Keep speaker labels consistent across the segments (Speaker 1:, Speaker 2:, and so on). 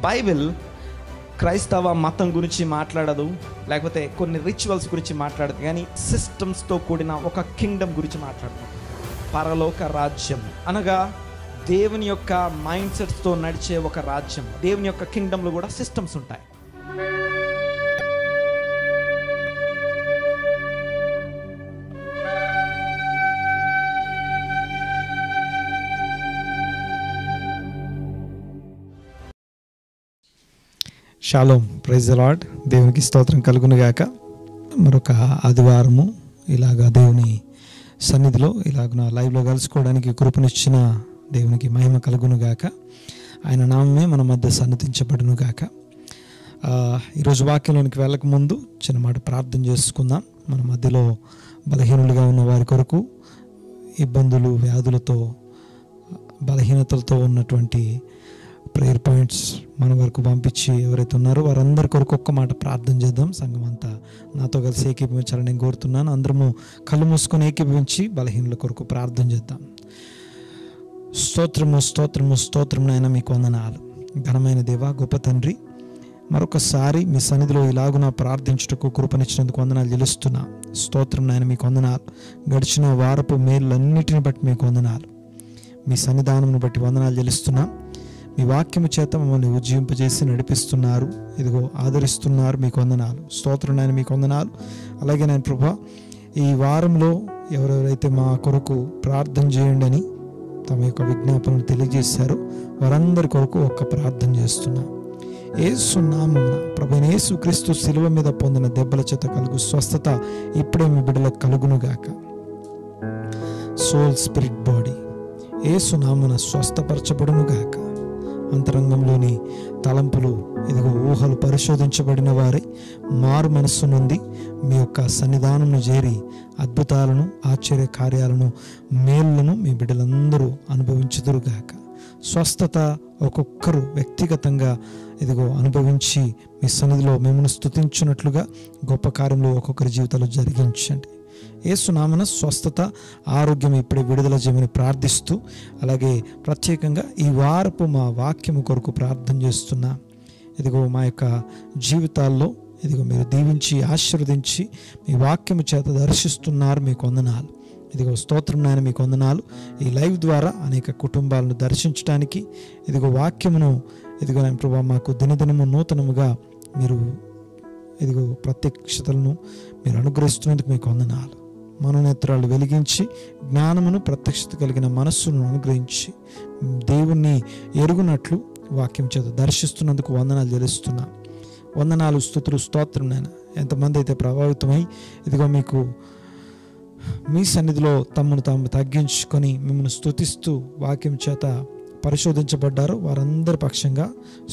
Speaker 1: Bible క్రైస్తవ మతం గురించి మాట్లాడదు, లేకపోతే కొన్ని రిచువల్స్ గురించి మాట్లాడదు, కానీ సిస్టమ్స్తో కూడిన ఒక కింగ్డమ్ గురించి మాట్లాడుతుంది. పరలోక రాజ్యం అనగా దేవుని యొక్క మైండ్ సెట్స్తో నడిచే ఒక రాజ్యం. దేవుని యొక్క కింగ్డమ్లో కూడా సిస్టమ్స్ ఉంటాయి.
Speaker 2: Shalom, praise the Lord. దేవునికి స్తోత్రం కలుగునుగాక. మరొక ఆదివారము ఇలాగా దేవుని సన్నిధిలో ఇలాగ లైవ్లో కలుసుకోవడానికి కృపనిచ్చిన దేవునికి మహిమ కలుగునుగాక. ఆయన నామమే మన మధ్య సన్నతించబడునుగాక. ఈరోజు వాక్యంలోనికి వెళ్ళక ముందు చిన్న మాట ప్రార్థన చేసుకుందాం. మన మధ్యలో బలహీనులుగా ఉన్న వారి కొరకు, ఇబ్బందులు, వ్యాధులతో, బలహీనతలతో ఉన్నటువంటి ప్రేయర్ పాయింట్స్ మన వరకు పంపించి ఎవరైతే ఉన్నారో వారందరి కొరకు ఒక్క మాట ప్రార్థన చేద్దాం. సంఘం అంతా నాతో కలిసి ఏకీభవించాలని నేను కోరుతున్నాను. అందరము కళ్ళు మూసుకొని ఏకీభవించి బలహీనుల కొరకు ప్రార్థన చేద్దాం. స్తోత్రము స్తోత్రము స్తోత్రం నాయన, మీకు వందనాలు. ఘనమైన దేవా, గొప్ప తండ్రి, మరొకసారి మీ సన్నిధిలో ఇలాగున ప్రార్థించుటకు కృపనిచ్చినందుకు వందనాలు చెల్లిస్తున్నా. స్తోత్రం నాయన, మీకు వందనాలు. గడిచిన వారపు మేళ్ళన్నిటిని బట్టి మీకు వందనాలు. మీ సన్నిధానం బట్టి వందనాలు చెల్లిస్తున్నా. మీ వాక్యము చేత మమ్మల్ని ఉజ్జీవింపజేసి నడిపిస్తున్నారు, ఇదిగో ఆదరిస్తున్నారు. మీకు వందనాలు. స్తోత్రం నాయన, మీకు వందనాలు. అలాగే నేను ప్రభువా, ఈ వారంలో ఎవరెవరైతే మా కొరకు ప్రార్థన చేయండి అని తమ యొక్క విజ్ఞాపనలు తెలియజేశారో వారందరి కొరకు ఒక్క ప్రార్థన చేస్తున్నా. యేసు నామమున ప్రభువైన యేసు క్రీస్తు శిలువ మీద పొందిన దెబ్బల చేత కలుగు స్వస్థత ఇప్పుడే మీ బిడ్డలకు కలుగునుగాక. సోల్, స్పిరిట్, బాడీ యేసు నామమున స్వస్థపరచబడునుగాక. అంతరంగంలోని తలంపులు, ఇదిగో ఊహలు పరిశోధించబడిన వారై మారు మనస్సు నుండి మీ యొక్క సన్నిధానంను చేరి అద్భుతాలను, ఆశ్చర్య కార్యాలను, మేలులను మీ బిడ్డలందరూ అనుభవించుదురుగాక. స్వస్థత ఒక్కొక్కరు వ్యక్తిగతంగా ఇదిగో అనుభవించి మీ సన్నిధిలో మిమ్మల్ని స్తుతించున్నట్లుగా గొప్ప కార్యంలో ఒక్కొక్కరి జీవితాలు జరిగించండి. యేసునామమున స్వస్థత, ఆరోగ్యం ఇప్పుడే విడుదల చేయమని ప్రార్థిస్తూ, అలాగే ప్రత్యేకంగా ఈ వారపు మా వాక్యము కొరకు ప్రార్థన చేస్తున్నా. ఇదిగో మా యొక్క జీవితాల్లో ఇదిగో మీరు దీవించి ఆశీర్వదించి మీ వాక్యము చేత దర్శిస్తున్నారు. మీకు వందనాలు. ఇదిగో స్తోత్రం నాయన, మీకు వందనాలు. ఈ లైవ్ ద్వారా అనేక కుటుంబాలను దర్శించడానికి ఇదిగో వాక్యమును ఇదిగో నేను ప్రభావ మాకు దినదినము నూతనముగా మీరు ఇదిగో ప్రత్యక్షతలను మీరు అనుగ్రహిస్తున్నందుకు మీకు వందనాలు. మనోనేత్రాలు వెలిగించి జ్ఞానమును, ప్రత్యక్షత కలిగిన మనస్సును అనుగ్రహించి దేవుణ్ణి ఎరుగునట్లు వాక్యం చేత దర్శిస్తున్నందుకు వందనాలు చెల్లిస్తున్నా. వందనాలు, స్తుతులు, స్తోత్రం నాయన. ఎంతమంది అయితే ప్రభావితమై ఇదిగో మీకు మీ సన్నిధిలో తమను తాము తగ్గించుకొని మిమ్మల్ని స్తుతిస్తూ వాక్యం చేత పరిశోధించబడ్డారో వారందరి పక్షంగా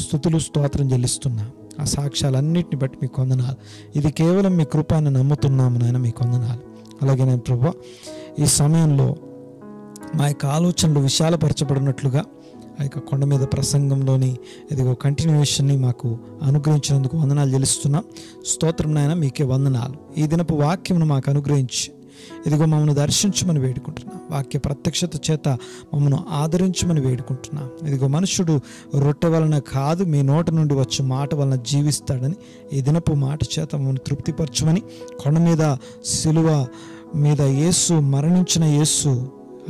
Speaker 2: స్తుతులు, స్తోత్రం చెల్లిస్తున్నా. ఆ సాక్ష్యాలన్నింటిని బట్టి మీకు వందనాలు. ఇది కేవలం మీ కృపాన్ని నమ్ముతున్నాము నాయన, మీకు వందనాలు. అలాగే నేను ప్రభువా, ఈ సమయంలో మా యొక్క ఆలోచనలు విశాలపరచబడినట్లుగా ఆ యొక్క కొండ మీద ప్రసంగంలోని ఇదిగో కంటిన్యూషన్ని మాకు అనుగ్రహించినందుకు వందనాలు చెల్లిస్తున్నాం. స్తోత్రం నాయన, మీకే వందనాలు. ఈ దినపు వాక్యమును మాకు అనుగ్రహించి ఇదిగో మమ్మల్ని దర్శించమని వేడుకుంటున్నాం. వాక్య ప్రత్యక్షత చేత మమ్మల్ని ఆదరించమని వేడుకుంటున్నాం. ఇదిగో మనుషుడు రొట్టె వలన కాదు, మీ నోట నుండి వచ్చే మాట వలన జీవిస్తాడని ఈ దినపు మాట చేత మమ్మల్ని తృప్తిపరచమని, కొండ మీద సిలువ మీద యేసు మరణించిన యేసు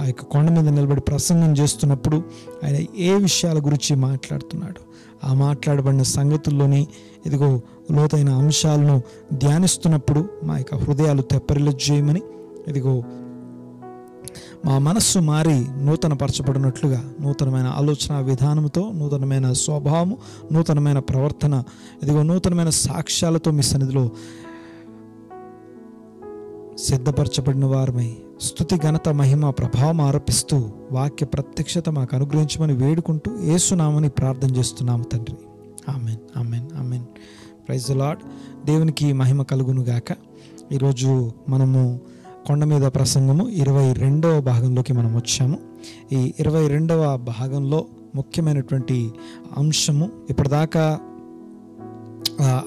Speaker 2: ఆ యొక్క కొండ మీద నిలబడి ప్రసంగం చేస్తున్నప్పుడు ఆయన ఏ విషయాల గురించి మాట్లాడుతున్నాడు, ఆ మాట్లాడబడిన సంగతుల్లోని ఇదిగో లోతైన అంశాలను ధ్యానిస్తున్నప్పుడు మా యొక్క హృదయాలు తెప్పరిల్ల చేయమని, ఇదిగో మా మనస్సు మారి నూతనపరచబడినట్లుగా నూతనమైన ఆలోచన విధానంతో, నూతనమైన స్వభావము, నూతనమైన ప్రవర్తన, ఇదిగో నూతనమైన సాక్ష్యాలతో మీ సన్నిధిలో సిద్ధపరచబడిన వారమై స్తుతి, ఘనత, మహిమ, ప్రభావం ఆరోపిస్తూ వాక్య ప్రత్యక్షత మాకు అనుగ్రహించమని వేడుకుంటూ యేసునామని ప్రార్థన చేస్తున్నాము తండ్రి. Amen, amen, amen. Praise the Lord. దేవునికి మహిమ కలుగునుగాక. ఈరోజు మనము కొండ మీద ప్రసంగము 22వ భాగంలోకి మనం వచ్చాము. ఈ 22వ భాగంలో ముఖ్యమైనటువంటి అంశము, ఇప్పటిదాకా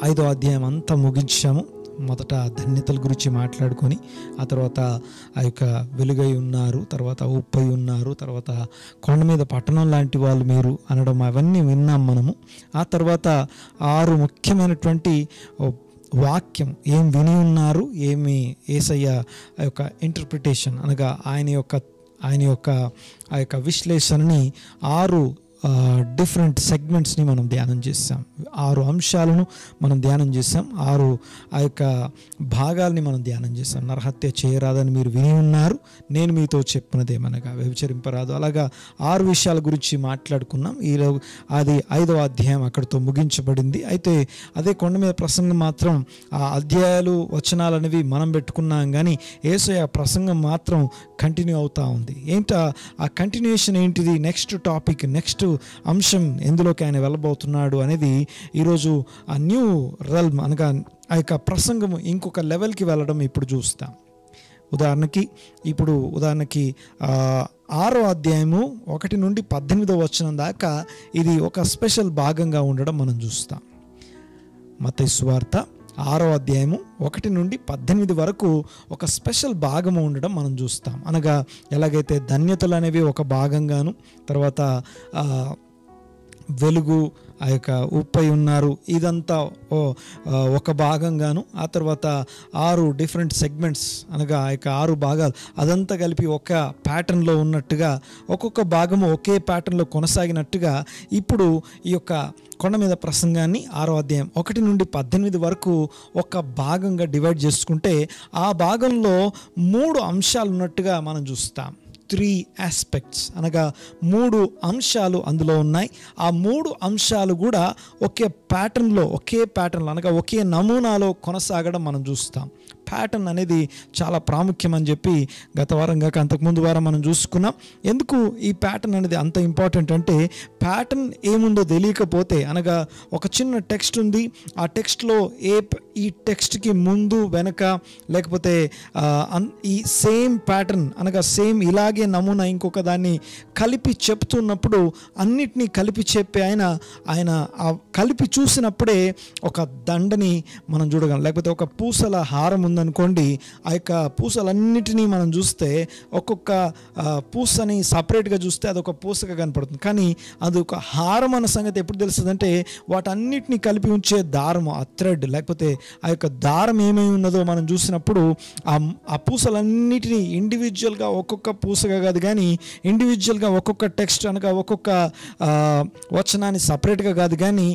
Speaker 2: 5వ అధ్యాయం అంతా ముగించాము. మొదట ధన్యతల గురించి మాట్లాడుకొని, ఆ తర్వాత ఆ యొక్క వెలుగై ఉన్నారు, తర్వాత ఉప్పై ఉన్నారు, తర్వాత కొండ మీద పట్టణం లాంటి వాళ్ళు మీరు అనడం అవన్నీ విన్నాం మనము. ఆ తర్వాత 6 ముఖ్యమైనటువంటి వాక్యం ఏం విని ఉన్నారు, ఏమి యేసయ్య ఆ యొక్క ఇంటర్ప్రిటేషన్ అనగా ఆయన యొక్క ఆ యొక్క విశ్లేషణని 6 డిఫరెంట్ సెగ్మెంట్స్ని మనం ధ్యానం చేసాం. 6 అంశాలను మనం ధ్యానం చేసాం. 6 ఆ యొక్క భాగాల్ని మనం ధ్యానం చేసాం. నరహత్య చేయరాదని మీరు విని ఉన్నారు, నేను మీతో చెప్పినదేమనగా వ్యభిచరింపరాదు. అలాగా 6 విషయాల గురించి మాట్లాడుకున్నాం. అది 5వ అధ్యాయం అక్కడితో ముగించబడింది. అయితే అదే కొండ మీద ప్రసంగం మాత్రం ఆ అధ్యాయాలు వచనాలు అనేవి మనం పెట్టుకున్నాం, కానీ యేసయ్య ప్రసంగం మాత్రం కంటిన్యూ అవుతూ ఉంది. ఆ కంటిన్యూషన్ ఏంటిది, నెక్స్ట్ టాపిక్, నెక్స్ట్ అంశం ఎందులోకి ఆయన వెళ్ళబోతున్నాడు అనేది ఈరోజు ఆ న్యూ రెల్మ్ అనగా ఆ యొక్క ప్రసంగము ఇంకొక లెవెల్కి వెళ్ళడం ఇప్పుడు చూస్తాం. ఉదాహరణకి 6వ అధ్యాయము 1 నుండి 18వ వచనం దాకా ఇది ఒక స్పెషల్ భాగంగా ఉండడం మనం చూస్తాం. మత్తయి సువార్త 6వ అధ్యాయము 1 నుండి 18 వరకు ఒక స్పెషల్ భాగము ఉండడం మనం చూస్తాం. అనగా ఎలాగైతే ధన్యతలు అనేవి ఒక భాగంగాను, తర్వాత వెలుగు, ఆ యొక్క ఉప్పై ఉన్నారు, ఇదంతా ఒక భాగంగాను, ఆ తర్వాత 6 డిఫరెంట్ సెగ్మెంట్స్ అనగా ఆ యొక్క 6 భాగాలు అదంతా కలిపి ఒక ప్యాటర్న్లో ఉన్నట్టుగా, ఒక్కొక్క భాగము ఒకే ప్యాటర్న్లో కొనసాగినట్టుగా ఇప్పుడు ఈ యొక్క కొండ మీద ప్రసంగాన్ని 6వ అధ్యాయం 1 నుండి 18 వరకు ఒక భాగంగా డివైడ్ చేసుకుంటే ఆ భాగంలో 3 అంశాలు ఉన్నట్టుగా మనం చూస్తాం. 3 ఆస్పెక్ట్స్ అనగా 3 అంశాలు అందులో ఉన్నాయి. ఆ 3 అంశాలు కూడా ఒకే ప్యాటర్న్లో అనగా ఒకే నమూనాలో కొనసాగడం మనం చూస్తాం. ప్యాటర్న్ అనేది చాలా ప్రాముఖ్యం అని చెప్పి గత వారం కాక అంతకుముందు వారం మనం చూసుకున్నాం. ఎందుకు ఈ ప్యాటర్న్ అనేది అంత ఇంపార్టెంట్ అంటే, ప్యాటర్న్ ఏముందో తెలియకపోతే, అనగా ఒక చిన్న టెక్స్ట్ ఉంది, ఆ టెక్స్ట్లో ఈ టెక్స్ట్కి ముందు వెనక లేకపోతే ఈ సేమ్ ప్యాటర్న్ అనగా సేమ్ ఇలాగే నమూనా ఇంకొక దాన్ని కలిపి చెప్తున్నప్పుడు అన్నిటినీ కలిపి చెప్పి ఆయన కలిపి చూసినప్పుడే ఒక దండని మనం చూడగలం. లేకపోతే ఒక పూసల హారం ఉందనుకోండి, ఆ యొక్క పూసలన్నిటినీ మనం చూస్తే ఒక్కొక్క పూసని సపరేట్గా చూస్తే అదొక పూసగా కనపడుతుంది, కానీ అది ఒక హారం అన్న సంగతి ఎప్పుడు తెలుస్తుందంటే వాటన్నిటినీ కలిపి ఉంచే దారము, ఆ థ్రెడ్ లేకపోతే ఆ యొక్క దారం ఏమై ఉన్నదో మనం చూసినప్పుడు ఆ పూసలన్నిటినీ ఇండివిజువల్గా ఒక్కొక్క పూసగా కాదు కానీ ఇండివిజువల్గా ఒక్కొక్క టెక్స్ట్ అనగా ఒక్కొక్క వచనాన్ని సపరేట్గా కాదు కానీ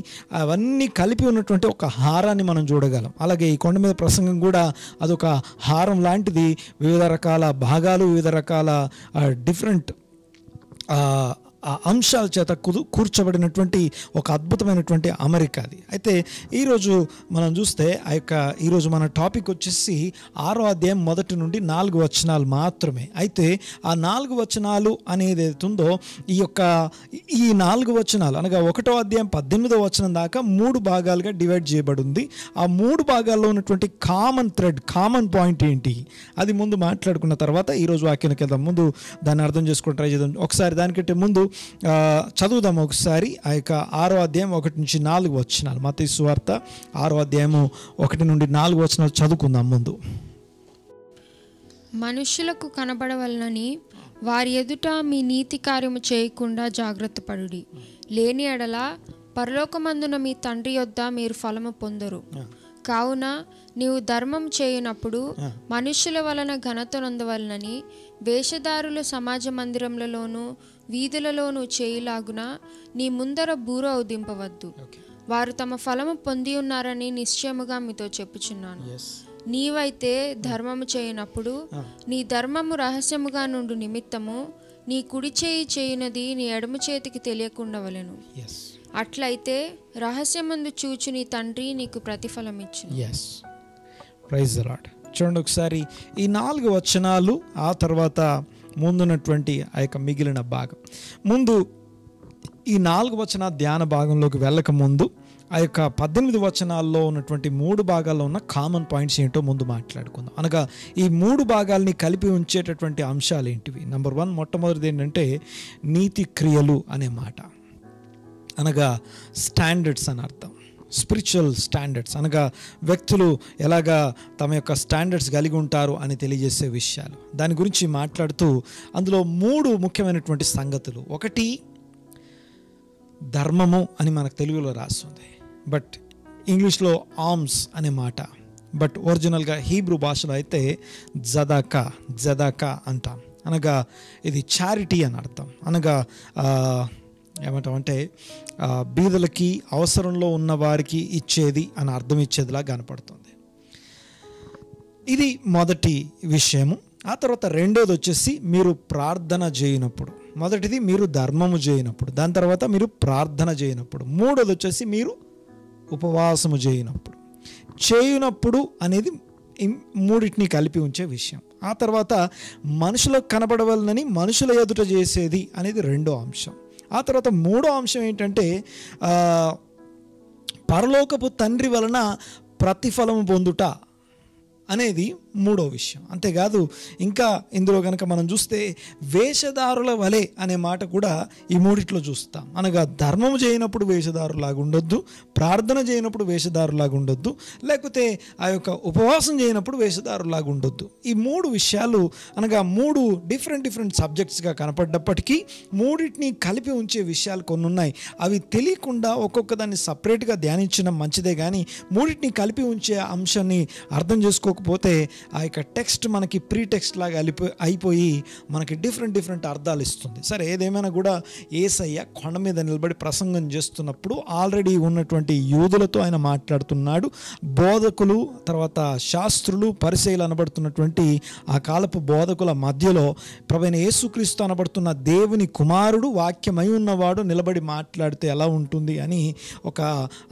Speaker 2: అవన్నీ కలిపి ఉన్నటువంటి ఒక హారాన్ని మనం చూడగలం. అలాగే ఈ కొండ మీద ప్రసంగం కూడా అదొక హారం లాంటిది. వివిధ రకాల భాగాలు, వివిధ రకాల డిఫరెంట్ అంశాల చేత కూర్చబడినటువంటి ఒక అద్భుతమైనటువంటి అమరిక అది. అయితే ఈరోజు మనం చూస్తే ఈరోజు మన టాపిక్ వచ్చేసి 6వ అధ్యాయం 1 నుండి 4 వచనాలు మాత్రమే. అయితే ఆ 4 వచనాలు అనేది ఏదైతుందో ఈ 4 వచనాలు అనగా 1వ అధ్యాయం 18వ వచనం దాకా 3 భాగాలుగా డివైడ్ చేయబడింది. ఆ 3 భాగాల్లో ఉన్నటువంటి కామన్ థ్రెడ్, కామన్ పాయింట్ ఏంటి అది ముందు మాట్లాడుకున్న తర్వాత ఈరోజు వాక్యానికి వెళ్దాం. ముందు దాన్ని అర్థం చేసుకుని ట్రై చేద్దాం. ఒకసారి దానికంటే ముందు చదువుదాం ఒకసారి ఆ యొక్క 6వ అధ్యాయం 1 నుంచి 4 వచనాలు. మత్తయి సువార్త 6వ అధ్యాయము 1 నుండి 4 వచనాలు చదువుకుందాం. ముందు,
Speaker 3: మనుష్యులకు కనబడవలనని వారి ఎదుట మీ నీతి కార్యము చేయకుండా జాగ్రత్త పడుడి, లేని ఎడల పరలోకమందున మీ తండ్రి యొద్ద మీరు ఫలము పొందరు. కావున నీవు ధర్మం చేయనప్పుడు మనుష్యుల వలన ఘనత నొందవలనని వేషధారులు సమాజ మందిరములలోను వీధులలోను చేయులాగున నీ ముందర బూర ఊదింపవద్దు. వారు తమ ఫలము పొంది ఉన్నారని నిశ్చయముగా మీతో చెప్పుచున్నాను. నీవైతే ధర్మము చేయనప్పుడు నీ ధర్మము రహస్యముగా నుండు నిమిత్తము నీ కుడి చేయి చేయునది నీ ఎడమ చేతికి తెలియకుండవలెను. అట్లయితే రహస్యమందు చూచు నీ తండ్రి నీకు ప్రతిఫలం ఇచ్చును.
Speaker 2: Praise the Lord. చూడండి ఒకసారి ఈ 4 వచనాలు, ఆ తర్వాత ముందున్నటువంటి ఆ యొక్క మిగిలిన భాగం. ముందు ఈ 4 వచన ధ్యాన భాగంలోకి వెళ్ళక ముందు ఆ యొక్క 18 వచనాల్లో ఉన్నటువంటి 3 భాగాల్లో ఉన్న కామన్ పాయింట్స్ ఏంటో ముందు మాట్లాడుకుందాం. అనగా ఈ 3 భాగాల్ని కలిపి ఉంచేటటువంటి అంశాలు ఏంటివి? నెంబర్ 1, మొట్టమొదటిది ఏంటంటే నీతి క్రియలు అనే మాట, అనగా స్టాండర్డ్స్ అని అర్థం. స్పిరిచువల్ స్టాండర్డ్స్, అనగా వ్యక్తులు ఎలాగా తమ యొక్క స్టాండర్డ్స్ కలిగి ఉంటారు అని తెలియజేసే విషయాలు, దాని గురించి మాట్లాడుతూ అందులో 3 ముఖ్యమైనటువంటి సంగతులు. ఒకటి ధర్మము అని మనకు తెలుగులో రాస్తుంది, బట్ ఇంగ్లీష్లో ఆర్మ్స్ అనే మాట, బట్ ఒరిజినల్గా హీబ్రూ భాషలో అయితే జదాకా అంటాం. అనగా ఇది చారిటీ అని అర్థం. అనగా ఏమంటామంటే బీదలకి, అవసరంలో ఉన్న వారికి ఇచ్చేది అని అర్థం ఇచ్చేదిలా కనపడుతుంది. ఇది మొదటి విషయము. ఆ తర్వాత రెండోది వచ్చేసి మీరు ప్రార్థన చేయనప్పుడు. మొదటిది మీరు ధర్మము చేయనప్పుడు, దాని తర్వాత మీరు ప్రార్థన చేయనప్పుడు, మూడోది వచ్చేసి మీరు ఉపవాసము చేయునప్పుడు అనేది మూడింటిని కలిపి ఉంచే విషయం. ఆ తర్వాత మనుషులకు కనబడవలనని మనుషుల ఎదుట చేసేది అనేది రెండో అంశం. ఆ తర్వాత మూడో అంశం ఏంటంటే పరలోకపు తండ్రి వలన ప్రతిఫలము పొందుట అనేది మూడో విషయం. అంతేకాదు ఇంకా ఇందులో కనుక మనం చూస్తే వేషధారుల వలె అనే మాట కూడా ఈ మూడిట్లో చూస్తాం. అనగా ధర్మము చేయనప్పుడు వేషధారులాగా ఉండొద్దు, ప్రార్థన చేయనప్పుడు వేషధారులాగా ఉండొద్దు, లేకపోతే ఆ యొక్క ఉపవాసం చేయనప్పుడు వేషధారులాగా ఉండొద్దు. ఈ 3 విషయాలు అనగా 3 డిఫరెంట్ సబ్జెక్ట్స్గా కనపడ్డప్పటికీ మూడింటిని కలిపి ఉంచే విషయాలు కొన్ని ఉన్నాయి. అవి తెలియకుండా ఒక్కొక్క దాన్ని సపరేట్గా ధ్యానించడం మంచిదే, కానీ మూడింటిని కలిపి ఉంచే అంశాన్ని అర్థం చేసుకోకపోతే ఆ యొక్క టెక్స్ట్ మనకి ప్రీ టెక్స్ట్ లాగా అయిపోయి మనకి డిఫరెంట్ అర్థాలు ఇస్తుంది. సరే, ఏదేమైనా కూడా యేసయ్య కొండ మీద నిలబడి ప్రసంగం చేస్తున్నప్పుడు ఆల్రెడీ ఉన్నటువంటి యూదులతో ఆయన మాట్లాడుతున్నాడు. బోధకులు, తర్వాత శాస్త్రులు, పరిసయ్యులు అనబడుతున్నటువంటి ఆ కాలపు బోధకుల మధ్యలో ప్రభువైన యేసుక్రీస్తు అనబడుతున్న దేవుని కుమారుడు, వాక్యమై ఉన్నవాడు నిలబడి మాట్లాడితే ఎలా ఉంటుంది అని ఒక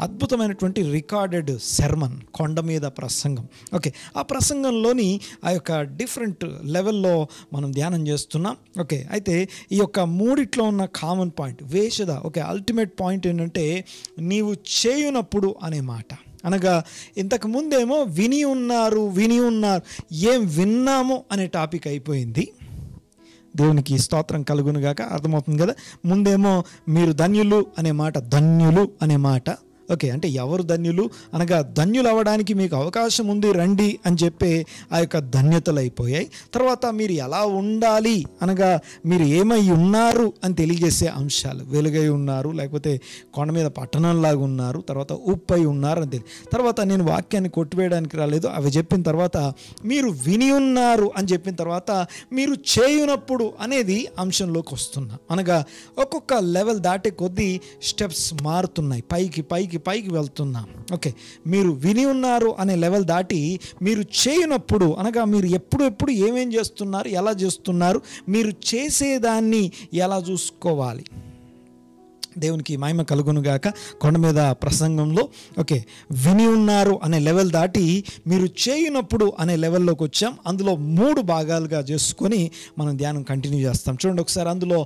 Speaker 2: అద్భుతమైనటువంటి రికార్డెడ్ సెర్మన్, కొండ మీద ప్రసంగం. ఓకే, ఆ ప్రసంగంలోని ఆ యొక్క డిఫరెంట్ లెవెల్లో మనం ధ్యానం చేస్తున్నాం. ఓకే, అయితే ఈ యొక్క మూడిట్లో ఉన్న common point okay, ultimate point ఏంటంటే నీవు చేయునప్పుడు అనే మాట. అనగా ఇంతకు ముందేమో విని ఉన్నారు, ఏం విన్నాము అనే టాపిక్ అయిపోయింది. దేవునికి స్తోత్రం కలుగును గాక. అర్థమవుతుంది కదా. ముందేమో మీరు ధన్యులు అనే మాట, ధన్యులు అనే మాట. ఓకే, అంటే ఎవరు ధన్యులు అనగా ధన్యులు అవ్వడానికి మీకు అవకాశం ఉంది, రండి అని చెప్పే ఆ యొక్క ధన్యతలు అయిపోయాయి. తర్వాత మీరు ఎలా ఉండాలి అనగా మీరు ఏమై ఉన్నారు అని తెలియజేసే అంశాలు, వెలుగై ఉన్నారు, లేకపోతే కొండ మీద పట్టణంలాగా ఉన్నారు, తర్వాత ఉప్పై ఉన్నారు అని తర్వాత నేను వాక్యాన్ని కొట్టివేయడానికి రాలేదు, అవి చెప్పిన తర్వాత మీరు విని ఉన్నారు అని చెప్పిన తర్వాత మీరు చేయునప్పుడు అనేది అంశంలోకి వస్తున్నాం. అనగా ఒక్కొక్క లెవెల్ దాటే కొద్దీ స్టెప్స్ మారుతున్నాయి, పైకి వెళ్తున్నాం. ఓకే, మీరు విని ఉన్నారు అనే లెవెల్ దాటి మీరు చేయనప్పుడు అనగా మీరు ఎప్పుడు ఏమేం చేస్తున్నారు, ఎలా చేస్తున్నారు, మీరు చేసేదాన్ని ఎలా చూసుకోవాలి. దేవునికి మహిమ కలుగునుగాక. కొండ మీద ప్రసంగంలో ఓకే, విని ఉన్నారు అనే లెవెల్ దాటి మీరు చేయనప్పుడు అనే లెవెల్లోకి వచ్చాం. అందులో 3 భాగాలుగా చేసుకొని మనం ధ్యానం కంటిన్యూ చేస్తాం. చూడండి ఒకసారి. అందులో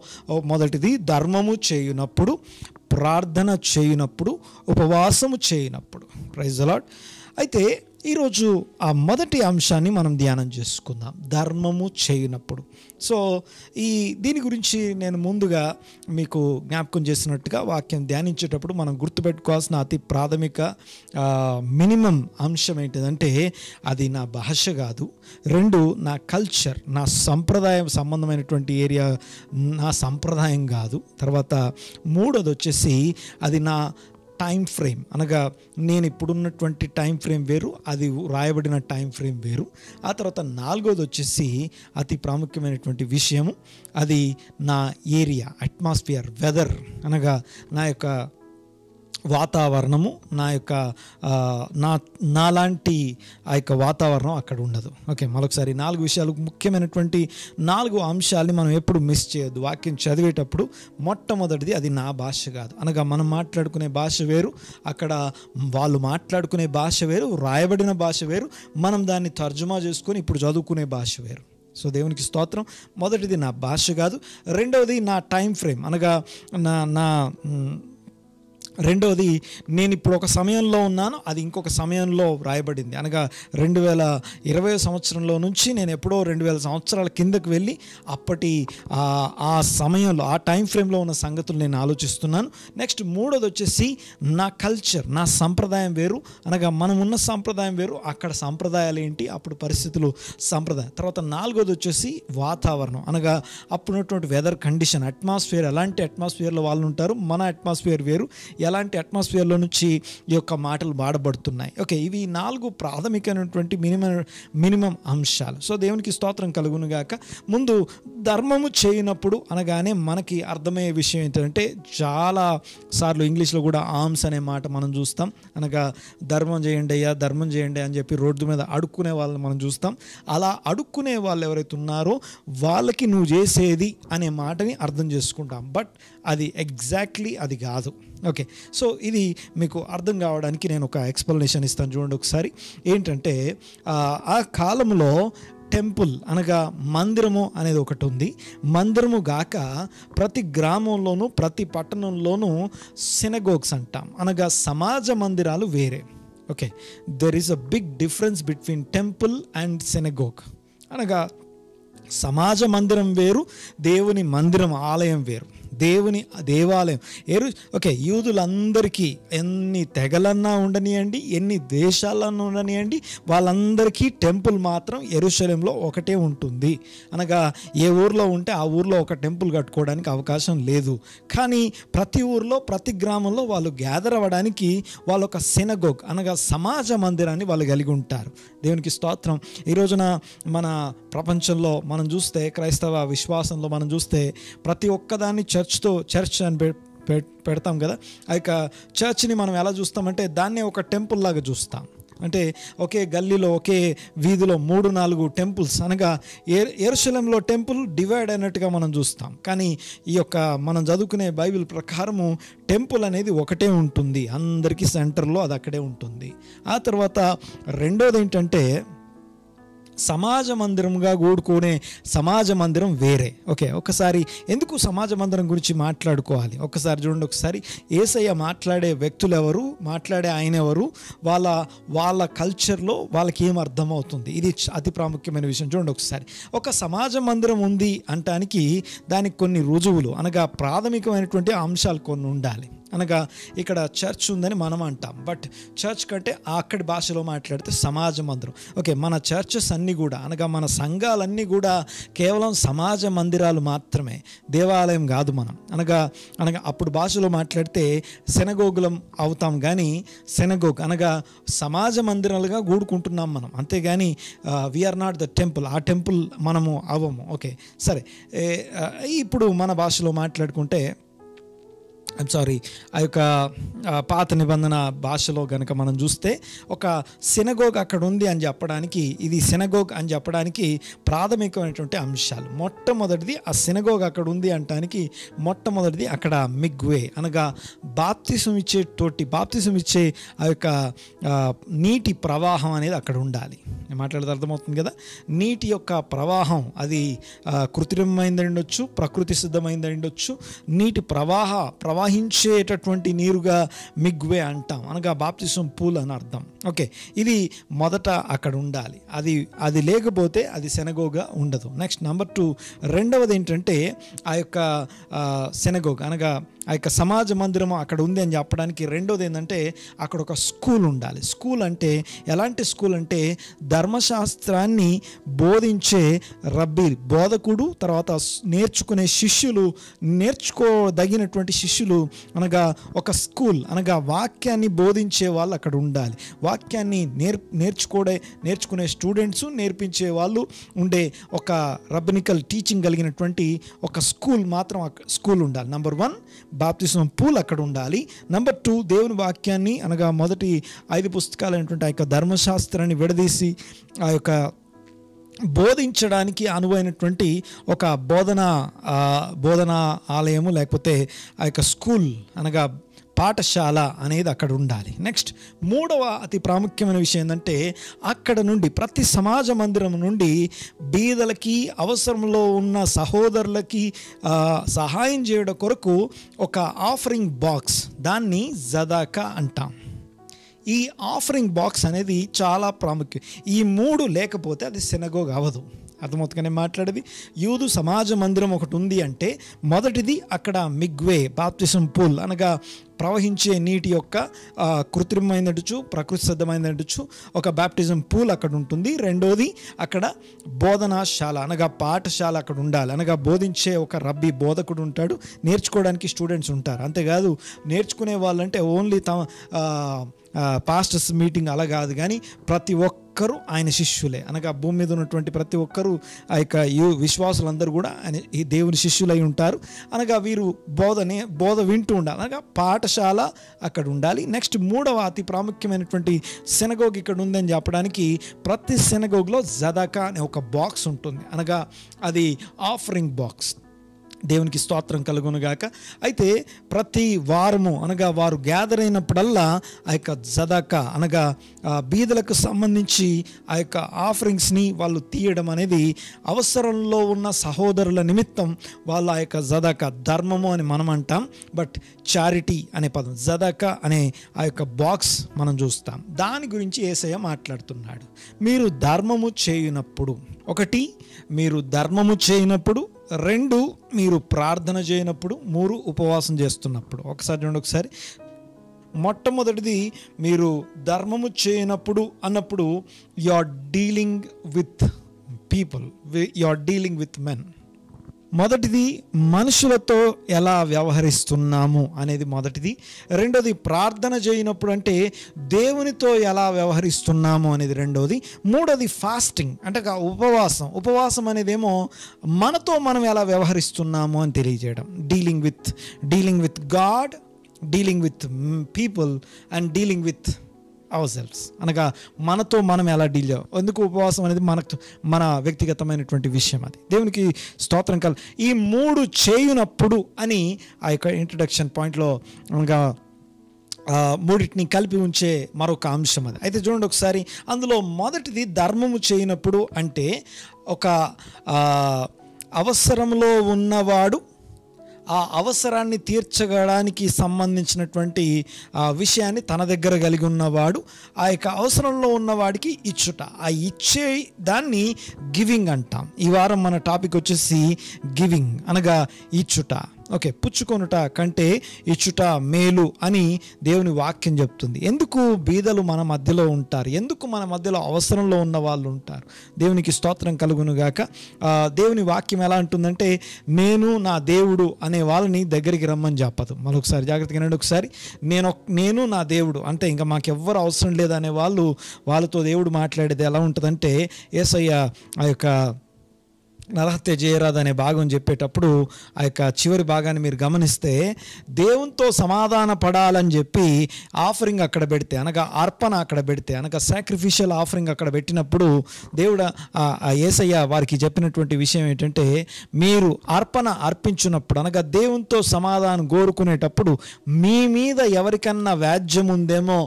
Speaker 2: మొదటిది ధర్మము చేయునప్పుడు, ప్రార్థన చేయనప్పుడు, ఉపవాసము చేయనప్పుడు. Praise the Lord. అయితే ఈరోజు ఆ మొదటి అంశాన్ని మనం ధ్యానం చేసుకుందాం, ధర్మము చేయనప్పుడు. సో దీని గురించి నేను ముందుగా మీకు జ్ఞాపకం చేసినట్టుగా వాక్యం ధ్యానించేటప్పుడు మనం గుర్తుపెట్టుకోవాల్సిన అతి ప్రాథమిక మినిమం అంశం ఏంటిదంటే అది నా భాష కాదు, 2 నా కల్చర్, నా సంప్రదాయం సంబంధమైనటువంటి ఏరియా, నా సంప్రదాయం కాదు. తర్వాత 3వది వచ్చేసి అది నా టైం ఫ్రేమ్, అనగా నేను ఇప్పుడున్నటువంటి టైం ఫ్రేమ్ వేరు, అది రాయబడిన టైం ఫ్రేమ్ వేరు. ఆ తర్వాత 4వది వచ్చేసి అతి ప్రాముఖ్యమైనటువంటి విషయము, అది నా ఏరియా, అట్మాస్ఫియర్, వెదర్, అనగా నా యొక్క వాతావరణము, నా యొక్క నాలాంటి ఆ యొక్క వాతావరణం అక్కడ ఉండదు. ఓకే, మరొకసారి 4 విషయాలు, ముఖ్యమైనటువంటి 4 అంశాలని మనం ఎప్పుడు మిస్ చేయొద్దు వాక్యం చదివేటప్పుడు. మొట్టమొదటిది అది నా భాష కాదు, అనగా మనం మాట్లాడుకునే భాష వేరు, అక్కడ వాళ్ళు మాట్లాడుకునే భాష వేరు, రాయబడిన భాష వేరు, మనం దాన్ని తర్జుమా చేసుకొని ఇప్పుడు చదువుకునే భాష వేరు. సో దేవునికి స్తోత్రం. మొదటిది నా భాష కాదు, రెండవది నా టైం ఫ్రేమ్, అనగా నా రెండవది, నేను ఇప్పుడు ఒక సమయంలో ఉన్నాను, అది ఇంకొక సమయంలో రాయబడింది. అనగా 2020 సంవత్సరంలో నుంచి నేను ఎప్పుడో 2000 సంవత్సరాల కిందకు వెళ్ళి అప్పటి ఆ సమయంలో ఆ టైం ఫ్రేమ్లో ఉన్న సంగతులు నేను ఆలోచిస్తున్నాను. నెక్స్ట్ మూడోది వచ్చేసి నా కల్చర్, నా సంప్రదాయం వేరు. అనగా మనం ఉన్న సంప్రదాయం వేరు, అక్కడ సంప్రదాయాలు ఏంటి, అప్పుడు పరిస్థితులు సంప్రదాయం. తర్వాత నాలుగోది వచ్చేసి వాతావరణం, అనగా అప్పుడున్నటువంటి వెదర్ కండిషన్, అట్మాస్ఫియర్, ఎలాంటి అట్మాస్ఫియర్లో వాళ్ళు ఉంటారు, మన అట్మాస్ఫియర్ వేరు, ఎలాంటి అట్మాస్ఫియర్లో నుంచి ఈ యొక్క మాటలు వాడబడుతున్నాయి. ఓకే, ఇవి 4 ప్రాథమికమైనటువంటి మినిమం అంశాలు. సో దేవునికి స్తోత్రం కలుగునుగాక. ముందు ధర్మము చేయనప్పుడు అనగానే మనకి అర్థమయ్యే విషయం ఏంటంటే, చాలా సార్లు ఇంగ్లీష్లో కూడా ఆర్మ్స్ అనే మాట మనం చూస్తాం. అనగా ధర్మం చేయండి అయ్యా, ధర్మం చేయండి అని చెప్పి రోడ్డు మీద అడుక్కునే వాళ్ళని మనం చూస్తాం. అలా అడుక్కునే వాళ్ళు ఎవరైతే ఉన్నారో వాళ్ళకి నువ్వు చేసేది అనే మాటని అర్థం చేసుకుంటాం. బట్ అది ఎగ్జాక్ట్లీ అది కాదు. ఓకే, సో ఇది మీకు అర్థం కావడానికి నేను ఒక ఎక్స్ప్లెనేషన్ ఇస్తాను, చూడండి ఒకసారి. ఏంటంటే ఆ కాలంలో టెంపుల్ అనగా మందిరము అనేది ఒకటి ఉంది. మందిరము గాక ప్రతి గ్రామంలోనూ ప్రతి పట్టణంలోనూ సినగోగ్స్ అంటాం, అనగా సమాజ మందిరాలు వేరే. Okay, there is a big difference between temple and synagogue. అనగా సమాజ మందిరం వేరు, దేవుని మందిరం ఆలయం వేరు, దేవుని దేవాలయం ఏరు. ఓకే, యూదులందరికీ ఎన్ని తెగలన్నా ఉండనియండి, ఎన్ని దేశాలన్నా ఉండనియండి, వాళ్ళందరికీ టెంపుల్ మాత్రం యెరూషలేంలో ఒకటే ఉంటుంది. అనగా ఏ ఊర్లో ఉంటే ఆ ఊర్లో ఒక టెంపుల్ కట్టుకోవడానికి అవకాశం లేదు. కానీ ప్రతి ఊర్లో ప్రతి గ్రామంలో వాళ్ళు గ్యాదర్ అవ్వడానికి వాళ్ళు ఒక సినగోగ్ అనగా సమాజ మందిరాన్ని వాళ్ళు కలిగి ఉంటారు. దేవునికి స్తోత్రం. ఈ రోజున మన ప్రపంచంలో మనం చూస్తే, క్రైస్తవ విశ్వాసంలో మనం చూస్తే, ప్రతి ఒక్కదాన్ని చర్చ్ అని పెడతాం కదా. ఆ యొక్క చర్చ్ని మనం ఎలా చూస్తామంటే దాన్నే ఒక టెంపుల్ లాగా చూస్తాం. అంటే ఒకే గల్లీలో ఒకే వీధిలో 3-4 టెంపుల్స్, అనగా యెరూషలేంలో టెంపుల్ డివైడ్ అయినట్టుగా మనం చూస్తాం. కానీ ఈ యొక్క మనం చదువుకునే బైబిల్ ప్రకారము టెంపుల్ అనేది ఒకటే ఉంటుంది, అందరికీ సెంటర్లో అది అక్కడే ఉంటుంది. ఆ తర్వాత రెండోది ఏంటంటే సమాజ మందిరంగా కూడుకునే సమాజ మందిరం వేరే. ఓకే, ఒకసారి ఎందుకు సమాజ మందిరం గురించి మాట్లాడుకోవాలి, ఒకసారి చూడండి. ఒకసారి యేసయ్య మాట్లాడే వ్యక్తులు ఎవరు, మాట్లాడే ఆయన ఎవరు, వాళ్ళ కల్చర్లో వాళ్ళకి ఏం అర్థమవుతుంది, ఇది అతి ప్రాముఖ్యమైన విషయం. చూడండి ఒకసారి. ఒక సమాజ మందిరం ఉంది అంటానికి దానికి కొన్ని రుజువులు, అనగా ప్రాథమికమైనటువంటి అంశాలు కొన్ని ఉండాలి. అనగా ఇక్కడ చర్చ్ ఉందని మనం అంటాం, బట్ చర్చ్ కంటే అక్కడి భాషలో మాట్లాడితే సమాజ మందిరం. ఓకే, మన చర్చెస్ అన్నీ కూడా, అనగా మన సంఘాలన్నీ కూడా కేవలం సమాజ మందిరాలు మాత్రమే, దేవాలయం కాదు మనం. అనగా అప్పుడు భాషలో మాట్లాడితే సెనగోగులం అవుతాం, కానీ సెనగోగ్ అనగా సమాజ మందిరాలుగా కూడుకుంటున్నాం మనం, అంతేగాని వీఆర్ నాట్ ద టెంపుల్, ఆ టెంపుల్ మనము అవ్వము. ఓకే, సరే. ఇప్పుడు మన భాషలో మాట్లాడుకుంటే, ఆ యొక్క పాత నిబంధన భాషలో కనుక మనం చూస్తే, ఒక సినగోగ్ అక్కడ ఉంది అని చెప్పడానికి, ఇది సినగోగ్ అని చెప్పడానికి ప్రాథమికమైనటువంటి అంశాలు. మొట్టమొదటిది ఆ సినగోగ్ అక్కడ ఉంది అంటానికి మొట్టమొదటిది అక్కడ మిగ్వే, అనగా బాప్తిసం ఇచ్చే ఆ యొక్క నీటి ప్రవాహం అనేది అక్కడ ఉండాలి. నేను మాట్లాడితే అర్థమవుతుంది కదా. నీటి యొక్క ప్రవాహం అది కృత్రిమమైంది ఉండొచ్చు, ప్రకృతి సిద్ధమైంది ఉండొచ్చు. నీటి ప్రవహించేటటువంటి నీరుగా మిగ్వే అంటాం, అనగా బాప్తిసం పూల్ అని అర్థం. ఓకే, ఇది మొదట అక్కడ ఉండాలి, అది లేకపోతే అది సెనగోగా ఉండదు. నెక్స్ట్ నెంబర్ 2, రెండవది ఏంటంటే ఆ యొక్క సెనగోగ్ అనగా ఆ యొక్క సమాజ మందిరం అక్కడ ఉంది అని చెప్పడానికి రెండోది ఏంటంటే అక్కడ ఒక స్కూల్ ఉండాలి. స్కూల్ అంటే ఎలాంటి స్కూల్ అంటే ధర్మశాస్త్రాన్ని బోధించే బోధకుడు, తర్వాత నేర్చుకునే శిష్యులు, నేర్చుకోదగినటువంటి శిష్యులు, అనగా ఒక స్కూల్, అనగా వాక్యాన్ని బోధించే వాళ్ళు అక్కడ ఉండాలి. వాక్యాన్ని నేర్చుకునే స్టూడెంట్స్, నేర్పించే వాళ్ళు ఉండే ఒక రబ్బనికల్ టీచింగ్ కలిగినటువంటి ఒక స్కూల్ మాత్రం స్కూల్ ఉండాలి. నెంబర్ 1 బాప్తిసం పూల్ అక్కడ ఉండాలి. నెంబర్ 2 దేవుని వాక్యాన్ని, అనగా మొదటి 5 పుస్తకాలైనటువంటి ఆ యొక్క ధర్మశాస్త్రాన్ని విడదీసి ఆ యొక్క బోధించడానికి అనువైనటువంటి ఒక బోధనా ఆలయము, లేకపోతే ఆ యొక్క స్కూల్, అనగా పాఠశాల అనేది అక్కడ ఉండాలి. నెక్స్ట్ మూడవ అతి ప్రాముఖ్యమైన విషయం ఏంటంటే అక్కడ నుండి ప్రతి సమాజ మందిరం నుండి బీదలకి అవసరంలో ఉన్న సహోదరులకి సహాయం చేయడం కొరకు ఒక ఆఫరింగ్ బాక్స్, దాన్ని జదాకా అంటాం. ఈ ఆఫరింగ్ బాక్స్ అనేది చాలా ప్రాముఖ్యం. ఈ మూడు లేకపోతే అది సినగోగ్ అవ్వదు. అర్థమవుతుందనే మాట్లాడేది. యూదు సమాజ మందిరం ఒకటి ఉంది అంటే మొదటిది అక్కడ మిగ్వే బాప్తిసం పూల్ అనగా ప్రవహించే నీటి యొక్క కృత్రిమైనడుచు ప్రకృతి సిద్ధమైనడుచు ఒక బాప్టిజం పూల్ అక్కడ ఉంటుంది. రెండోది అక్కడ బోధనాశాల అనగా పాఠశాల అక్కడ ఉండాలి. అనగా బోధించే ఒక రబ్బీ బోధకుడు ఉంటాడు, నేర్చుకోవడానికి స్టూడెంట్స్ ఉంటారు. అంతేకాదు నేర్చుకునే వాళ్ళంటే ఓన్లీ తమ పాస్టర్స్ మీటింగ్ అలా కాదు, కానీ ప్రతి ఒక్కరూ ఆయన శిష్యులే. అనగా భూమి మీద ఉన్నటువంటి ప్రతి ఒక్కరూ ఆ యొక్క విశ్వాసులందరూ కూడా ఆయన ఈ దేవుని శిష్యులై ఉంటారు. అనగా వీరు బోధ వింటూ ఉండాలి. అనగా పాఠశాల అక్కడ ఉండాలి. నెక్స్ట్ మూడవ అతి ప్రాముఖ్యమైనటువంటి సినగోగ్ ఇక్కడ ఉందని చెప్పడానికి ప్రతి సినగోగ్లో జదాకా అనే ఒక బాక్స్ ఉంటుంది. అనగా అది ఆఫరింగ్ బాక్స్. దేవునికి స్తోత్రం కలుగునుగాక. అయితే ప్రతి వారము అనగా వారు గ్యాదర్ అయినప్పుడల్లా ఆ యొక్క జదాకా అనగా బీదలకు సంబంధించి ఆ యొక్క ఆఫరింగ్స్ని వాళ్ళు తీయడం అనేది అవసరంలో ఉన్న సహోదరుల నిమిత్తం వాళ్ళు ఆ యొక్క జదాకా, ధర్మము అని మనం అంటాం, బట్ చారిటీ అనే పదం జదాకా అనే ఆ యొక్క బాక్స్ మనం చూస్తాం. దాని గురించి యేసయ్య మాట్లాడుతున్నాడు. మీరు ధర్మము చేయనప్పుడు, ఒకటి మీరు ధర్మము చేయనప్పుడు, రెండు మీరు ప్రార్థన చేయనప్పుడు, మూడు ఉపవాసం చేస్తున్నప్పుడు. ఒకసారి మొట్టమొదటిది మీరు ధర్మము చేయనప్పుడు అన్నప్పుడు you are dealing with people, you are dealing with men. మొదటిది మనుషులతో ఎలా వ్యవహరిస్తున్నాము అనేది మొదటిది. రెండోది ప్రార్థన చేయనప్పుడు అంటే దేవునితో ఎలా వ్యవహరిస్తున్నాము అనేది రెండోది. మూడోది ఫాస్టింగ్ అంటే ఉపవాసం అనేదేమో మనతో మనం ఎలా వ్యవహరిస్తున్నాము అని తెలియజేయడం. Dealing with God, dealing with people and dealing with our selfs. అనగా మనతో మనం ఎలా డీల్ చేయాలి. ఎందుకు ఉపవాసం అనేది మన వ్యక్తిగతమైనటువంటి విషయం. అది దేవునికి స్తోత్రం కల. ఈ మూడు చేయునప్పుడు అని ఆ యొక్క ఇంట్రడక్షన్ పాయింట్లో అనగా మూడింటిని కలిపి ఉంచే మరొక అంశం అది. అయితే చూడండి ఒకసారి, అందులో మొదటిది ధర్మము చేయనప్పుడు అంటే ఒక అవసరంలో ఉన్నవాడు ఆ అవసరాన్ని తీర్చడానికి సంబంధించినటువంటి విషయాన్ని తన దగ్గర కలిగి ఉన్నవాడు ఆ యొక్క అవసరంలో ఉన్నవాడికి ఇచ్చుట, ఆ ఇచ్చే దాన్ని గివింగ్ అంటాం. ఈ వారం మన టాపిక్ వచ్చేసి గివింగ్ అనగా ఇచ్చుట. ఓకే, పుచ్చుకొనుట కంటే ఇచ్చుట మేలు అని దేవుని వాక్యం చెప్తుంది. ఎందుకు బీదలు మన మధ్యలో ఉంటారు, ఎందుకు మన మధ్యలో అవసరంలో ఉన్న వాళ్ళు ఉంటారు. దేవునికి స్తోత్రం కలుగునుగాక. దేవుని వాక్యం ఎలా అంటుందంటే నేను నా దేవుడు అనే వాళ్ళని దగ్గరికి రమ్మని చెప్పదు. మరొకసారి జాగ్రత్తగా వినండి. ఒకసారి నేను నా దేవుడు అంటే ఇంకా మాకెవ్వరు అవసరం లేదనే వాళ్ళతో దేవుడు మాట్లాడేది ఎలా ఉంటుందంటే, యేసయ్య ఆ యొక్క నరహత్య చేయరాదు అనే భాగం చెప్పేటప్పుడు ఆ యొక్క చివరి భాగాన్ని మీరు గమనిస్తే దేవునితో సమాధాన పడాలని చెప్పి ఆఫరింగ్ అక్కడ పెడితే అనగా అర్పణ అక్కడ పెడితే అనగా సాక్రిఫిషియల్ ఆఫరింగ్ అక్కడ పెట్టినప్పుడు దేవుడు యేసయ్య వారికి చెప్పినటువంటి విషయం ఏంటంటే, మీరు అర్పణ అర్పించినప్పుడు అనగా దేవునితో సమాధానం కోరుకునేటప్పుడు మీ మీద ఎవరికన్నా వ్యాజ్యం ఉందేమో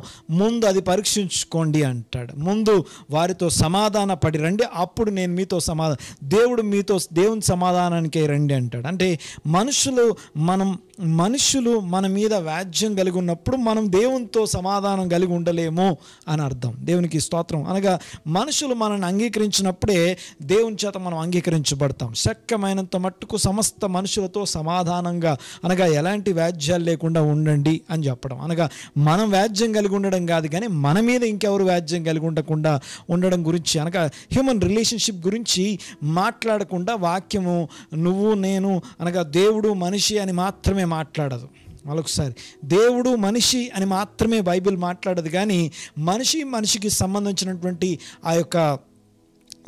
Speaker 2: ముందు అది పరీక్షించుకోండి అంటాడు. ముందు వారితో సమాధాన పడి రండి, అప్పుడు నేను మీతో దేవుని సమాధానానికే రండి అంటాడు. అంటే మనుషులు మన మీద వ్యాజ్యం కలిగి ఉన్నప్పుడు మనం దేవునితో సమాధానం కలిగి ఉండలేము అని అర్థం. దేవునికి స్తోత్రం. అనగా మనుషులు మనల్ని అంగీకరించినప్పుడే దేవుని చేత మనం అంగీకరించబడతాం. శక్యమైనంత మట్టుకు సమస్త మనుషులతో సమాధానంగా అనగా ఎలాంటి వ్యాజ్యాలు లేకుండా ఉండండి అని చెప్పడం. అనగా మనం వ్యాజ్యం కలిగి ఉండడం కాదు, కానీ మన మీద ఇంకెవరు వ్యాజ్యం కలిగి ఉండడం గురించి అనగా హ్యూమన్ రిలేషన్షిప్ గురించి మాట్లాడకుండా వాక్యము నువ్వు నేను అనగా దేవుడు మనిషి అని మాత్రమే మాట్లాడదు. మరొకసారి, దేవుడు మనిషి అని మాత్రమే బైబిల్ మాట్లాడదు, కానీ మనిషికి సంబంధించినటువంటి ఆ యొక్క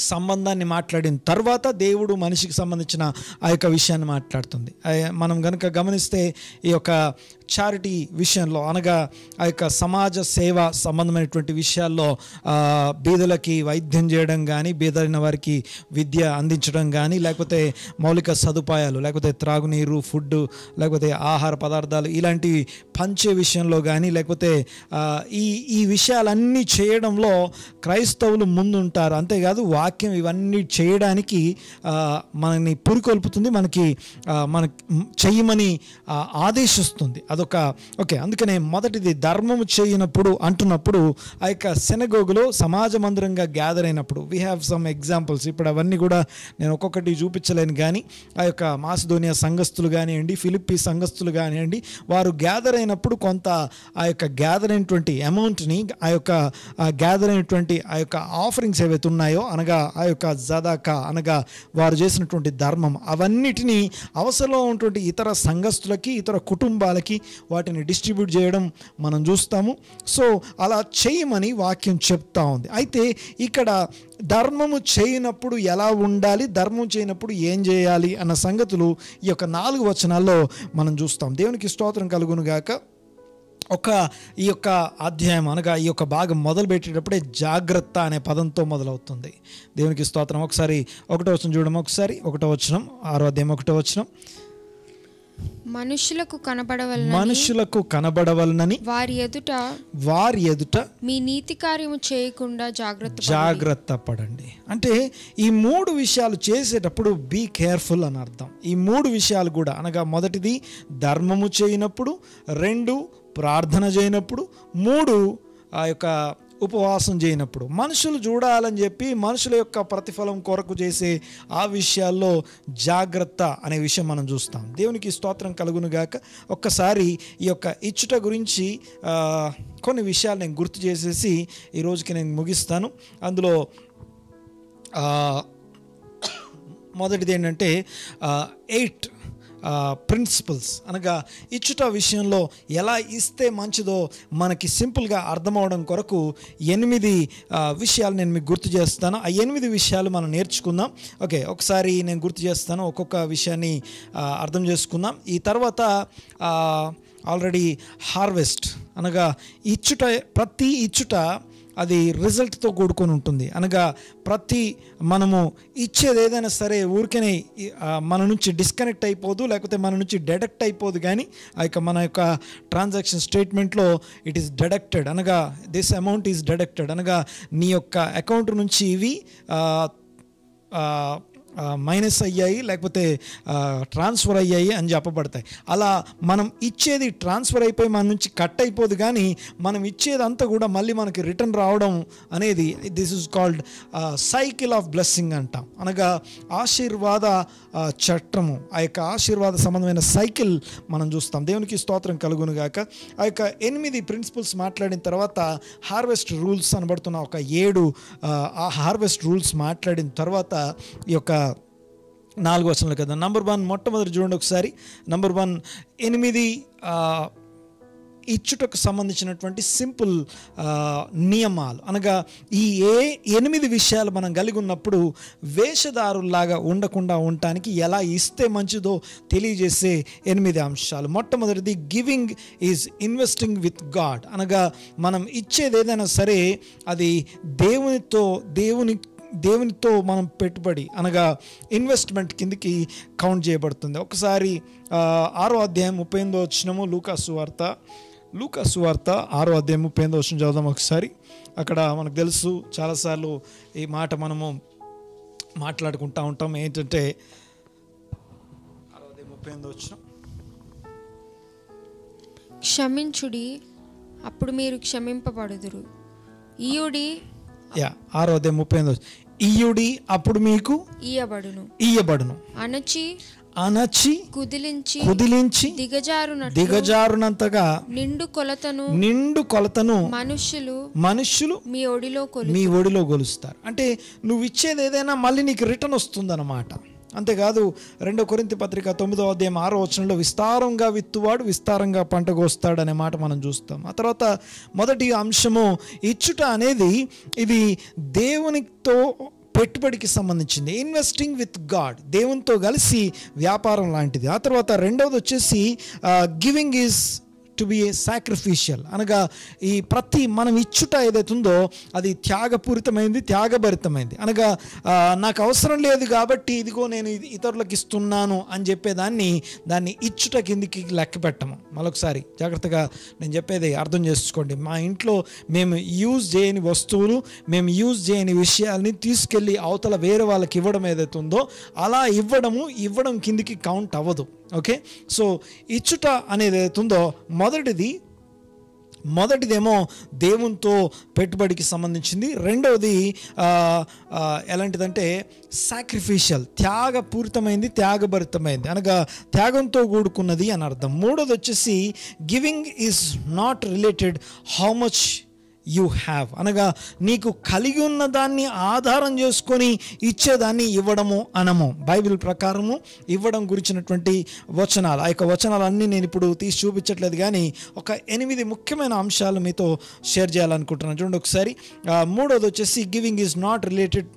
Speaker 2: సంబంధాన్ని మాట్లాడిన తర్వాత దేవుడు మనిషికి సంబంధించిన ఆ యొక్క విషయాన్ని మాట్లాడుతుంది. మనం కనుక గమనిస్తే ఈ యొక్క చారిటీ విషయంలో, అనగా ఆ యొక్క సమాజ సేవ సంబంధమైనటువంటి విషయాల్లో బీదలకి వైద్యం చేయడం కానీ, బీదలైన వారికి విద్య అందించడం కానీ, లేకపోతే మౌలిక సదుపాయాలు, లేకపోతే త్రాగునీరు, ఫుడ్, లేకపోతే ఆహార పదార్థాలు ఇలాంటివి పంచే విషయంలో కానీ, లేకపోతే ఈ విషయాలన్నీ చేయడంలో క్రైస్తవులు ముందుంటారు. అంతేకాదు వాక్యం ఇవన్నీ చేయడానికి మనని పురికొల్పుతుంది, మనకి చెయ్యమని ఆదేశిస్తుంది. ఓకే. అందుకనే మొదటిది ధర్మము చేయనప్పుడు అంటున్నప్పుడు ఆ యొక్క సినగోగులో సమాజ మందిరంగా గ్యాదర్ అయినప్పుడు, వీ హ్యావ్ సమ్ ఎగ్జాంపుల్స్. ఇప్పుడు అవన్నీ కూడా నేను ఒక్కొక్కటి చూపించలేను, కానీ ఆ యొక్క మాసిదోనియా సంఘస్థులు కానివ్వండి, ఫిలిప్పీ సంఘస్థులు కానివ్వండి, వారు గ్యాదర్ అయినప్పుడు కొంత ఆ యొక్క గ్యాదర్ అయినటువంటి అమౌంట్ని, ఆ యొక్క గ్యాదర్ అయినటువంటి ఆ యొక్క ఆఫరింగ్స్ ఏవైతే ఉన్నాయో, అనగా ఆ యొక్క జదాకా, అనగా వారు చేసినటువంటి ధర్మం, అవన్నిటినీ అవసరంలో ఉన్నటువంటి ఇతర సంఘస్థులకి, ఇతర కుటుంబాలకి వాటిని డిస్ట్రిబ్యూట్ చేయడం మనం చూస్తాము. సో అలా చేయమని వాక్యం చెప్తా ఉంది. అయితే ఇక్కడ ధర్మము చేయనప్పుడు ఎలా ఉండాలి, ధర్మం చేయనప్పుడు ఏం చేయాలి అన్న సంగతులు ఈ యొక్క 4 వచనాల్లో మనం చూస్తాం. దేవునికి స్తోత్రం కలుగును గాక. ఈ యొక్క అధ్యాయం, అనగా ఈ యొక్క భాగం మొదలు పెట్టేటప్పుడే జాగ్రత్త అనే పదంతో మొదలవుతుంది. దేవునికి స్తోత్రం. ఒకసారి 1వ వచనం చూడము. ఒకసారి 1వ వచనం, 6వ అధ్యాయం 1వ వచనం.
Speaker 3: మనుషులకు
Speaker 2: కనబడవలనని వారి ఎదుట
Speaker 3: మీ నీతి కార్యము చేయకుండా
Speaker 2: జాగ్రత్త పడండి. అంటే ఈ 3 విషయాలు చేసేటప్పుడు బీ కేర్ఫుల్ అని అర్థం. ఈ 3 విషయాలు కూడా, అనగా మొదటిది ధర్మము చేయనప్పుడు, 2 ప్రార్థన చేయనప్పుడు, 3 ఆ యొక్క ఉపవాసం చేయనప్పుడు, మనుషులు చూడాలని చెప్పి మనుషుల యొక్క ప్రతిఫలం కొరకు చేసే ఆ విషయాల్లో జాగ్రత్త అనే విషయం మనం చూస్తాం. దేవునికి స్తోత్రం కలుగును గాక. ఒక్కసారి ఈ యొక్క ఇచ్చుట గురించి కొన్ని విషయాలు నేను గుర్తు చేసేసి ఈ రోజుకి నేను ముగిస్తాను. అందులో మొదటిది ఏంటంటే 8 ప్రిన్సిపల్స్, అనగా ఇచ్చుట విషయంలో ఎలా ఇస్తే మంచిదో మనకి సింపుల్గా అర్థమవడం కొరకు 8 విషయాలు నేను మీకు గుర్తు చేస్తాను. ఆ 8 విషయాలు మనం నేర్చుకుందాం. ఓకే, ఒకసారి నేను గుర్తు చేస్తాను, ఒక్కొక్క విషయాన్ని అర్థం చేసుకుందాం. ఈ తర్వాత ఆల్రెడీ హార్వెస్ట్, అనగా ప్రతి ఇచ్చుట అది రిజల్ట్తో కూడుకొని ఉంటుంది. అనగా మనము ఇచ్చేది ఏదైనా సరే ఊరికనే మన నుంచి డిస్కనెక్ట్ అయిపోదు, లేకపోతే మన నుంచి డెడక్ట్ అయిపోదు, కానీ మన యొక్క ట్రాన్సాక్షన్ స్టేట్మెంట్లో ఇట్ ఈస్ డెడక్టెడ్, అనగా దిస్ అమౌంట్ ఈజ్ డెడక్టెడ్, అనగా నీ యొక్క అకౌంట్ నుంచి ఇవి మైనస్ అయ్యాయి, లేకపోతే ట్రాన్స్ఫర్ అయ్యాయి అని చెప్పబడతాయి. అలా మనం ఇచ్చేది ట్రాన్స్ఫర్ అయిపోయి మన నుంచి కట్ అయిపోదు, కానీ మనం ఇచ్చేదంతా కూడా మళ్ళీ మనకి రిటర్న్ రావడం అనేది this is called cycle of blessing అంటాం. అనగా ఆశీర్వాద చట్టము, ఆ యొక్క ఆశీర్వాద సంబంధమైన సైకిల్ మనం చూస్తాం. దేవునికి స్తోత్రం కలుగును గాక. ఆ యొక్క 8 ప్రిన్సిపల్స్ మాట్లాడిన తర్వాత హార్వెస్ట్ రూల్స్ అనబడుతున్న ఒక 7 ఆ హార్వెస్ట్ రూల్స్ మాట్లాడిన తర్వాత ఈ యొక్క 4 వచనాలు కదా. నంబర్ 1 మొట్టమొదటి చూడండి ఒకసారి. నంబర్ 1 8 ఇచ్చుటకు సంబంధించినటువంటి సింపుల్ నియమాలు, అనగా ఈ 8 విషయాలు మనం కలిగి ఉన్నప్పుడు వేషధారుల్లాగా ఉండకుండా ఉండటానికి ఎలా ఇస్తే మంచిదో తెలియజేసే 8 అంశాలు. మొట్టమొదటిది giving is investing with God, అనగా మనం ఇచ్చేది ఏదైనా సరే అది దేవునితో మనం పెట్టుబడి, అనగా ఇన్వెస్ట్మెంట్ కిందకి కౌంట్ చేయబడుతుంది. ఒకసారి 6వ అధ్యాయం 38వ వచనము, లూకా సువార్త 6వ అధ్యాయం 38వ వచనం చదువుదాం ఒకసారి. అక్కడ మనకు తెలుసు, చాలాసార్లు ఈ మాట మనము మాట్లాడుకుంటూ ఉంటాం. ఏంటంటే 6వ అధ్యాయం 38వ వచనం,
Speaker 3: క్షమించుడి అప్పుడు మీరు క్షమింపబడుదురు, ఇయ్యుడి
Speaker 2: 6వ అధ్యాయం 38వ ఇయ్యుడి అప్పుడు మీకు ఇయ్యబడును, అణచి కుదిలించి దిగజారునంతగా నిండు కొలతను మనుష్యులు మీ ఒడిలో గొలుస్తారు. అంటే నువ్వు ఇచ్చేది ఏదైనా మళ్ళీ నీకు రిటర్న్ వస్తుందన్నమాట. అంతేకాదు 2 కొరింథీ పత్రిక 9వ అధ్యాయం 6వ వచనంలో విస్తారంగా విత్తువాడు విస్తారంగా పంట కోస్తాడు అనే మాట మనం చూస్తాం. ఆ తర్వాత మొదటి అంశము, ఇచ్చుట అనేది ఇది దేవునితో పెట్టుబడికి సంబంధించింది. ఇన్వెస్టింగ్ విత్ గాడ్, దేవునితో కలిసి వ్యాపారం లాంటిది. ఆ తర్వాత రెండవది వచ్చేసి giving is to be A sacrificial, అనగా ఈ ప్రతి మనం ఇచ్చుట ఏదైతే ఉందో అది త్యాగపూరితమైంది, త్యాగభరితమైంది. అనగా నాకు అవసరం లేదు కాబట్టి ఇదిగో నేను ఇతరులకు ఇస్తున్నాను అని దాన్ని ఇచ్చుట కిందికి లెక్క పెట్టము. మరొకసారి జాగ్రత్తగా నేను చెప్పేది అర్థం చేసుకోండి. మా ఇంట్లో మేము యూజ్ చేయని వస్తువులు, మేము యూజ్ చేయని విషయాల్ని తీసుకెళ్ళి అవతల వేరే వాళ్ళకి ఇవ్వడం ఏదైతే ఉందో అలా ఇవ్వడం కిందికి కౌంట్ అవ్వదు. ఓకే, సో ఇచ్చుట అనేది ఏదైతే ఉందో మొదటిదేమో దేవునితో పెట్టుబడికి సంబంధించింది. రెండవది ఎలాంటిదంటే సాక్రిఫిషియల్, త్యాగపూరితమైంది, త్యాగభరితమైంది, అనగా త్యాగంతో కూడుకున్నది అని అర్థం. మూడోది వచ్చేసి giving is not related how much you have, అనగా నీకు కలిగి ఉన్న దాన్ని ఆధారం చేసుకొని ఇచ్చేదాన్ని ఇవ్వడము అనము. బైబిల్ ప్రకారము ఇవ్వడం గురించినటువంటి వచనాలు, ఆ యొక్క వచనాలన్నీ నేను ఇప్పుడు తీసి చూపించట్లేదు, కానీ ఒక 8 ముఖ్యమైన అంశాలు మీతో షేర్ చేయాలనుకుంటున్నాను. చూడండి ఒకసారి. మూడోది వచ్చేసి giving is not related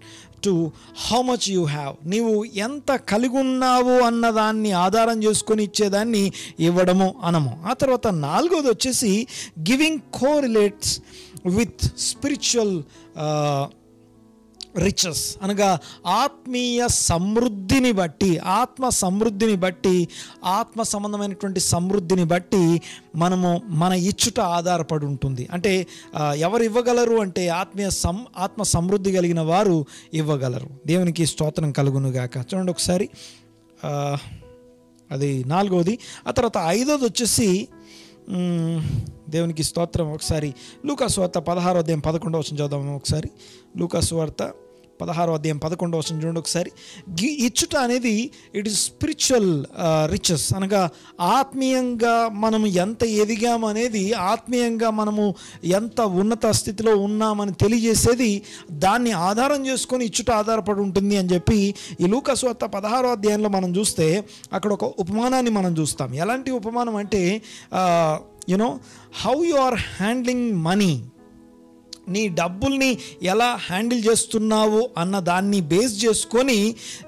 Speaker 2: to how much you have, నీవు ఎంత కలిగి ఉన్నావు అన్నదాన్ని ఆధారం చేసుకొని ఇచ్చేదాన్ని ఇవ్వడము అనము. ఆ తర్వాత నాలుగోది వచ్చేసి గివింగ్ కోరిలేట్స్ విత్ స్పిరిచువల్ రిచెస్, అనగా ఆత్మీయ సమృద్ధిని బట్టి, ఆత్మ సంబంధమైనటువంటి సమృద్ధిని బట్టి మన ఇచ్చుట ఆధారపడి ఉంటుంది. అంటే ఎవరు ఇవ్వగలరు అంటే ఆత్మ సమృద్ధి కలిగిన వారు ఇవ్వగలరు. దేవునికి స్తోత్రం కలుగునుగాక. చూడండి ఒకసారి, అది నాలుగోది. ఆ తర్వాత ఐదోది వచ్చేసి దేవునికి స్తోత్రం. ఒకసారి లూకా సువార్త 16వ అధ్యాయం 11వ వచనం చదువుదాము. ఒకసారి లూకా సువార్త 16వ అధ్యాయం 11వ వచనం చూడండి ఒకసారి. ఇచ్చుట అనేది ఇట్ ఈస్ స్పిరిచువల్ రిచెస్, అనగా ఆత్మీయంగా మనం ఎంత ఎదిగాము అనేది, ఆత్మీయంగా మనము ఎంత ఉన్నత స్థితిలో ఉన్నామని తెలియజేసేది దాన్ని ఆధారం చేసుకొని ఇచ్చుట ఆధారపడి ఉంటుంది అని చెప్పి ఈ లూకా సువార్త 16వ అధ్యాయంలో మనం చూస్తే అక్కడ ఒక ఉపమానాన్ని మనం చూస్తాం. ఎలాంటి ఉపమానం అంటే how you are handling money, నీ డబ్బుల్ని ఎలా హ్యాండిల్ చేస్తున్నావు అన్న దాన్ని బేస్ చేసుకొని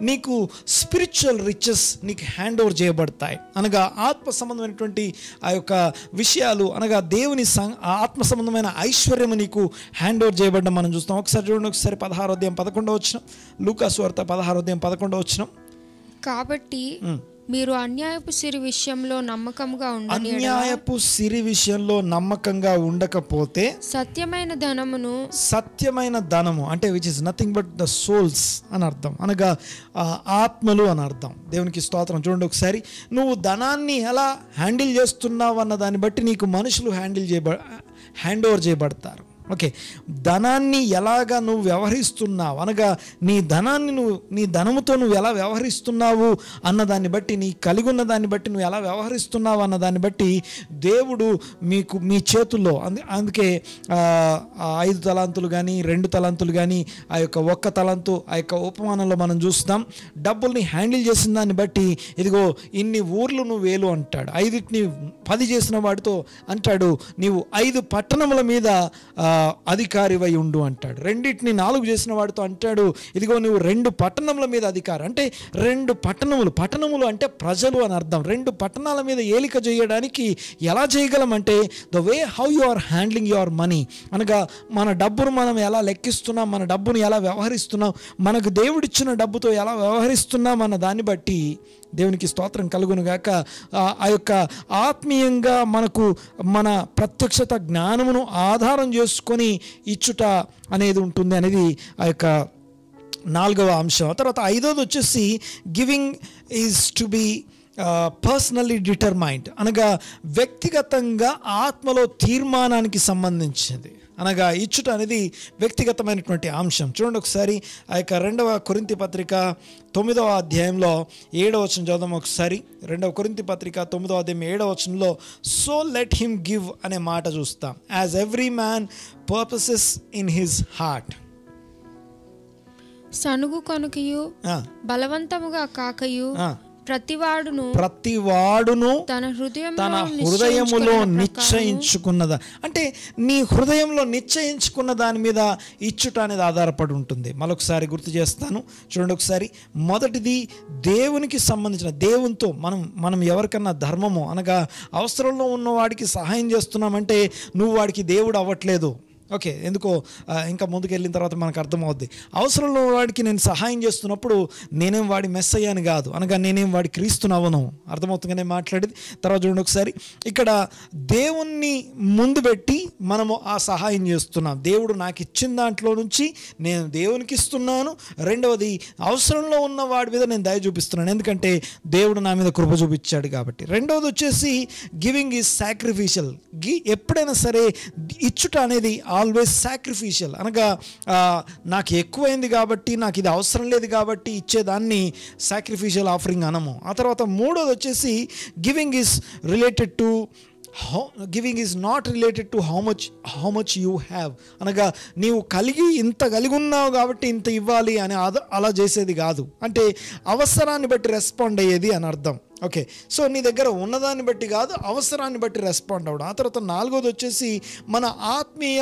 Speaker 2: నీకు స్పిరిచువల్ రిచెస్ నీకు హ్యాండ్ ఓవర్ చేయబడతాయి. అనగా ఆత్మ సంబంధమైనటువంటి ఆ యొక్క విషయాలు, అనగా దేవుని ఆత్మ సంబంధమైన ఐశ్వర్యము నీకు హ్యాండ్ ఓవర్ చేయబడ్డం మనం చూస్తాం. ఒకసారి చూడండి, ఒకసారి 16వ అధ్యాయం 11వ వచనం, లూకా సువార్త 16వ అధ్యాయం 11వ వచనం.
Speaker 3: కాబట్టి మీరు అన్యాయపు సిరి విషయంలో నమ్మకంగా
Speaker 2: ఉండకపోతే సత్యమైన ధనము అంటే which is nothing but the souls అని అర్థం, అనగా ఆత్మలు అని అర్థం. దేవునికి స్తోత్రం. చూడండి ఒకసారి, నువ్వు ధనాన్ని ఎలా హ్యాండిల్ చేస్తున్నావు అన్న దాన్ని బట్టి నీకు మనుషులు హ్యాండ్ ఓవర్ చేయబడతారు. ఓకే, ధనాన్ని ఎలాగా నువ్వు వ్యవహరిస్తున్నావు, అనగా నీ ధనముతో నువ్వు ఎలా వ్యవహరిస్తున్నావు అన్నదాన్ని బట్టి, నీ కలిగి ఉన్న దాన్ని బట్టి నువ్వు ఎలా వ్యవహరిస్తున్నావు అన్నదాన్ని బట్టి దేవుడు మీ చేతుల్లో, అందుకే 5 తలాంతులు కానీ 2 తలాంతులు కానీ ఆ యొక్క 1 తలాంతు ఆ యొక్క ఉపమానంలో మనం చూస్తాం. డబ్బుల్ని హ్యాండిల్ చేసిన దాన్ని బట్టి ఇదిగో ఇన్ని ఊర్లు నువ్వు వేలు అంటాడు, 5టిని 10 చేసిన వాడితో అంటాడు నీవు 5 పట్టణముల మీద అధికారివై ఉండు అంటాడు. 2టిని 4 చేసిన వాడితో అంటాడు ఇదిగో నువ్వు 2 పట్టణముల మీద అధికారి. అంటే 2 పట్టణములు అంటే ప్రజలు అని అర్థం. 2 పట్టణాల మీద ఏలిక చేయడానికి ఎలా చేయగలమంటే the way how you are handling your money, అనగా మన డబ్బును మనం ఎలా లెక్కిస్తున్నాం, మన డబ్బును ఎలా వ్యవహరిస్తున్నాం, మనకు దేవుడిచ్చిన డబ్బుతో ఎలా వ్యవహరిస్తున్నాం అన్న దాన్ని బట్టి దేవునికి స్తోత్రం కలుగునుగాక. ఆ యొక్క ఆత్మీయంగా మనకు మన ప్రత్యక్షత జ్ఞానమును ఆధారం చేసుకొని ఇచ్చుట అనేది ఉంటుంది అనేది ఆ యొక్క 4వ అంశం. తర్వాత 5వది వచ్చేసి giving is to be personally determined, అనగా వ్యక్తిగతంగా ఆత్మలో తీర్మానానికి సంబంధించినది, అనగా ఇచ్చుట అనేది వ్యక్తిగతమైనటువంటి అంశం. చూడండి ఒకసారి ఆ యొక్క 2వ కొరింథీ పత్రిక 9వ అధ్యాయంలో 7వ వచనం చదువుదాం ఒకసారి. 2వ కొరింథీ పత్రిక 9వ అధ్యాయం 7వ వచనంలో సో లెట్ హిమ్ గివ్ అనే మాట చూస్తాం. As every man purposes in his heart,
Speaker 3: సనుగు కొనుకయు బలవంతముగా కాకయు ప్రతివాడును
Speaker 2: తన హృదయములో నిశ్చయించుకున్నదా, అంటే నీ హృదయంలో నిశ్చయించుకున్న దాని మీద ఇచ్చుట అనేది ఆధారపడి ఉంటుంది. మరొకసారి గుర్తు చేస్తాను, చూడండి ఒకసారి. మొదటిది దేవునికి సంబంధించిన, దేవునితో మనం ఎవరికన్నా ధర్మము అనగా అవసరంలో ఉన్న వాడికి సహాయం చేస్తున్నామంటే నువ్వు వాడికి దేవుడు అవ్వట్లేదు. ఓకే, ఎందుకో ఇంకా ముందుకు వెళ్ళిన తర్వాత మనకు అర్థమవుద్ది. అవసరంలో వాడికి నేను సహాయం చేస్తున్నప్పుడు నేనేం వాడి మెస్ అయ్యాను కాదు, అనగా నేనేం వాడి క్రీస్తునవ్వను. అర్థమవుతుందనే మాట్లాడేది. తర్వాత చూడండి ఒకసారి, ఇక్కడ దేవుణ్ణి ముందు పెట్టి మనము ఆ సహాయం చేస్తున్నాం. దేవుడు నాకు ఇచ్చిన దాంట్లో నుంచి నేను దేవునికి ఇస్తున్నాను. రెండవది, అవసరంలో ఉన్న వాడి మీద నేను దయ చూపిస్తున్నాను, ఎందుకంటే దేవుడు నా మీద కృప చూపించాడు కాబట్టి. రెండవది వచ్చేసి గివింగ్ ఈజ్ సాక్రిఫిషియల్. ఎప్పుడైనా సరే ఇచ్చుట అనేది ఆల్వేస్ సాక్రిఫిషియల్, అనగా నాకు ఎక్కువైంది కాబట్టి, నాకు ఇది అవసరం లేదు కాబట్టి ఇచ్చేదాన్ని సాక్రిఫిషియల్ ఆఫరింగ్ అనము. ఆ తర్వాత మూడోది వచ్చేసి giving is related to giving is not related to how much you have, అనగా నీవు ఇంత కలిగి ఉన్నావు కాబట్టి ఇంత ఇవ్వాలి అని అలా చేసేది కాదు. అంటే అవసరాన్ని బట్టి రెస్పాండ్ అయ్యేది అని అర్థం. ఓకే, సో నీ దగ్గర ఉన్నదాన్ని బట్టి కాదు, అవసరాన్ని బట్టి రెస్పాండ్ అవ్వడం. ఆ తర్వాత నాలుగోది వచ్చేసి మన ఆత్మీయ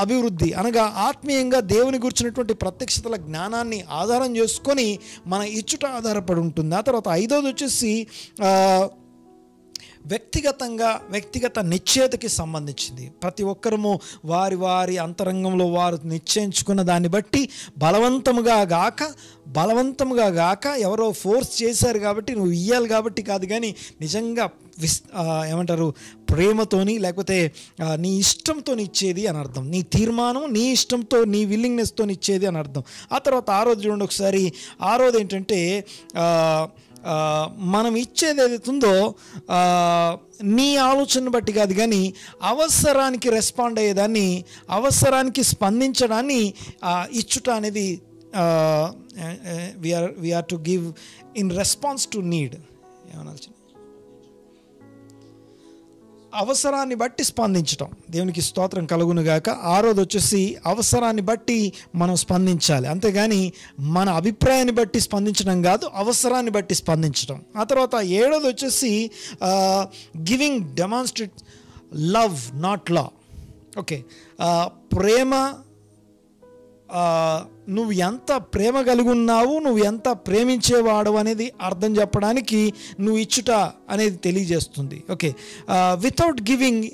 Speaker 2: అభివృద్ధి, అనగా ఆత్మీయంగా దేవుని గురించినటువంటి ప్రత్యక్షతల జ్ఞానాన్ని ఆధారం చేసుకొని మన ఇచ్చుట ఆధారపడి ఉంటుంది. ఆ తర్వాత ఐదోది వచ్చేసి వ్యక్తిగత నిశ్చయతకి సంబంధించింది. ప్రతి ఒక్కరము వారి వారి అంతరంగంలో వారు నిశ్చయించుకున్న దాన్ని బట్టి బలవంతముగా గాక ఎవరో ఫోర్స్ చేశారు కాబట్టి నువ్వు ఇయ్యాలి కాబట్టి కాదు, కానీ నిజంగా ఏమంటారు, ప్రేమతోని లేకపోతే నీ ఇష్టంతో ఇచ్చేది అని అర్థం. నీ తీర్మానం, నీ ఇష్టంతో, నీ విల్లింగ్నెస్తో ఇచ్చేది అని అర్థం. ఆ తర్వాత ఆరోది చూడండి ఒకసారి. ఆరోది ఏంటంటే మనం ఇచ్చేది ఏదైతే ఉందో నీ ఆలోచన బట్టి కాదు, కానీ అవసరానికి రెస్పాండ్ అయ్యేదాన్ని, అవసరానికి స్పందించడాన్ని ఇచ్చుట అనేది we are to give in response to need. ఏమన్నా అవసరాన్ని బట్టి స్పందించటం. దేవునికి స్తోత్రం కలుగునుగాక. ఆరోది వచ్చేసి అవసరాన్ని బట్టి మనం స్పందించాలి, అంతేగాని మన అభిప్రాయాన్ని బట్టి స్పందించడం కాదు, అవసరాన్ని బట్టి స్పందించడం. ఆ తర్వాత ఏడోది వచ్చేసి giving demonstrate love not law. Okay, ప్రేమ, నువ్వు ఎంత ప్రేమ కలిగి ఉన్నావు, నువ్వు ఎంత ప్రేమించేవాడు అనేది అర్థం చెప్పడానికి నువ్వు ఇచ్చుట అనేది తెలియజేస్తుంది. Okay, without giving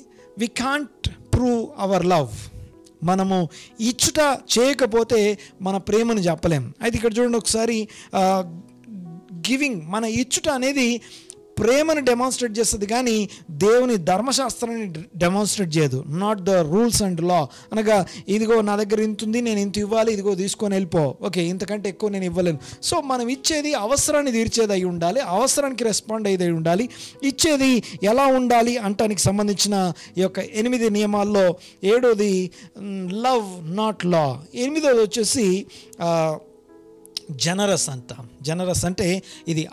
Speaker 2: we can't prove our love. మనము ఇచ్చుట చేయకపోతే మన ప్రేమను చెప్పలేం. అయితే ఇక్కడ చూడండి ఒకసారి, గివింగ్, మన ఇచ్చుట అనేది ప్రేమను డెమాన్స్ట్రేట్ చేస్తుంది, కానీ దేవుని ధర్మశాస్త్రాన్ని డెమాన్స్ట్రేట్ చేయదు. నాట్ ద రూల్స్ అండ్ లా, అనగా ఇదిగో నా దగ్గర ఇంత ఉంది, నేను ఇంత ఇవ్వాలి, ఇదిగో తీసుకొని వెళ్ళిపో, ఓకే ఇంతకంటే ఎక్కువ నేను ఇవ్వలేను. సో మనం ఇచ్చేది అవసరాన్ని తీర్చేది అయి ఉండాలి, అవసరానికి రెస్పాండ్ అయ్యేది అయి ఉండాలి. ఇచ్చేది ఎలా ఉండాలి అంటానికి సంబంధించిన ఈ యొక్క 8 నియమాల్లో 7వది లవ్ నాట్ లా. 8వది వచ్చేసి జనరస్ అంటాం. జనరస్ అంటే ఇది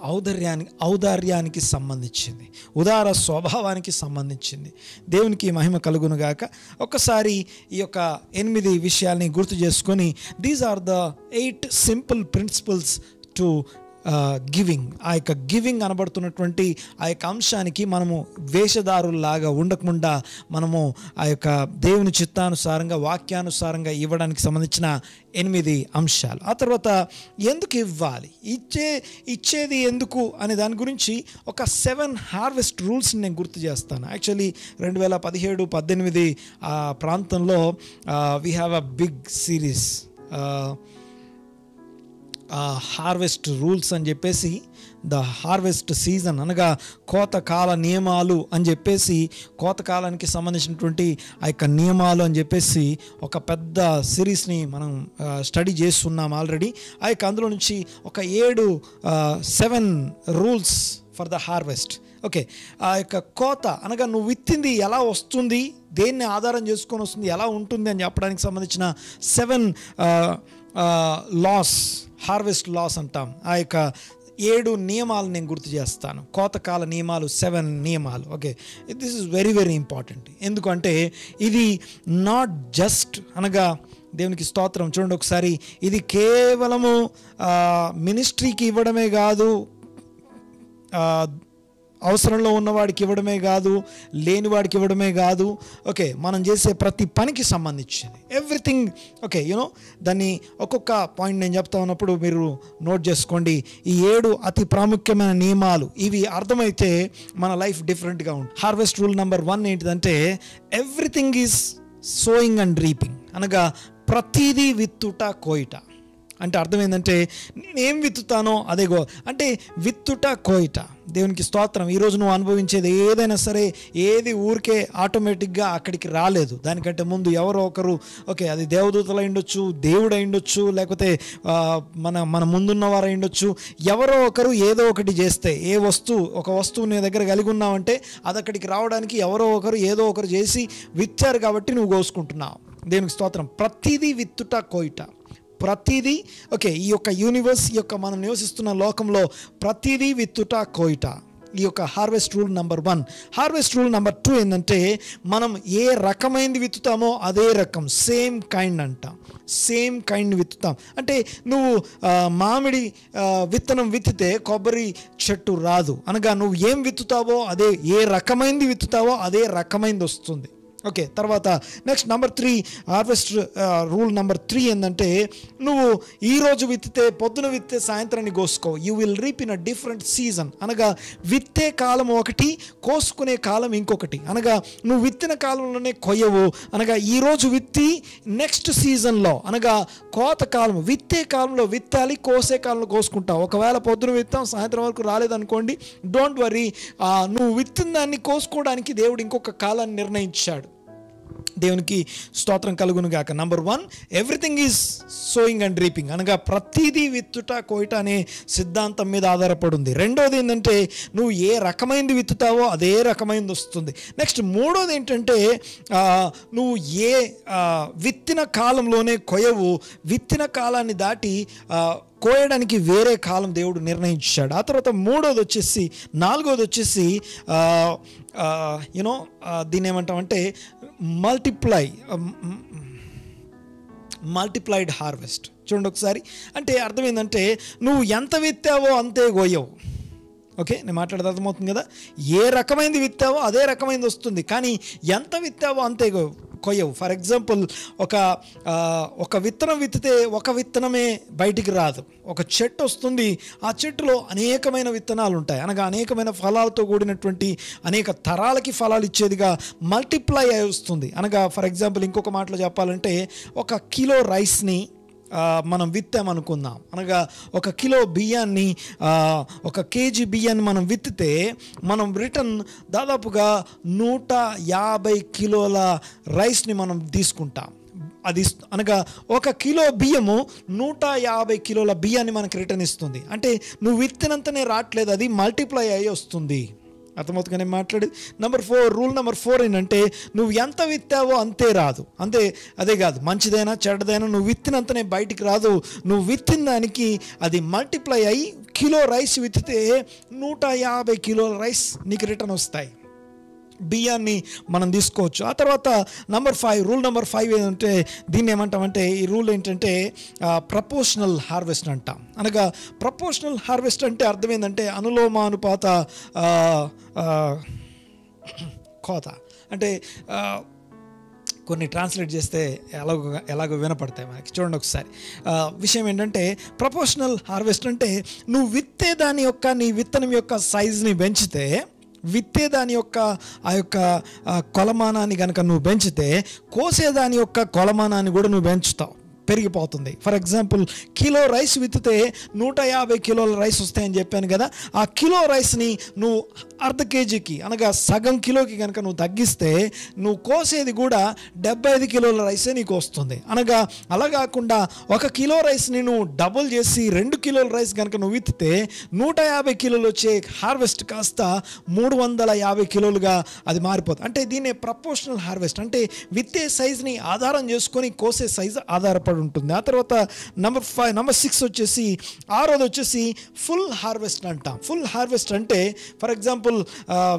Speaker 2: ఔదార్యానికి సంబంధించింది, ఉదార స్వభావానికి సంబంధించింది. దేవునికి మహిమ కలుగునుగాక. ఒక్కసారి ఈ యొక్క 8 విషయాల్ని గుర్తు చేసుకొని, these are the 8 simple principles to giving. ఆ యొక్క గివింగ్ అనబడుతున్నటువంటి ఆ యొక్క అంశానికి మనము వేషధారుల్లాగా ఉండకుండా మనము ఆ యొక్క దేవుని చిత్తానుసారంగా, వాక్యానుసారంగా ఇవ్వడానికి సంబంధించిన 8 అంశాలు. ఆ తర్వాత ఎందుకు ఇవ్వాలి, ఇచ్చేది ఎందుకు అనే దాని గురించి ఒక 7 హార్వెస్ట్ రూల్స్ని నేను గుర్తు చేస్తాను. యాక్చువల్లీ 2017-18 ప్రాంతంలో we have a big series harvest rules అని చెప్పేసి, ద హార్వెస్ట్ సీజన్ అనగా కోతకాల నియమాలు అని చెప్పేసి, కోతకాలానికి సంబంధించినటువంటి ఆ యొక్క నియమాలు అని చెప్పేసి ఒక పెద్ద సిరీస్ని మనం స్టడీ చేస్తున్నాం ఆల్రెడీ. ఆ యొక్క అందులో నుంచి ఒక 7 rules for the harvest. Okay, ఆ యొక్క కోత అనగా నువ్వు విత్తింది ఎలా వస్తుంది, దేన్ని ఆధారం చేసుకొని వస్తుంది, ఎలా ఉంటుంది అని చెప్పడానికి సంబంధించిన 7 లాస్, హార్వెస్ట్ లాస్ అంటాం. ఆ యొక్క 7 నియమాలు నేను గుర్తు చేస్తాను. కోతకాల నియమాలు 7 నియమాలు. Okay, this is very very important. ఎందుకంటే ఇది నాట్ జస్ట్ అనగా దేవునికి స్తోత్రం. చూడండి ఒకసారి, ఇది కేవలము మినిస్ట్రీకి ఇవ్వడమే కాదు, అవసరంలో ఉన్నవాడికి ఇవ్వడమే కాదు, లేని వాడికి ఇవ్వడమే కాదు. ఓకే, మనం చేసే ప్రతి పనికి సంబంధించింది ఎవ్రీథింగ్. ఓకే, యూనో దాన్ని ఒక్కొక్క పాయింట్ నేను చెప్తా ఉన్నప్పుడు మీరు నోట్ చేసుకోండి. ఈ 7 అతి ప్రాముఖ్యమైన నియమాలు ఇవి అర్థమైతే మన లైఫ్ డిఫరెంట్గా ఉంటుంది. హార్వెస్ట్ రూల్ నెంబర్ 1 ఏంటిదంటే everything is sowing and reaping, అనగా ప్రతిదీ విత్తుట కోయిట. అంటే అర్థం ఏంటంటే నేనేం విత్తుతానో అదే అంటే విత్తుట కోయిట. దేవునికి స్తోత్రం. ఈరోజు నువ్వు అనుభవించేది ఏదైనా సరే, ఏది ఊరికే ఆటోమేటిక్గా అక్కడికి రాలేదు. దానికంటే ముందు ఎవరో ఒకరు, ఓకే, అది దేవదూతలు అయిండొచ్చు, దేవుడు అయిండొచ్చు, లేకపోతే మన ముందున్న వారు అయిండొచ్చు, ఎవరో ఒకరు ఏదో ఒకటి చేస్తే, ఒక వస్తువు నీ దగ్గర కలిగి ఉన్నావంటే అది అక్కడికి రావడానికి ఎవరో ఒకరు ఏదో ఒకరు చేసి విత్తారు కాబట్టి నువ్వు కోసుకుంటున్నావు. దేవునికి స్తోత్రం. ప్రతిదీ విత్తుట కోయిట, ప్రతిదీ. ఓకే, ఈ యొక్క యూనివర్స్, ఈ యొక్క మనం నివసిస్తున్న లోకంలో ప్రతిదీ విత్తుట కోయిట. ఈ యొక్క harvest rule number 1. Harvest rule number 2 ఏంటంటే మనం ఏ రకమైనది విత్తుతామో అదే రకం, సేమ్ కైండ్ అంటాం. సేమ్ కైండ్ విత్తుతాం. అంటే నువ్వు మామిడి విత్తనం విత్తితే కొబ్బరి చెట్టు రాదు, అనగా నువ్వు ఏం విత్తుతావో అదే, ఏ రకమైనది విత్తుతావో అదే రకమైనది వస్తుంది. ఓకే, తర్వాత next number 3 harvest rule number 3 ఏంటంటే నువ్వు ఈరోజు విత్తితే పొద్దున విత్తే సాయంత్రాన్ని కోసుకో. You will reap in a different season. అనగా విత్తే కాలం ఒకటి, కోసుకునే కాలం ఇంకొకటి. అనగా నువ్వు విత్తిన కాలంలోనే కొయ్యవు, అనగా ఈరోజు విత్తి నెక్స్ట్ సీజన్లో, అనగా కోత కాలం, విత్తే కాలంలో విత్తాలి, కోసే కాలంలో కోసుకుంటావు. ఒకవేళ పొద్దున విత్తాం సాయంత్రం వరకు రాలేదనుకోండి, డోంట్ వరీ, నువ్వు విత్తిన దాన్ని కోసుకోవడానికి దేవుడు ఇంకొక కాలాన్ని నిర్ణయించాడు. దేవునికి స్తోత్రం కలుగును గాక. Number 1, everything is sowing and reaping, అనగా ప్రతిదీ విత్తుట కోయిట అనే సిద్ధాంతం మీద ఆధారపడి ఉంది. రెండోది ఏంటంటే నువ్వు ఏ రకమైనది విత్తుతావో అదే రకమైనది వస్తుంది. నెక్స్ట్ మూడోది ఏంటంటే నువ్వు ఏ విత్తిన కాలంలోనే కొయ్యవు, విత్తిన కాలాన్ని దాటి కోయడానికి వేరే కాలం దేవుడు నిర్ణయించాడు. ఆ తర్వాత నాలుగోది వచ్చేసి యూనో దీన్ని ఏమంటామంటే మల్టిప్లైడ్ హార్వెస్ట్. చూడండి ఒకసారి, అంటే అర్థం ఏంటంటే నువ్వు ఎంత విత్తావో అంతే కోయవు. ఓకే, నేను మాట్లాడేది అర్థమవుతుంది కదా. ఏ రకమైనది విత్తావో అదే రకమైనది వస్తుంది, కానీ ఎంత విత్తావో అంతే కొయ్యవు. ఫర్ ఎగ్జాంపుల్, ఒక విత్తనం విత్తితే ఒక విత్తనమే బయటికి రాదు. ఒక చెట్టు వస్తుంది, ఆ చెట్టులో అనేకమైన విత్తనాలు ఉంటాయి, అనగా అనేకమైన ఫలాలతో కూడినటువంటి అనేక తరాలకి ఫలాలు ఇచ్చేదిగా మల్టిప్లై అయి వస్తుంది. అనగా ఫర్ ఎగ్జాంపుల్ ఇంకొక మాటలో చెప్పాలంటే 1 కిలో రైస్ని మనం విత్తామనుకుందాం, అనగా 1 కిలో బియ్యాన్ని 1 కేజీ బియ్యాన్ని మనం విత్తితే మనం రిటర్న్ దాదాపుగా 150 కిలోల రైస్ని మనం తీసుకుంటాం. అది అనగా 1 కిలో బియ్యము 150 కిలోల బియ్యాన్ని మనకు రిటర్న్ ఇస్తుంది. అంటే నువ్వు విత్తినంతనే రావట్లేదు, అది మల్టిప్లై అయ్యి వస్తుంది. అర్థమవుతుందని మాట్లాడేది. రూల్ నెంబర్ 4 ఏంటంటే నువ్వు ఎంత విత్తావో అంతే రాదు. అదే కాదు, మంచిదైనా చెడ్డదైనా నువ్వు విత్తినంతనే బయటికి రాదు. నువ్వు విత్తిన దానికి అది మల్టిప్లై అయ్యి కిలో రైస్ విత్తితే 150 కిలోల రైస్ నీకు రిటర్న్ వస్తాయి. బియ్యాన్ని మనం తీసుకోవచ్చు. ఆ తర్వాత రూల్ నెంబర్ 5 ఏంటంటే దీన్ని ఏమంటామంటే, ఈ రూల్ ఏంటంటే ప్రపోర్షనల్ హార్వెస్ట్ అంటాం. అనగా ప్రపోర్షనల్ హార్వెస్ట్ అంటే అర్థం ఏంటంటే అనులోమానుపాత కోత. అంటే కొన్ని ట్రాన్స్లేట్ చేస్తే ఎలాగో వినపడతాయి మనకి. చూడండి ఒకసారి, విషయం ఏంటంటే ప్రపోర్షనల్ హార్వెస్ట్ అంటే నువ్వు నీ విత్తనం యొక్క సైజుని పెంచితే, విత్తేదాని యొక్క ఆ యొక్క కొలమానాన్ని కనుక నువ్వు పెంచితే, కోసేదాని యొక్క కొలమానాన్ని కూడా నువ్వు పెరిగిపోతుంది. ఫర్ ఎగ్జాంపుల్, కిలో రైస్ విత్తితే 150 కిలోల రైస్ వస్తాయని చెప్పాను కదా. ఆ కిలో రైస్ని నువ్వు అర్ధ కేజీకి, అనగా సగం కిలోకి కనుక నువ్వు తగ్గిస్తే నువ్వు కోసేది కూడా 75 కిలోల రైసే నీకు వస్తుంది. అనగా అలా కాకుండా 1 కిలో రైస్ని నువ్వు డబుల్ చేసి 2 కిలోల రైస్ కనుక నువ్వు విత్తితే 150 కిలోలు వచ్చే హార్వెస్ట్ కాస్త 350 కిలోలుగా అది మారిపోతుంది. అంటే దీన్నే ప్రపోర్షనల్ హార్వెస్ట్. అంటే విత్తే సైజ్ని ఆధారం చేసుకొని కోసే సైజు ఆధారపడి ఉంటుంది. ఆ తర్వాత నెంబర్ 6 వచ్చేసి, 6ది వచ్చేసి ఫుల్ హార్వెస్ట్ అంటాం. ఫుల్ హార్వెస్ట్ అంటే ఫర్ ఎగ్జాంపుల్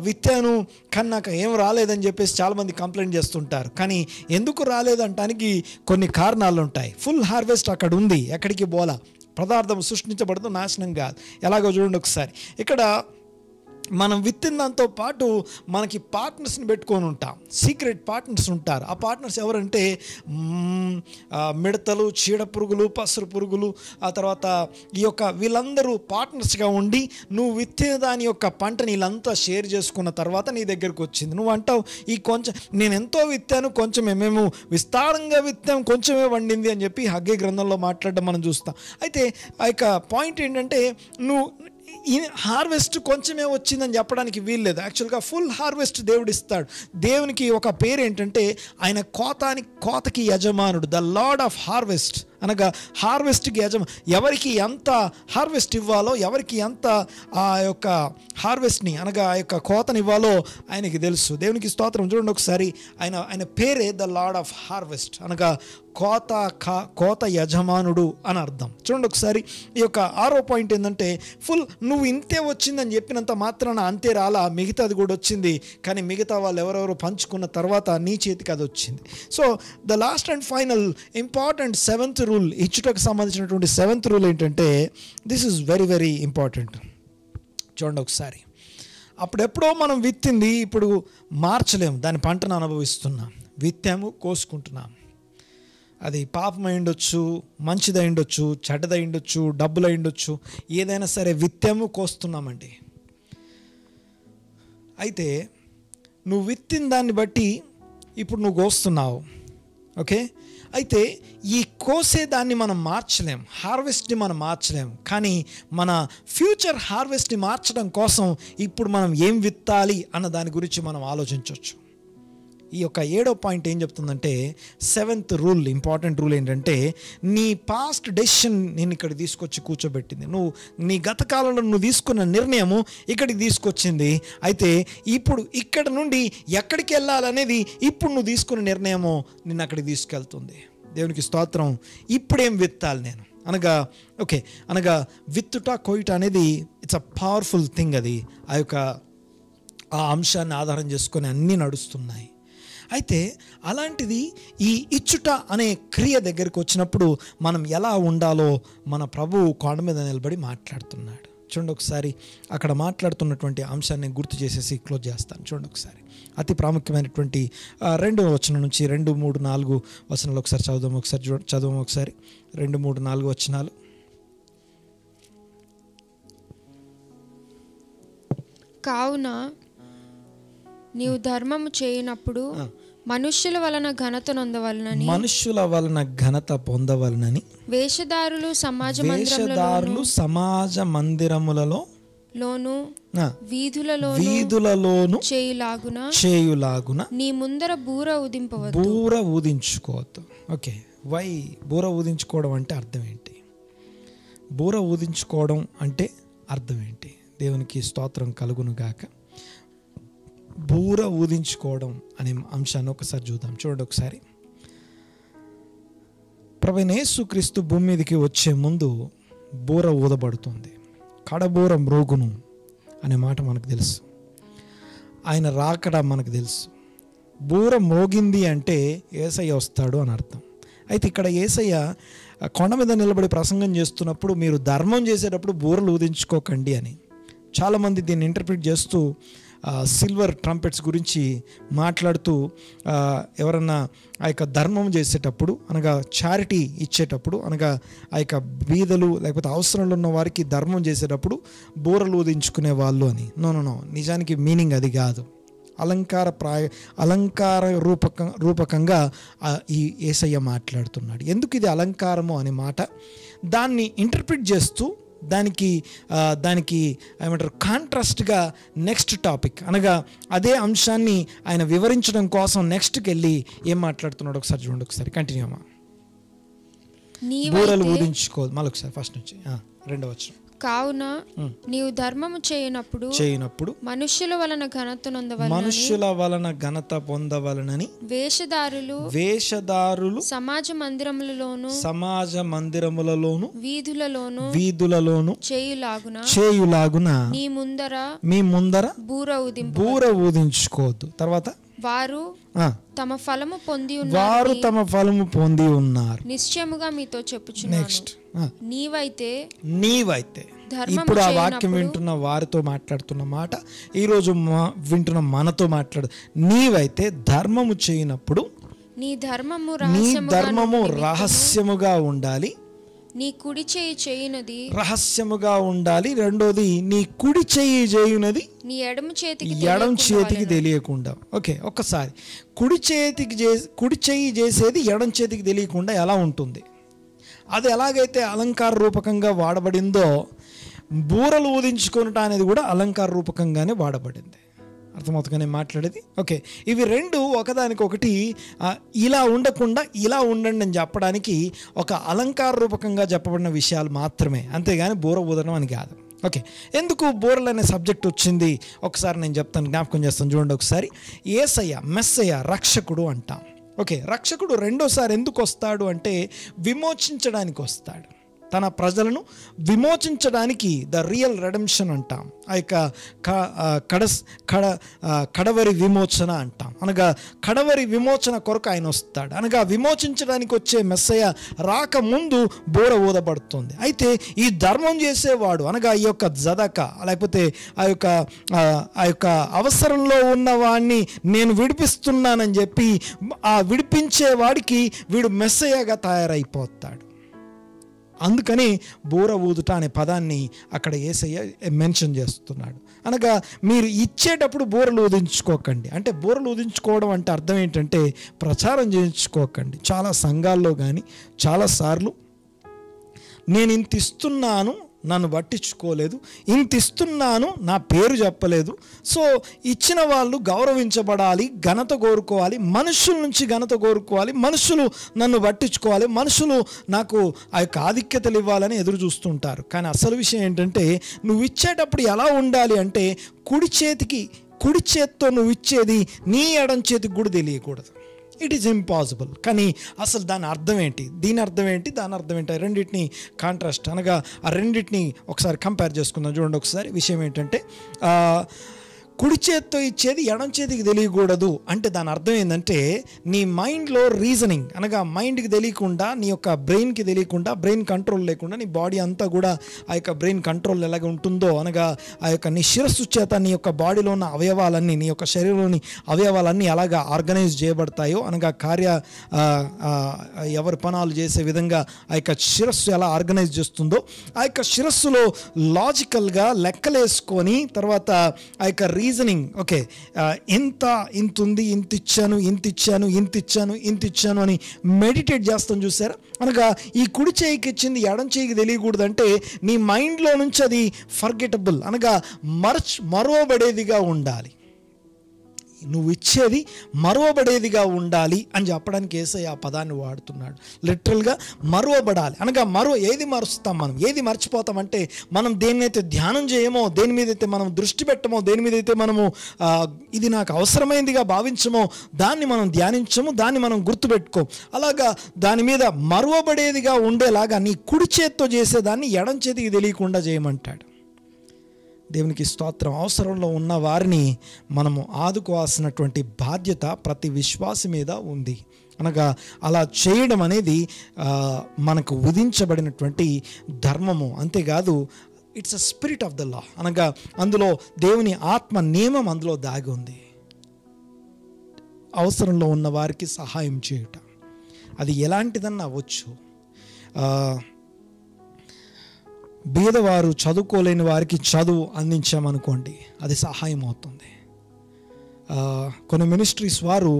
Speaker 2: విత్తాను కానీ నాకు ఏం రాలేదని చెప్పేసి చాలామంది కంప్లైంట్ చేస్తుంటారు. కానీ ఎందుకు రాలేదంటానికి కొన్ని కారణాలు ఉంటాయి. ఫుల్ హార్వెస్ట్ అక్కడ ఉంది, ఎక్కడికి పోలా. పదార్థం సృష్టించబడదు, నాశనం కాదు. ఎలాగో చూడండి ఒకసారి. ఇక్కడ మనం విత్తిన దాంతో పాటు మనకి పార్ట్నర్స్ని పెట్టుకొని ఉంటాం, సీక్రెట్ పార్ట్నర్స్ ఉంటారు. ఆ పార్ట్నర్స్ ఎవరంటే మిడతలు, చీడ పురుగులు, పసరు పురుగులు, ఆ తర్వాత ఈ యొక్క వీళ్ళందరూ పార్ట్నర్స్గా ఉండి నువ్వు విత్తిన దాని యొక్క పంటని వీళ్ళంతా షేర్ చేసుకున్న తర్వాత నీ దగ్గరకు వచ్చింది. నువ్వు అంటావు ఈ కొంచెం నేను ఎంతో విత్తాను, కొంచెమే మేము విస్తారంగా విత్తాం, కొంచెమే వండింది అని చెప్పి హగ్గై గ్రంథంలో మాట్లాడడం మనం చూస్తాం. అయితే ఆ యొక్క పాయింట్ ఏంటంటే నువ్వు ఈ హార్వెస్ట్ కొంచెమే వచ్చిందని చెప్పడానికి వీల్లేదు. యాక్చువల్గా ఫుల్ హార్వెస్ట్ దేవుడు ఇస్తాడు. దేవునికి ఒక పేరు ఏంటంటే ఆయన కోతకి యజమానుడు, ద లార్డ్ ఆఫ్ హార్వెస్ట్. అనగా హార్వెస్ట్కి ఎవరికి ఎంత హార్వెస్ట్ ఇవ్వాలో, ఎవరికి ఎంత ఆ యొక్క హార్వెస్ట్ని అనగా ఆ యొక్క కోతని ఇవ్వాలో ఆయనకి తెలుసు. దేవునికి స్తోత్రం. చూడండి ఒకసారి, ఆయన పేరే ద లార్డ్ ఆఫ్ హార్వెస్ట్, అనగా కోత యజమానుడు అని అర్థం. చూడండి ఒకసారి, ఈ యొక్క 6వ పాయింట్ ఏంటంటే ఫుల్ నువ్వు ఇంతే వచ్చిందని చెప్పినంత మాత్రాన అంతే రాలా, మిగతాది కూడా వచ్చింది. కానీ మిగతా వాళ్ళు ఎవరెవరు పంచుకున్న తర్వాత నీ చేతికి అది వచ్చింది. So the last and final important 7th rule, ఇచ్చుటకు సంబంధించినటువంటి 7th రూల్ ఏంటంటే this is very very important. చూడండి ఒకసారి, అప్పుడెప్పుడో మనం విత్తింది ఇప్పుడు మార్చలేము, దాని పంటను అనుభవిస్తున్నాం. విత్తాము, కోసుకుంటున్నాం. అది పాపం అయి ఉండొచ్చు, మంచిదై ఉండొచ్చు, చెడ్డదై ఉండొచ్చు, డబ్బులు అయి ఉండొచ్చు, ఏదైనా సరే విత్తాము, కోస్తున్నామండి. అయితే నువ్వు విత్తిన దాన్ని బట్టి ఇప్పుడు నువ్వు కోస్తున్నావు. ఓకే, అయితే ఈ కోసేదాన్ని మనం మార్చలేం, హార్వెస్ట్ని మనం మార్చలేం. కానీ మన ఫ్యూచర్ హార్వెస్ట్ని మార్చడం కోసం ఇప్పుడు మనం ఏం విత్తాలి అన్న దాని గురించి మనం ఆలోచించవచ్చు. ఈ యొక్క 7వ పాయింట్ ఏం చెప్తుందంటే 7th రూల్, ఇంపార్టెంట్ రూల్ ఏంటంటే నీ పాస్ట్ డెసిషన్ నేను ఇక్కడ తీసుకొచ్చి కూర్చోబెట్టింది. నువ్వు నీ గత కాలంలో నువ్వు తీసుకున్న నిర్ణయము ఇక్కడికి తీసుకొచ్చింది. అయితే ఇప్పుడు ఇక్కడ నుండి ఎక్కడికి వెళ్ళాలనేది ఇప్పుడు నువ్వు తీసుకున్న నిర్ణయము నిన్ను అక్కడికి తీసుకెళ్తుంది. దేవునికి స్తోత్రం. ఇప్పుడేం విత్తాలి నేను అనగా విత్తుట కోయుట అనేది ఇట్స్ అ పవర్ఫుల్ థింగ్. అది ఆ అంశాన్ని ఆధారం చేసుకొని అన్నీ నడుస్తున్నాయి. అయితే అలాంటిది ఈ ఇచ్చుట అనే క్రియ దగ్గరికి వచ్చినప్పుడు మనం ఎలా ఉండాలో మన ప్రభువు కొండ మీద నిలబడి మాట్లాడుతున్నాడు. చూడండి ఒకసారి, అక్కడ మాట్లాడుతున్నటువంటి అంశాన్ని గుర్తు చేసేసి క్లోజ్ చేస్తాను. చూడండి ఒకసారి, అతి ప్రాముఖ్యమైనటువంటి 2వ వచనం నుంచి 2, 3, 4 వచనాలు ఒకసారి చదువుదాం. ఒకసారి 2, 3, 4 వచనాలు.
Speaker 3: కావున నీవు ధర్మము చేయనప్పుడు మనుష్యుల వలన ఘనత పొందవలనని
Speaker 2: వేషధారులు సమాజ మందిరములలో వీధులలోను చేయులాగున నీ ముందర బూర ఊదించుకోవద్దు. ఓకే, వై బూర ఊదించుకోవడం అంటే అర్థం ఏంటి? బూర ఊదించుకోవడం అంటే అర్థం ఏంటి? దేవునికి స్తోత్రం కలుగును గాక. బూర ఊదించుకోవడం అనే అంశాన్ని ఒకసారి చూద్దాం. చూడండి ఒకసారి, ప్రభువైన యేసుక్రీస్తు భూమి మీదకి వచ్చే ముందు బూర ఊదబడుతుంది. కడబూర మ్రోగును అనే మాట మనకు తెలుసు. ఆయన రాకడ మనకు తెలుసు. బూర మోగింది అంటే యేసయ్య వస్తాడు అని అర్థం. అయితే ఇక్కడ యేసయ్య కొండ మీద నిలబడి ప్రసంగం చేస్తున్నప్పుడు మీరు ధర్మం చేసేటప్పుడు బూరలు ఊదించుకోకండి అని. చాలామంది దీన్ని ఇంటర్ప్రిట్ చేస్తూ సిల్వర్ ట్రంపెట్స్ గురించి మాట్లాడుతూ ఎవరన్నా ఆ యొక్క ధర్మం చేసేటప్పుడు అనగా చారిటీ ఇచ్చేటప్పుడు అనగా ఆ యొక్క బీదలు లేకపోతే అవసరంలో ఉన్న వారికి ధర్మం చేసేటప్పుడు బూరలు ఊదించుకునే వాళ్ళు అని. నో, నిజానికి మీనింగ్ అది కాదు. అలంకార రూపకంగా ఈ యేసయ్య మాట్లాడుతున్నాడు. ఎందుకు ఇది అలంకారము అనే మాట దాన్ని ఇంటర్ప్రిట్ చేస్తూ దానికి ఏమంటారు కాంట్రాస్ట్గా నెక్స్ట్ టాపిక్ అనగా అదే అంశాన్ని ఆయన వివరించడం కోసం నెక్స్ట్కి వెళ్ళి ఏం మాట్లాడుతున్నాడు ఒకసారి చూడండి. ఒకసారి కంటిన్యూ అమ్మా. బూరలు ఊదించుకోదు. మళ్ళీ ఒకసారి ఫస్ట్ నుంచి 2వ వచనం.
Speaker 3: కావున నీవు ధర్మము చేయనప్పుడు మనుష్యుల వలన ఘనత పొందవలనని వేషధారులు సమాజ మందిరములలోను వీధులలోను చేయులాగున మీ ముందర బూర ఊదించుకోవద్దు. తర్వాత వారు తమ ఫలము
Speaker 2: పొంది ఉన్నారు.
Speaker 3: నిశ్చయముగా మీతో చెప్పుచున్నాను, నీవైతే
Speaker 2: ఇప్పుడు ఆ వాక్యం వింటున్న వారితో మాట్లాడుతున్న మాట, ఈరోజు వింటున్న మనతో మాట్లాడు. నీవైతే ధర్మము చేయనప్పుడు నీ ధర్మము రహస్యముగా ఉండాలి.
Speaker 3: నీ కుడి చేయి చేయునది
Speaker 2: రహస్యముగా ఉండాలి. రెండోది, నీ కుడి చేయి చేయునది
Speaker 3: నీ ఎడమ
Speaker 2: చేతికి తెలియకుండా. ఓకే, ఒక్కసారి కుడి చేయి చేసేది ఎడం చేతికి తెలియకుండా ఎలా ఉంటుంది? అది ఎలాగైతే అలంకార రూపకంగా వాడబడిందో, బూరలు ఊదించుకొనుట అనేది కూడా అలంకార రూపకంగానే వాడబడింది. అర్థమవుతుందని మాట్లాడేది. ఓకే, ఇవి రెండు ఒకదానికొకటి ఇలా ఉండకుండా ఇలా ఉండండి అని చెప్పడానికి ఒక అలంకార రూపకంగా చెప్పబడిన విషయాలు మాత్రమే, అంతేగాని బూర ఊదడం అని కాదు. ఓకే, ఎందుకు బూరలు అనే సబ్జెక్ట్ వచ్చింది ఒకసారి నేను చెప్తాను, జ్ఞాపకం చేస్తాను. చూడండి ఒకసారి. యేసయ్య, మెస్సయ్య, రక్షకుడు అంటాం. ఓకే, రక్షకుడు రెండోసారి ఎందుకు వస్తాడు అంటే విమోచించడానికి వస్తాడు. తన ప్రజలను విమోచించడానికి, ద రియల్ రెడెంప్షన్ అంటాం. ఆ యొక్క కడవరి విమోచన అంటాం. అనగా కడవరి విమోచన కొరకు ఆయన వస్తాడు. అనగా విమోచించడానికి వచ్చే మెస్సయ్య రాకముందు బూర ఊదబడుతుంది. అయితే ఈ ధర్మం చేసేవాడు, అనగా ఈ యొక్క జదక, లేకపోతే ఆ యొక్క అవసరంలో ఉన్న వాడిని నేను విడిపిస్తున్నానని చెప్పి ఆ విడిపించే వాడికి వీడు మెస్సయ్యగా తయారైపోతాడు. అందుకని బూర ఊదుట అనే పదాన్ని అక్కడ యేసయ్య మెన్షన్ చేస్తున్నాడు. అనగా మీరు ఇచ్చేటప్పుడు బూరలు ఊదించుకోకండి. అంటే బూరలు ఊదించుకోవడం అంటే అర్థం ఏంటంటే ప్రచారం చేయించుకోకండి. చాలా సంఘాల్లో కానీ చాలాసార్లు నేను ఇంత ఇస్తున్నాను, నన్ను పట్టించుకోలేదు, ఇంత ఇస్తున్నాను, నా పేరు చెప్పలేదు, సో ఇచ్చిన వాళ్ళు గౌరవించబడాలి, ఘనత కోరుకోవాలి, మనుషుల నుంచి ఘనత కోరుకోవాలి, మనుషులు నన్ను పట్టించుకోవాలి, మనుషులు నాకు ఆ యొక్క ఆధిక్యతలు ఇవ్వాలని ఎదురు చూస్తుంటారు. కానీ అసలు విషయం ఏంటంటే నువ్వు ఇచ్చేటప్పుడు ఎలా ఉండాలి అంటే కుడి చేత్తో నువ్వు ఇచ్చేది నీ ఎడం చేతికి కూడా తెలియకూడదు. It is impossible. కానీ అసలు దాని అర్థం ఏంటి, దీని అర్థం ఏంటి, దాని అర్థం ఏంటి, రెండింటిని కాంట్రాస్ట్, అనగా ఆ రెండింటిని ఒకసారి కంపేర్ చేసుకుందాం. చూడండి ఒకసారి. విషయం ఏంటంటే కుడి చేత్తో ఇచ్చేది ఎడం చేతికి తెలియకూడదు అంటే దాని అర్థం ఏంటంటే నీ మైండ్లో రీజనింగ్, అనగా మైండ్కి తెలియకుండా, నీ యొక్క బ్రెయిన్కి తెలియకుండా, బ్రెయిన్ కంట్రోల్ లేకుండా నీ బాడీ అంతా కూడా ఆ యొక్క బ్రెయిన్ కంట్రోల్ ఎలాగ ఉంటుందో, అనగా ఆ యొక్క నీ శిరస్సు చేత నీ యొక్క బాడీలో ఉన్న అవయవాలన్నీ, నీ యొక్క శరీరంలోని అవయవాలన్నీ ఎలాగ ఆర్గనైజ్ చేయబడతాయో, అనగా ఎవరి పనాలు చేసే విధంగా ఆ యొక్క శిరస్సు ఎలా ఆర్గనైజ్ చేస్తుందో, ఆ యొక్క శిరస్సులో లాజికల్గా లెక్కలేసుకొని తర్వాత ఆ యొక్క రీజనింగ్, ఓకే ఇంత ఉంది, ఇంత ఇచ్చాను అని మెడిటేట్ చేస్తాం చూసారా. అనగా ఈ కుడి చేయికి ఇచ్చింది ఎడం చేయికి తెలియకూడదు అంటే నీ మైండ్లో నుంచి అది ఫర్గెటబుల్, అనగా మరోబడేదిగా ఉండాలి. నువ్వు ఇచ్చేది మరువబడేదిగా ఉండాలి అని చెప్పడానికి యేసయ్య ఆ పదాన్ని వాడుతున్నాడు. లిటరల్గా మరువబడాలి, అనగా ఏది మరుస్తాం మనం, ఏది మర్చిపోతామంటే మనం దేన్నైతే ధ్యానం చేయమో, దేని మీదైతే మనం దృష్టి పెట్టమో, దేని మీదైతే మనము ఇది నాకు అవసరమైందిగా భావించమో దాన్ని మనం ధ్యానించము, దాన్ని మనం గుర్తుపెట్టుకోం. అలాగా దాని మీద మరువబడేదిగా ఉండేలాగా నీ కుడి చేత్తో చేసేదాన్ని ఎడం చేతికి తెలియకుండా చేయమంటాడు. దేవునికి స్తోత్రం. అవసరంలో ఉన్న వారిని మనము ఆదుకోవాల్సినటువంటి బాధ్యత ప్రతి విశ్వాసి మీద ఉంది. అనగా అలా చేయడం అనేది మనకు విధించబడినటువంటి ధర్మము. అంతేకాదు it's a spirit of the law, అనగా అందులో దేవుని ఆత్మ నియమం అందులో దాగి ఉంది. అవసరంలో ఉన్న వారికి సహాయం చేయుట, అది ఎలాంటిదన్నా అవ్వచ్చు. బీదవారు, చదువుకోలేని వారికి చదువు అందించామనుకోండి, అది సహాయం అవుతుంది. కొన్ని మినిస్ట్రీస్ వారు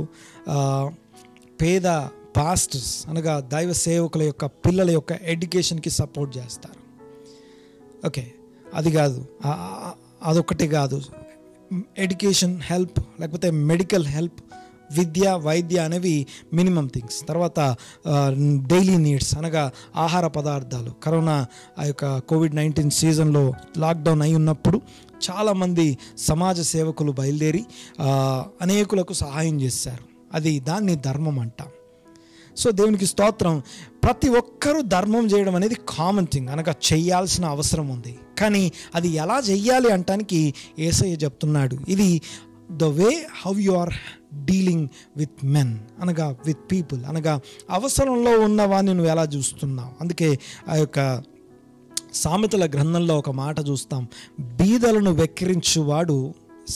Speaker 2: పేద పాస్టర్స్, అనగా దైవ సేవకుల యొక్క పిల్లల యొక్క ఎడ్యుకేషన్కి సపోర్ట్ చేస్తారు. ఓకే, అది కాదు, అదొకటి కాదు, ఎడ్యుకేషన్ హెల్ప్, లేకపోతే మెడికల్ హెల్ప్, విద్య, వైద్య అనేవి మినిమం థింగ్స్. తర్వాత డైలీ నీడ్స్, అనగా ఆహార పదార్థాలు. కరోనా ఆ యొక్క కోవిడ్-19 సీజన్లో లాక్డౌన్ అయి ఉన్నప్పుడు చాలామంది సమాజ సేవకులు బయలుదేరి అనేకులకు సహాయం చేశారు. దాన్ని ధర్మం అంటాం. సో దేవునికి స్తోత్రం. ప్రతి ఒక్కరూ ధర్మం చేయడం అనేది కామన్ థింగ్, అనగా చెయ్యాల్సిన అవసరం ఉంది. కానీ అది ఎలా చెయ్యాలి అంటానికి యేసయ్య చెప్తున్నాడు. ఇది the way how you are dealing with men, అనగా విత్ పీపుల్, అనగా అవసరంలో ఉన్న వాడిని నువ్వు ఎలా చూస్తున్నావు. అందుకే ఆ యొక్క సామెతల గ్రంథంలో ఒక మాట చూస్తాం, బీదలను వెక్కిరించువాడు.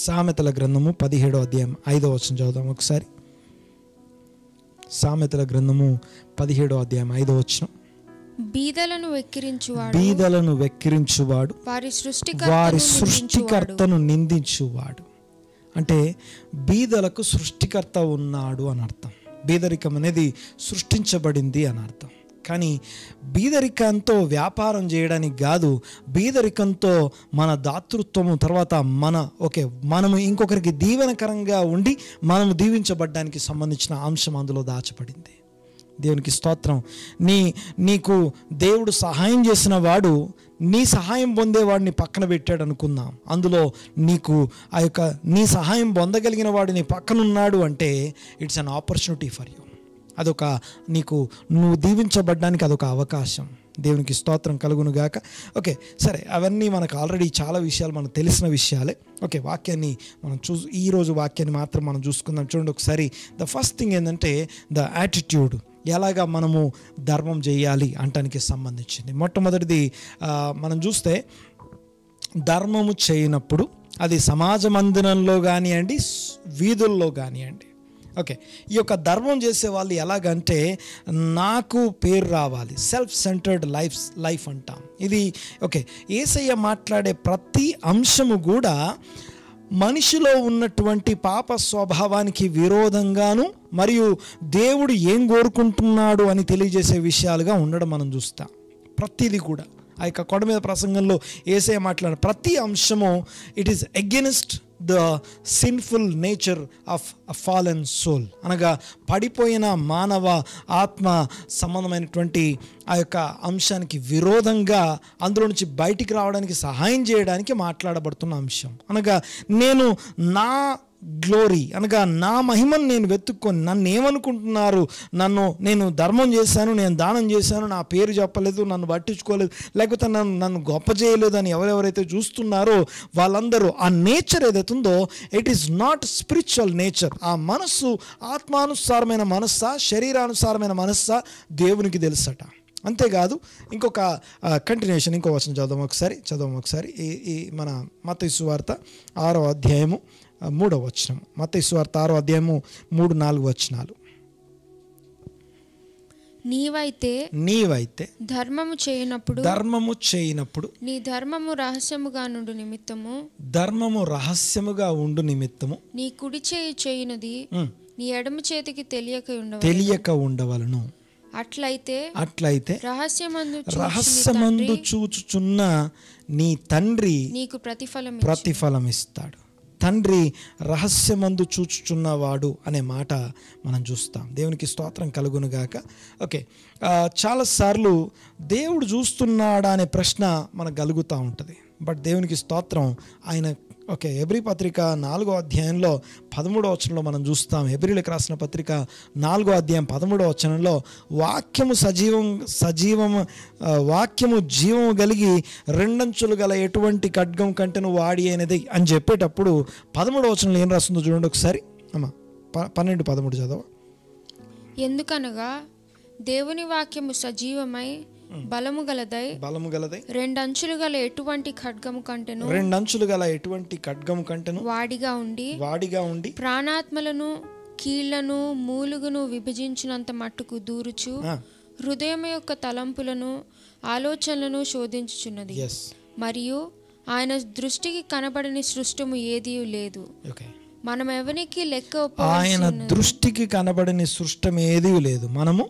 Speaker 2: సామెతల గ్రంథము 17వ అధ్యాయం 5వ వచనం చదువుదాం ఒకసారి. సామెతల గ్రంథము 17వ అధ్యాయం 5వ వచనం.
Speaker 3: బీదలను వెక్కిరించువాడు
Speaker 2: వారి సృష్టికర్తను నిందించువాడు. అంటే బీదలకు సృష్టికర్త ఉన్నాడు అని అర్థం. బీదరికం అనేది సృష్టించబడింది అని అర్థం. కానీ బీదరికంతో వ్యాపారం చేయడానికి కాదు, బీదరికంతో మన దాతృత్వము, తర్వాత మనము ఇంకొకరికి దీవెనకరంగా ఉండి మనము దీవించబడ్డానికి సంబంధించిన అంశం అందులో దాచబడింది. దేవునికి స్తోత్రం. నీకు దేవుడు సహాయం చేసిన వాడు నీ సహాయం పొందేవాడిని పక్కన పెట్టాడు అనుకుందాం. అందులో నీకు నీ సహాయం పొందగలిగిన వాడు నీ పక్కన ఉన్నాడు అంటే it's an opportunity for you. నువ్వు దీవించబడ్డానికి అదొక అవకాశం. దేవునికి స్తోత్రం కలుగును గాక. ఓకే, సరే, అవన్నీ మనకు ఆల్రెడీ చాలా విషయాలు మనకు తెలిసిన విషయాలే. ఓకే, వాక్యాన్ని మనం ఈరోజు వాక్యాన్ని మాత్రం మనం చూసుకుందాం. చూడండి ఒకసారి. ద ఫస్ట్ థింగ్ ఏంటంటే ద యాటిట్యూడ్, ఎలాగా మనము ధర్మం చేయాలి అంటానికి సంబంధించింది. మొట్టమొదటిది మనం చూస్తే, ధర్మము చేయనప్పుడు అది సమాజ మందిరంలో కానివ్వండి, వీధుల్లో కానివ్వండి. ఓకే, ఈ యొక్క ధర్మం చేసే వాళ్ళు ఎలాగంటే నాకు పేరు రావాలి, సెల్ఫ్ సెంటర్డ్ లైఫ్ అంటాం ఇది. ఓకే, యేసయ్య మాట్లాడే ప్రతి అంశము కూడా మనిషిలో ఉన్నటువంటి పాప స్వభావానికి విరోధంగాను మరియు దేవుడు ఏం కోరుకుంటున్నాడు అని తెలియజేసే విషయాలుగా ఉండడం మనం చూస్తాం. ప్రతిదీ కూడా ఆ యొక్క కొండ మీద ప్రసంగంలో యేసయ్య మాట్లాడే ప్రతి అంశము it is against the sinful nature of a fallen soul, అనగా పడిపోయిన మానవ ఆత్మ సంబంధమైనటువంటి ఆ యొక్క అంశానికి విరోధంగా అందులో నుంచి బయటికి రావడానికి సహాయం చేయడానికి మాట్లాడబడుతున్న అంశం. అనగా గ్లోరీ అనగా నా మహిమను నేను వెతుక్కొని, నన్ను ఏమనుకుంటున్నారు, నేను ధర్మం చేశాను, నేను దానం చేశాను, నా పేరు చెప్పలేదు, నన్ను పట్టించుకోలేదు, లేకపోతే నన్ను గొప్ప చేయలేదు అని ఎవరెవరైతే చూస్తున్నారో వాళ్ళందరూ ఆ నేచర్ ఏదైతే ఉందో it is not spiritual nature. ఆ మనస్సు ఆత్మానుసారమైన మనస్సా, శరీరానుసారమైన మనస్సా దేవునికి తెలుసట. అంతేకాదు, ఇంకొక కంటిన్యూషన్, ఇంకో వచనం చదవం ఒకసారి. ఈ మన మత్తయి సువార్త 6వ అధ్యాయము 3వ వచనం. మత్తయి సువార్త 6వ అధ్యాయము 3-4 వచనాలు. నీవైతే ధర్మము చేయనప్పుడు
Speaker 3: నీ ధర్మము రహస్యముగా
Speaker 2: ఉండు నిమిత్తము
Speaker 3: నీ కుడి చేయి చేయునది నీ ఎడమ చేతికి
Speaker 2: తెలియక ఉండవలను. అట్లయితే రహస్యమందు చూచుచున్న నీ తండ్రి
Speaker 3: నీకు
Speaker 2: ప్రతిఫలం ఇస్తాడు. తండ్రి రహస్యమందు చూచుచున్నవాడు అనే మాట మనం చూస్తాం. దేవునికి స్తోత్రం కలుగునుగాక. ఓకే, చాలాసార్లు దేవుడు చూస్తున్నాడా అనే ప్రశ్న మనకు కలుగుతూ ఉంటుంది. బట్ దేవునికి స్తోత్రం, ఆయన ఓకే, హెబ్రీ పత్రిక 4వ అధ్యాయంలో 13వ వచనంలో మనం చూస్తాం. హెబ్రీలకు రాసిన పత్రిక 4వ అధ్యాయం 13వ వచనంలో వాక్యము జీవము కలిగి రెండంచులు గల ఎటువంటి ఖడ్గం కంటెను వాడి అయినది అని చెప్పేటప్పుడు 13వ వచనంలో ఏం రాస్తుందో చూడండి ఒకసారి. అమ్మా 12-13 చదవ.
Speaker 3: ఎందుకనగా దేవుని వాక్యము సజీవమై బలము గలదై రెండంచులు గల ఎటువంటి ఖడ్గము కంటెను వాడిగా ఉండి ప్రాణాత్మలను కీళ్లను మూలుగును విభజించినంత మట్టుకు దూరుచు హృదయం యొక్క తలంపులను ఆలోచనలను శోధించుచున్నది. మరియు ఆయన దృష్టికి కనబడని సృష్టము ఏదీ లేదు. మనం ఎవరికి
Speaker 2: ఆయన దృష్టికి కనబడని సృష్టం ఏదీ లేదు. మనము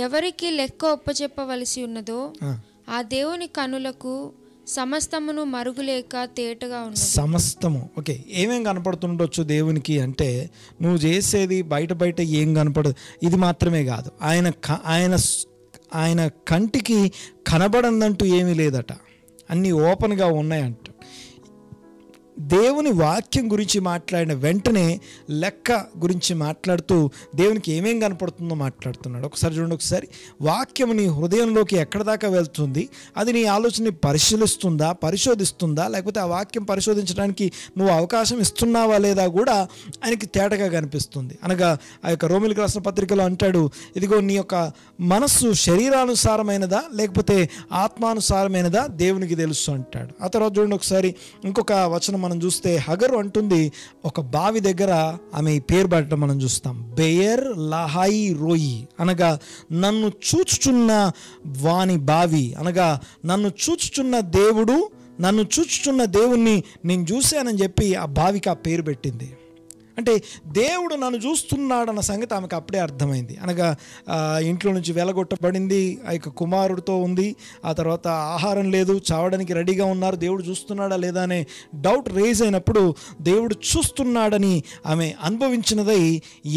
Speaker 3: ఎవరికి లెక్క ఒప్పచెప్పవలసి ఉన్నదో ఆ దేవుని కనులకు సమస్తమును మరుగులేక తేటగా ఉన్నది.
Speaker 2: సమస్తము ఓకే, ఏమేం కనపడుతుండొచ్చు దేవునికి అంటే, నువ్వు చేసేది బయట ఏం కనపడదు. ఇది మాత్రమే కాదు, ఆయన కంటికి కనబడదంటూ ఏమీ లేదట, అన్నీ ఓపెన్గా ఉన్నాయంట. దేవుని వాక్యం గురించి మాట్లాడిన వెంటనే లెక్క గురించి మాట్లాడుతూ దేవునికి ఏమేం కనపడుతుందో మాట్లాడుతున్నాడు. ఒకసారి చూడండి, ఒకసారి వాక్యం నీ హృదయంలోకి ఎక్కడ దాకా వెళ్తుంది, అది నీ ఆలోచనని పరిశోధిస్తుందా, లేకపోతే ఆ వాక్యం పరిశోధించడానికి నువ్వు అవకాశం ఇస్తున్నావా లేదా కూడా ఆయనకి తేటగా కనిపిస్తుంది. అనగా ఆ యొక్క రోమిలికి రాసిన పత్రికలో అంటాడు, ఇదిగో నీ యొక్క మనస్సు శరీరానుసారమైనదా లేకపోతే ఆత్మానుసారమైనదా దేవునికి తెలుసు అంటాడు. ఆ తర్వాత చూడండి ఒకసారి ఇంకొక వచనం మనం చూస్తే, హగరు అంటుంది ఒక బావి దగ్గర ఆమె పేరు పెట్టడం మనం చూస్తాం, బెయర్ లహాయి రోయి, అనగా నన్ను చూచుచున్న వాని బావి, అనగా నన్ను చూచుచున్న దేవుడు, నన్ను చూచుచున్న దేవుణ్ణి నేను చూశానని చెప్పి ఆ బావికి ఆ పేరు పెట్టింది. అంటే దేవుడు నన్ను చూస్తున్నాడన్న సంగతి ఆమెకు అప్పుడే అర్థమైంది. అనగా ఇంట్లో నుంచి వెలగొట్టబడింది, ఆ యొక్క కుమారుడితో ఉంది, ఆ తర్వాత ఆహారం లేదు, చావడానికి రెడీగా ఉన్నారు, దేవుడు చూస్తున్నాడా లేదా అనే డౌట్ రేజ్ అయినప్పుడు దేవుడు చూస్తున్నాడని ఆమె అనుభవించినదై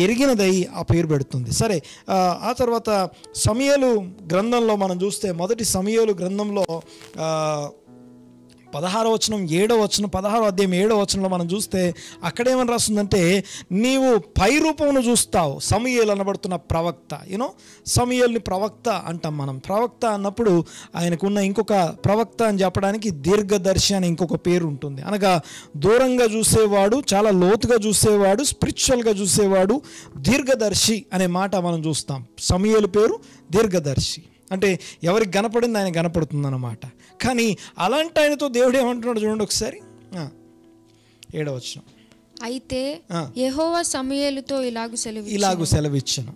Speaker 2: ఎరిగినదై ఆ పేరు పెడుతుంది. సరే, ఆ తర్వాత సమూయేలు గ్రంథంలో మనం చూస్తే, మొదటి సమూయేలు గ్రంథంలో 16వ వచనం 7వ వచనం 16వ అధ్యాయం 7వ వచనంలో మనం చూస్తే అక్కడేమని రాస్తుందంటే, నీవు పై రూపమును చూస్తావు. సమూయేలు అనబడుతున్న ప్రవక్త, సమూయేలుని ప్రవక్త అంటాం మనం. ప్రవక్త అన్నప్పుడు ఆయనకున్న ఇంకొక ప్రవక్త అని చెప్పడానికి దీర్ఘదర్శి అని ఇంకొక పేరు ఉంటుంది. అనగా దూరంగా చూసేవాడు, చాలా లోతుగా చూసేవాడు, స్పిరిచువల్గా చూసేవాడు, దీర్ఘదర్శి అనే మాట మనం చూస్తాం. సమూయేలు పేరు దీర్ఘదర్శి, అంటే ఎవరికి కనపడింది ఆయన కనపడుతుంది అన్నమాట. కానీ అలాంటి ఆయనతో దేవుడు ఏమంటున్నాడు చూడండి ఒకసారి, 7వ వచనం.
Speaker 3: అయితే యెహోవా సమూయేలుతో ఇలాగు
Speaker 2: సెలవిచ్చెను,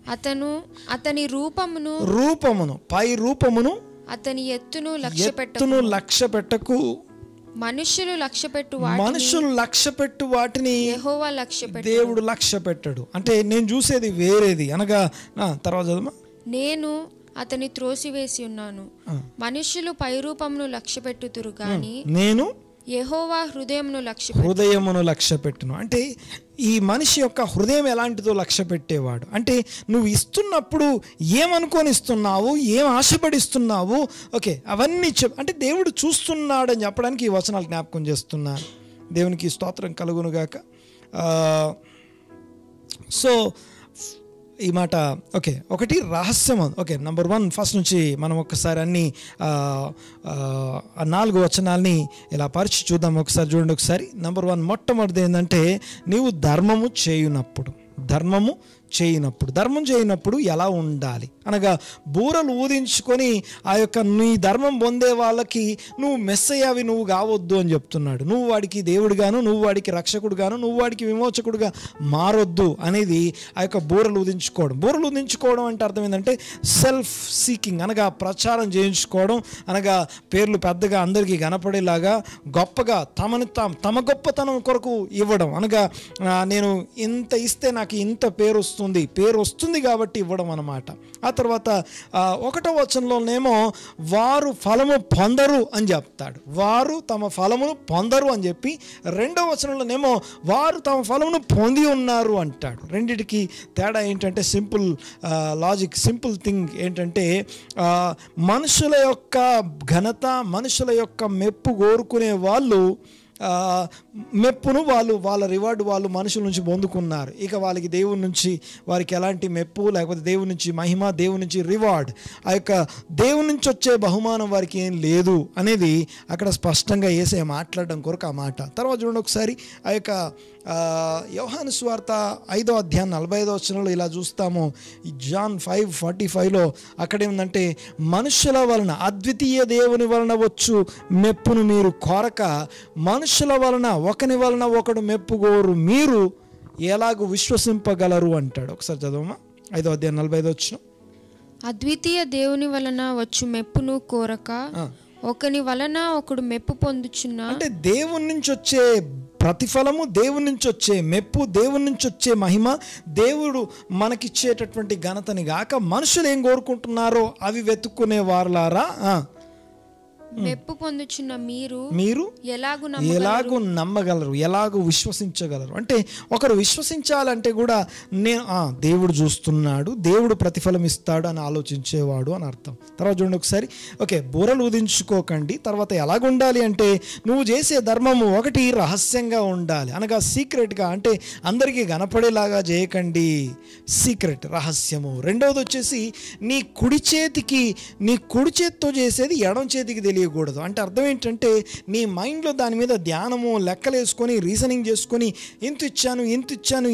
Speaker 3: అతని రూపమును
Speaker 2: పై రూపమును
Speaker 3: అతని ఎత్తును
Speaker 2: లక్ష్య పెట్టకు,
Speaker 3: మనుషులు
Speaker 2: లక్ష్య పెట్టు వాటిని
Speaker 3: యెహోవా
Speaker 2: దేవుడు లక్ష్య పెట్టడు. అంటే నేను చూసేది వేరేది. అనగా తర్వాత చదవమా,
Speaker 3: నేను అతని త్రోసివేసి ఉన్నాను, మనుషులు పైరూపమును లక్ష్యపెట్టుదురు గాని నేను యెహోవా హృదయమును లక్ష్యపెట్టును. అంటే ఈ మనిషి యొక్క హృదయం ఎలాంటిదో లక్ష్య పెట్టేవాడు. అంటే నువ్వు ఇస్తున్నప్పుడు ఏమనుకొని ఇస్తున్నావు, ఏం ఆశపడిస్తున్నావు, ఓకే అవన్నీ అంటే దేవుడు చూస్తున్నాడని చెప్పడానికి ఈ వచనాలు జ్ఞాపకం చేస్తున్నారు. దేవునికి స్తోత్రం కలుగునుగాక. సో ఈ మాట ఓకే, ఒకటి రహస్యం. ఓకే, నంబర్ 1 ఫస్ట్ నుంచి మనం ఒక్కసారి అన్ని 4 వచనాల్ని ఇలా పరిచి చూద్దాం. ఒకసారి చూడండి ఒకసారి. నంబర్ 1 మొట్టమొదటిది ఏంటంటే, నీవు ధర్మం చేయనప్పుడు ఎలా ఉండాలి అనగా, బూరలు ఊదించుకొని ఆ యొక్క నీ ధర్మం పొందే వాళ్ళకి నువ్వు మెస్సయ్యవి నువ్వు కావద్దు అని చెప్తున్నాడు. నువ్వు వాడికి దేవుడుగాను, నువ్వు వాడికి రక్షకుడుగాను, నువ్వు వాడికి విమోచకుడుగా మారొద్దు అనేది ఆ యొక్క బూరలు ఊదించుకోవడం అంటే అర్థం ఏంటంటే సెల్ఫ్ సీకింగ్, అనగా ప్రచారం చేయించుకోవడం, అనగా పేర్లు పెద్దగా అందరికీ కనపడేలాగా గొప్పగా తమ గొప్పతనం కొరకు ఇవ్వడం, అనగా నేను ఇంత ఇస్తే నాకు ఇంత పేరు వస్తుంది కాబట్టి ఇవ్వడం అన్నమాట. ఆ తర్వాత 1వ వచనంలోనేమో వారు ఫలము పొందరు అని చెప్తాడు, వారు తమ ఫలమును పొందరు అని చెప్పి 2వ వచనంలోనేమో వారు తమ ఫలమును పొంది ఉన్నారు అంటాడు. రెండిటికి తేడా ఏంటంటే సింపుల్ లాజిక్, సింపుల్ థింగ్ ఏంటంటే, మనుషుల యొక్క ఘనత, మనుషుల యొక్క మెప్పు కోరుకునే వాళ్ళు మెప్పును వాళ్ళ రివార్డు వాళ్ళు మనుషుల నుంచి పొందుకున్నారు. ఇక వాళ్ళకి దేవుని నుంచి వారికి ఎలాంటి మెప్పు, లేకపోతే దేవుని నుంచి మహిమ, దేవుని నుంచి రివార్డ్, ఆ యొక్క దేవుని నుంచి వచ్చే బహుమానం వారికి ఏం లేదు అనేది అక్కడ స్పష్టంగా యేసయ్య మాట్లాడడం కొరకు ఆ మాట. తర్వాత చూడండి ఒకసారి ఆ యొక్క యోహాను సువార్త 5వ అధ్యాయం 45వ వచనంలో ఇలా చూస్తాము. జాన్ 5:45లో అక్కడేందంటే, మనుషుల వలన, అద్వితీయ దేవుని వలన వచ్చు మెప్పును మీరు కోరక, మనుషుల వలన ఒకని వలన ఒకడు మెప్పుకోరు, మీరు ఎలాగూ విశ్వసింపగలరు అంటాడు. ఒకసారి చదవమా, 5వ అధ్యాయం 45వ వచనం. అద్వితీయ దేవుని వలన వచ్చు మెప్పును కోరక ఒకని వలన ఒకడు మెప్పు పొందుచున్నా.
Speaker 2: అంటే దేవుని నుంచి వచ్చే ప్రతిఫలము, దేవుని నుంచి వచ్చే మెప్పు, దేవుని నుంచి వచ్చే మహిమ, దేవుడు మనకిచ్చేటటువంటి ఘనతని గాక మనుషులు ఏం కోరుకుంటున్నారో అవి వెతుక్కునే వారులారా
Speaker 3: మెప్పు పొందుచున్న
Speaker 2: మీరు
Speaker 3: ఎలాగు
Speaker 2: నమ్మగలరు, ఎలాగూ విశ్వసించగలరు. అంటే ఒకరు విశ్వసించాలంటే కూడా దేవుడు చూస్తున్నాడు, దేవుడు ప్రతిఫలం ఇస్తాడు అని ఆలోచించేవాడు అని అర్థం. తర్వాత చూడండి ఒకసారి, ఓకే, బూరలు ఊదించుకోకండి. తర్వాత ఎలాగ ఉండాలి అంటే, నువ్వు చేసే ధర్మము ఒకటి రహస్యంగా ఉండాలి, అనగా సీక్రెట్గా, అంటే అందరికీ కనపడేలాగా చేయకండి, సీక్రెట్, రహస్యము. రెండవది వచ్చేసి నీ కుడి చేతితో చేసేది ఎడం చేతికి తెలియకూడదు. అంటే అర్థం ఏంటంటే, నీ మైండ్లో దాని మీద ధ్యానము, లెక్కలు వేసుకొని, రీజనింగ్ చేసుకొని, ఇంత ఇచ్చాను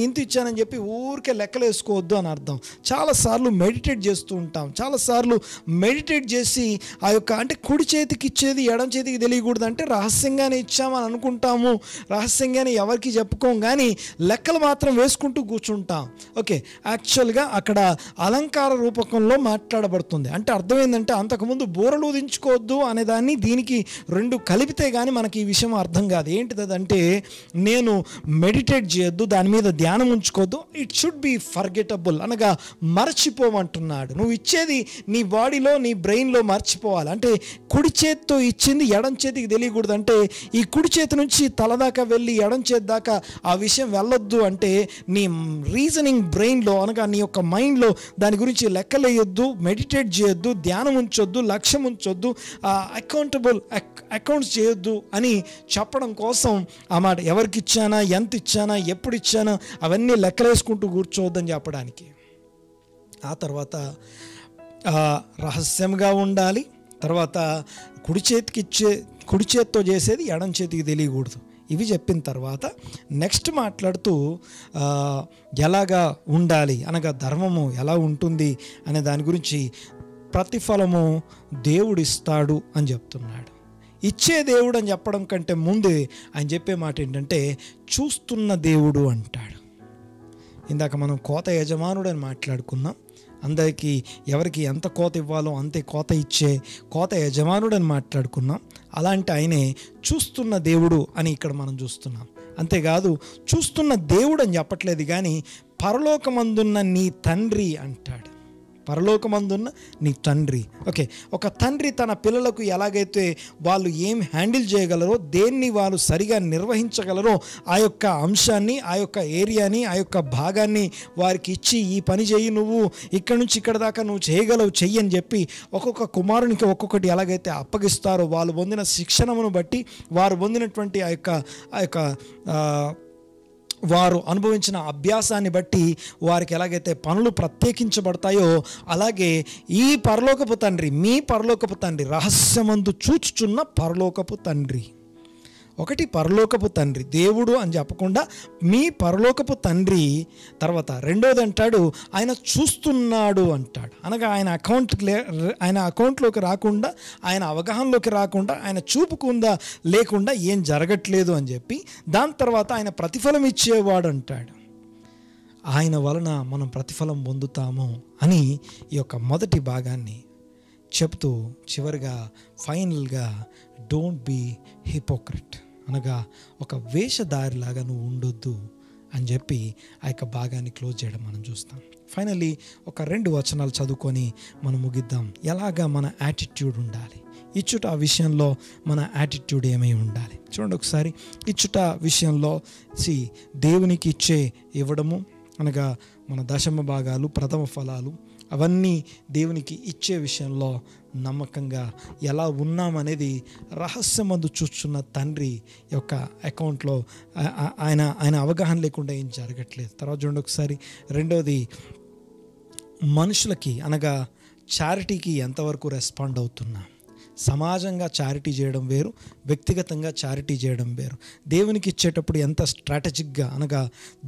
Speaker 2: అని చెప్పి ఊరికే లెక్కలు వేసుకోవద్దు అని అర్థం. చాలాసార్లు మెడిటేట్ చేస్తూ ఉంటాం, చాలాసార్లు మెడిటేట్ చేసి ఆ యొక్క, అంటే కుడి చేతికి ఇచ్చేది ఎడం చేతికి తెలియకూడదు అంటే రహస్యంగానే ఇచ్చామని అనుకుంటాము, రహస్యంగానే ఎవరికి చెప్పుకోం, కానీ లెక్కలు మాత్రం వేసుకుంటూ కూర్చుంటాం. ఓకే, యాక్చువల్గా అక్కడ అలంకార రూపకంలో మాట్లాడబడుతుంది. అంటే అర్థం ఏంటంటే, అంతకుముందు బూరలు ఊదించుకోవద్దు అనేదాన్ని దీనికి రెండు కలిపితే కానీ మనకి ఈ విషయం అర్థం కాదు. ఏంటిది అదంటే, నేను మెడిటేట్ చేయొద్దు, దాని మీద ధ్యానం ఉంచుకోవద్దు, ఇట్ షుడ్ బి ఫర్గెటబుల్, అనగా మర్చిపోమంటున్నాడు. నువ్వు ఇచ్చేది నీ బాడీలో, నీ బ్రెయిన్లో మర్చిపోవాలి. అంటే కుడి చేతితో ఇచ్చింది ఎడం చేతికి తెలియకూడదు. అంటే ఈ కుడి చేతి నుంచి తలదాకా వెళ్ళి ఎడం చేతి దాకా ఆ విషయం వెళ్ళొద్దు. అంటే నీ రీజనింగ్ బ్రెయిన్లో, అనగా నీ యొక్క మైండ్లో దాని గురించి లెక్కలేయొద్దు, మెడిటేట్ చేయొద్దు, ధ్యానం ఉంచొద్దు, లక్ష్యం ఉంచొద్దు, అకౌంట్స్ చేయొద్దు అని చెప్పడం కోసం ఆ మాట. ఎవరికి ఇచ్చానా, ఎంత ఇచ్చానా, ఎప్పుడు ఇచ్చానా, అవన్నీ లెక్కలేసుకుంటూ కూర్చోవద్దని చెప్పడానికి. ఆ తర్వాత రహస్యంగా ఉండాలి. తర్వాత కుడి చేతితో చేసేది ఎడం చేతికి తెలియకూడదు. ఇవి చెప్పిన తర్వాత నెక్స్ట్ మాట్లాడుతూ ఎలాగా ఉండాలి, అనగా ధర్మము ఎలా ఉంటుంది అనే దాని గురించి, ప్రతిఫలము దేవుడిస్తాడు అని చెప్తున్నాడు. ఇచ్చే దేవుడు అని చెప్పడం కంటే ముందే ఆయన చెప్పే మాట ఏంటంటే, చూస్తున్న దేవుడు అంటాడు. ఇందాక మనం కోత యజమానుడు అని మాట్లాడుకున్నాం. అందరికీ ఎవరికి ఎంత కోత ఇవ్వాలో అంతే కోత ఇచ్చే కోత యజమానుడు అని మాట్లాడుకున్నాం. అలాంటి ఆయనే చూస్తున్న దేవుడు అని ఇక్కడ మనం చూస్తున్నాం. అంతేకాదు, చూస్తున్న దేవుడు అని చెప్పట్లేదు, కానీ పరలోకమందున్న నీ తండ్రి అంటాడు. పరలోకమందున్న నీ తండ్రి. ఓకే, ఒక తండ్రి తన పిల్లలకు ఎలాగైతే వాళ్ళు ఏం హ్యాండిల్ చేయగలరో, దేన్ని వాళ్ళు సరిగా నిర్వహించగలరో, ఆ యొక్క అంశాన్ని, ఆ యొక్క ఏరియాని, ఆ యొక్క భాగాన్ని వారికి ఇచ్చి, ఈ పని చెయ్యి, నువ్వు ఇక్కడ నుంచి ఇక్కడ దాకా నువ్వు చేయగలవు, చెయ్యి అని చెప్పి ఒక్కొక్క కుమారునికి ఒక్కొక్కటి ఎలాగైతే అప్పగిస్తారో, వాళ్ళు పొందిన శిక్షణను బట్టి, వారు పొందినటువంటి ఆ యొక్క వారు అనుభవించిన అభ్యాసాన్ని బట్టి వారికి ఎలాగైతే పనులు ప్రత్యేకించబడతాయో, అలాగే ఈ పరలోకపు తండ్రి, మీ పరలోకపు తండ్రి, రహస్యమందు చూచుచున్న పరలోకపు తండ్రి. ఒకటి పరలోకపు తండ్రి దేవుడు అని చెప్పకుండా మీ పరలోకపు తండ్రి. తర్వాత రెండోది అంటాడు, ఆయన చూస్తున్నాడు అంటాడు. అనగా ఆయన అకౌంట్లోకి రాకుండా, ఆయన అవగాహనలోకి రాకుండా, ఆయన చూపుకుందా లేకుండా ఏం జరగట్లేదు అని చెప్పి, దాని తర్వాత ఆయన ప్రతిఫలం ఇచ్చేవాడు అంటాడు. ఆయన వలన మనం ప్రతిఫలం పొందుతాము అని ఈ యొక్క మొదటి భాగాన్ని చెప్తూ, చివరిగా ఫైనల్గా డోంట్ బీ హిపోక్రిట్, అనగా ఒక వేషధారిలాగా నువ్వు ఉండొద్దు అని చెప్పి ఆ యొక్క భాగాన్ని క్లోజ్ చేయడం మనం చూస్తాం. ఫైనల్లీ ఒక 2 వచనాలు చదువుకొని మనం ముగిద్దాం. ఎలాగా మన యాటిట్యూడ్ ఉండాలి, ఇచ్చుట విషయంలో మన యాటిట్యూడ్ ఏమై ఉండాలి. చూడండి ఒకసారి, ఇచ్చుట విషయంలో దేవునికి ఇవ్వడము, అనగా మన దశమ భాగాలు, ప్రథమ ఫలాలు, అవన్నీ దేవునికి ఇచ్చే విషయంలో నమ్మకంగా ఎలా ఉన్నామనేది రహస్యమందు చూస్తున్న తండ్రి యొక్క అకౌంట్లో ఆయన అవగాహన లేకుండా ఏం జరగట్లేదు. తర్వాత చూడండి ఒకసారి, రెండోది మనుషులకి, అనగా చారిటీకి ఎంతవరకు రెస్పాండ్ అవుతున్నా. సమాజంగా చారిటీ చేయడం వేరు, వ్యక్తిగతంగా చారిటీ చేయడం వేరు. దేవునికి ఇచ్చేటప్పుడు ఎంత స్ట్రాటజిక్గా, అనగా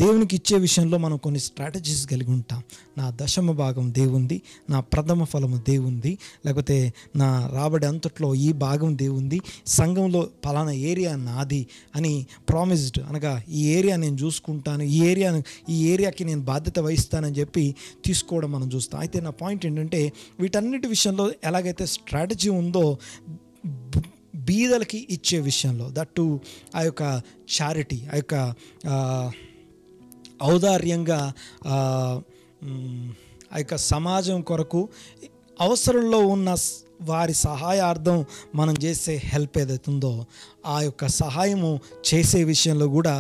Speaker 2: దేవునికి ఇచ్చే విషయంలో మనం కొన్ని స్ట్రాటజీస్ కలిగి ఉంటాం. నా దశమ భాగం దేవుంది, నా ప్రథమ ఫలము దేవుంది, లేకపోతే నా రాబడి అంతట్లో ఈ భాగం దేవుంది, సంఘంలో పలానా ఏరియా నాది అని ప్రామిస్డ్, అనగా ఈ ఏరియా నేను చూసుకుంటాను, ఈ ఏరియాకి నేను బాధ్యత వహిస్తానని చెప్పి తీసుకోవడం మనం చూస్తాం. అయితే నా పాయింట్ ఏంటంటే, వీటన్నిటి విషయంలో ఎలాగైతే స్ట్రాటజీ ఉందో, బీదలకి ఇచ్చే విషయంలో, దట్టు ఆ యొక్క చారిటీ, ఆ యొక్క ఔదార్యంగా, ఆ యొక్క సమాజం కొరకు అవసరంలో ఉన్న వారి సహాయార్థం మనం చేసే హెల్ప్ ఏదైతుందో ఆ యొక్క సహాయము చేసే విషయంలో కూడా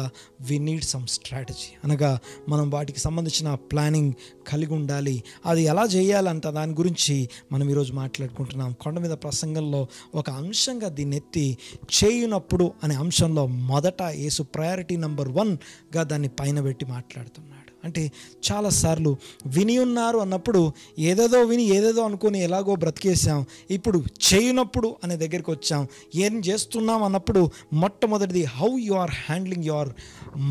Speaker 2: వి నీడ్ సమ్ స్ట్రాటజీ. అనగా మనం వాటికి సంబంధించిన ప్లానింగ్ కలిగి ఉండాలి. అది ఎలా చేయాలంట దాని గురించి మనం ఈరోజు మాట్లాడుకుంటున్నాం. కొండ మీద ప్రసంగంలో ఒక అంశంగా దీన్ని ఎత్తి చేయునప్పుడు అనే అంశంలో మొదట యేసు ప్రయారిటీ నెంబర్ 1గా దాన్ని పైన పెట్టి మాట్లాడుతున్నాడు. అంటే చాలాసార్లు విని ఉన్నారు అన్నప్పుడు ఏదేదో విని ఏదేదో అనుకొని ఎలాగో బ్రతికేసాం. ఇప్పుడు చేయునప్పుడు అనే దగ్గరికి వచ్చాం. ఏం చేస్తున్నాం అన్నప్పుడు మొట్టమొదటిది how you are handling your